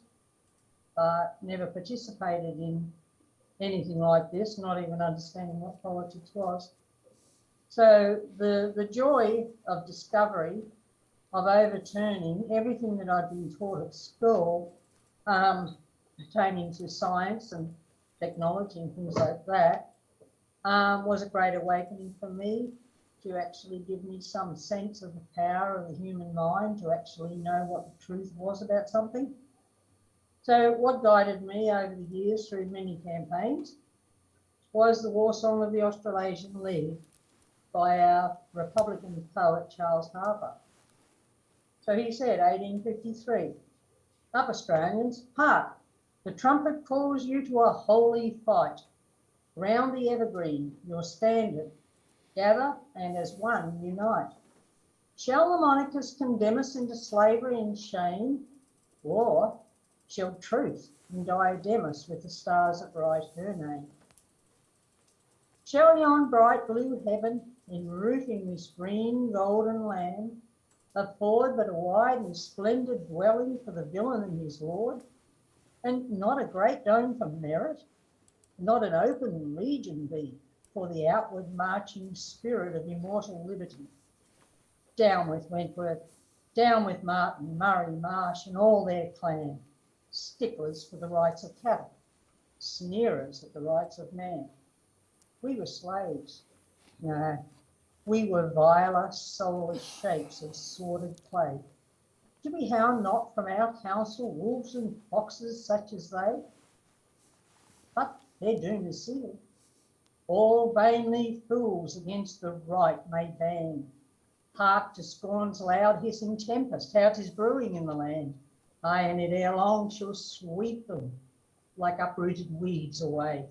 but never participated in anything like this, not even understanding what politics was. So the joy of discovery, of overturning everything that I'd been taught at school pertaining to science and technology and things like that, was a great awakening for me, to actually give me some sense of the power of the human mind, to actually know what the truth was about something. So what guided me over the years through many campaigns was the War Song of the Australasian League by our Republican poet Charles Harper. So he said, 1853, "Up Australians, hark! The trumpet calls you to a holy fight. Round the evergreen, your standard, gather and as one unite. Shall the monarchists condemn us into slavery and shame? Or shall truth diadem us with the stars that write her name? Shall yon bright blue heaven, enroofing this green golden land, afford but a wide and splendid dwelling for the villain and his lord? And not a great dome for merit, not an open legion be for the outward marching spirit of immortal liberty? Down with Wentworth, down with Martin, Murray, Marsh and all their clan, sticklers for the rights of cattle, sneerers at the rights of man. We were slaves. No, we were viler, soulless shapes of sordid clay. Do we hound not from our council wolves and foxes such as they? But their doom is sealed. All vainly fools against the right may band. Hark to scorn's loud hissing tempest, how 'tis brewing in the land. Aye, and it ere long shall sweep them like uprooted weeds away,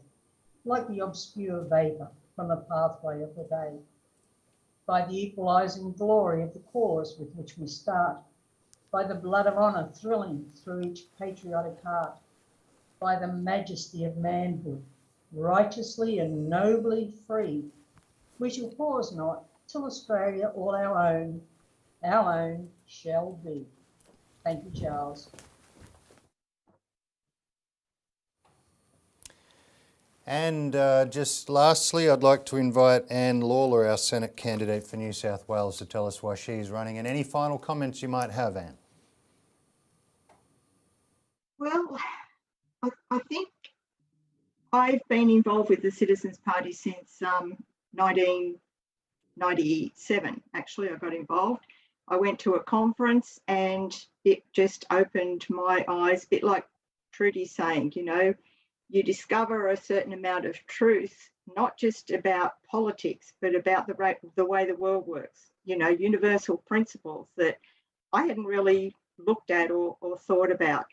like the obscure vapour from the pathway of the day. By the equalising glory of the cause with which we start, by the blood of honour thrilling through each patriotic heart, by the majesty of manhood, righteously and nobly free, we shall pause not till Australia all our own shall be. Thank you, Charles. And just lastly, I'd like to invite Anne Lawler, our Senate candidate for New South Wales, to tell us why she's running, and any final comments you might have, Anne. Well, I think I've been involved with the Citizens Party since 1997. Actually, I got involved. I went to a conference and it just opened my eyes, a bit like Trudy's saying, you know, you discover a certain amount of truth, not just about politics, but about the way the world works, you know, universal principles that I hadn't really looked at or thought about.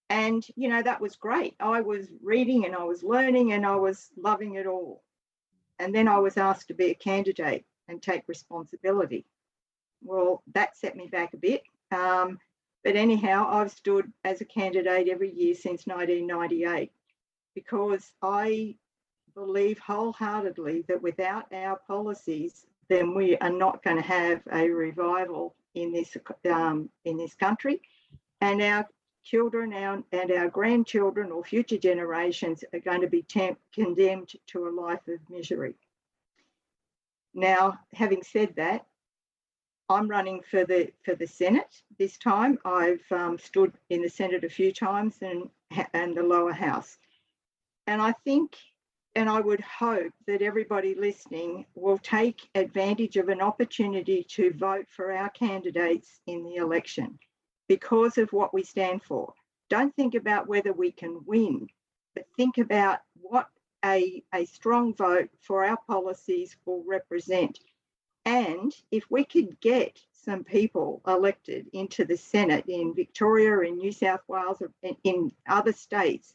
And, you know, that was great. I was reading and I was learning and I was loving it all. And then I was asked to be a candidate and take responsibility. Well, that set me back a bit. But anyhow, I've stood as a candidate every year since 1998 because I believe wholeheartedly that without our policies, then we are not going to have a revival in this country. And our children and our grandchildren or future generations are going to be condemned to a life of misery. Now, having said that, I'm running for the Senate this time. I've stood in the Senate a few times and the lower house. And I think, and I would hope that everybody listening will take advantage of an opportunity to vote for our candidates in the election because of what we stand for. Don't think about whether we can win, but think about what a strong vote for our policies will represent. And if we could get some people elected into the Senate in Victoria, in New South Wales, or in other states,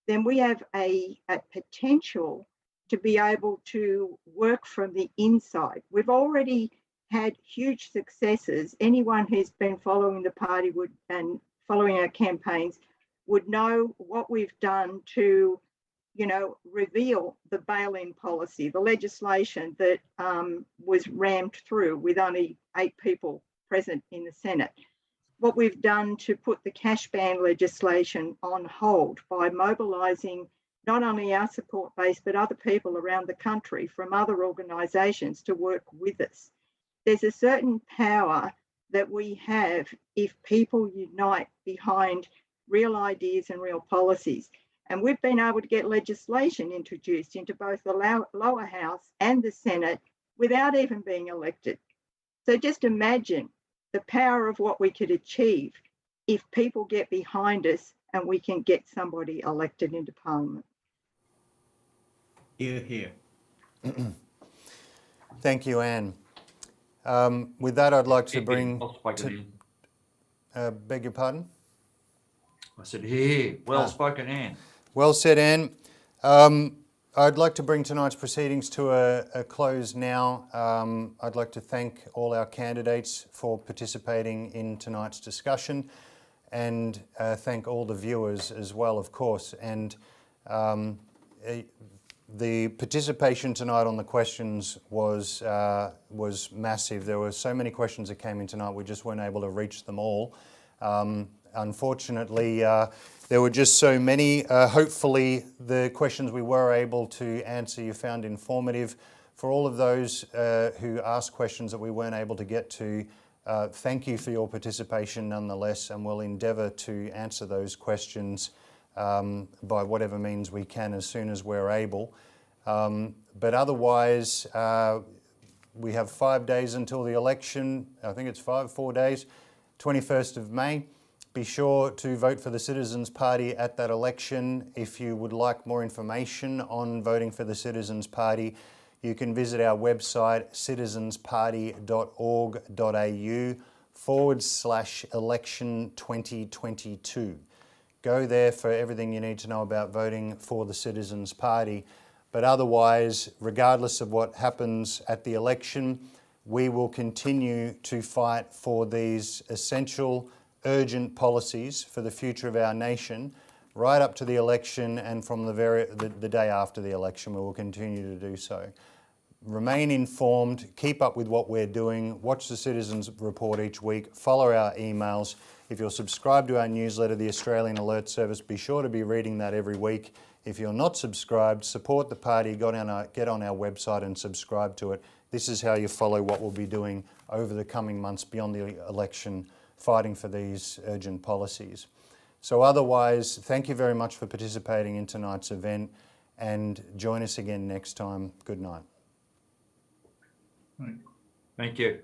then we have a potential to be able to work from the inside. We've already had huge successes. Anyone who's been following the party and following our campaigns would know what we've done to, you know, reveal the bail-in policy, the legislation that was rammed through with only 8 people present in the Senate. What we've done to put the cash ban legislation on hold by mobilising not only our support base, but other people around the country from other organisations to work with us. There's a certain power that we have if people unite behind real ideas and real policies. And we've been able to get legislation introduced into both the lower house and the Senate without even being elected. So just imagine the power of what we could achieve if people get behind us and we can get somebody elected into Parliament. Hear, hear. Thank you, Anne. With that, I'd like to bring... beg your pardon? I said, here, well spoken, Anne. Well said, Anne. I'd like to bring tonight's proceedings to a close now. I'd like to thank all our candidates for participating in tonight's discussion and thank all the viewers as well, of course. And the participation tonight on the questions was massive. There were so many questions that came in tonight, we just weren't able to reach them all. Unfortunately, there were just so many. Hopefully, the questions we were able to answer you found informative. For all of those who asked questions that we weren't able to get to, thank you for your participation nonetheless, and we'll endeavour to answer those questions by whatever means we can as soon as we're able. But otherwise, we have 5 days until the election. I think it's 4 days. 21st of May. Be sure to vote for the Citizens Party at that election. If you would like more information on voting for the Citizens Party, you can visit our website citizensparty.org.au/election 2022. Go there for everything you need to know about voting for the Citizens Party. But otherwise, regardless of what happens at the election, we will continue to fight for these essential, urgent policies for the future of our nation, right up to the election, and from the day after the election, we will continue to do so. Remain informed, keep up with what we're doing, watch the Citizens Report each week, follow our emails. If you're subscribed to our newsletter, the Australian Alert Service, be sure to be reading that every week. If you're not subscribed, support the party, get on our website and subscribe to it. This is how you follow what we'll be doing over the coming months beyond the election, fighting for these urgent policies. So otherwise, thank you very much for participating in tonight's event, and join us again next time. Good night. Thank you.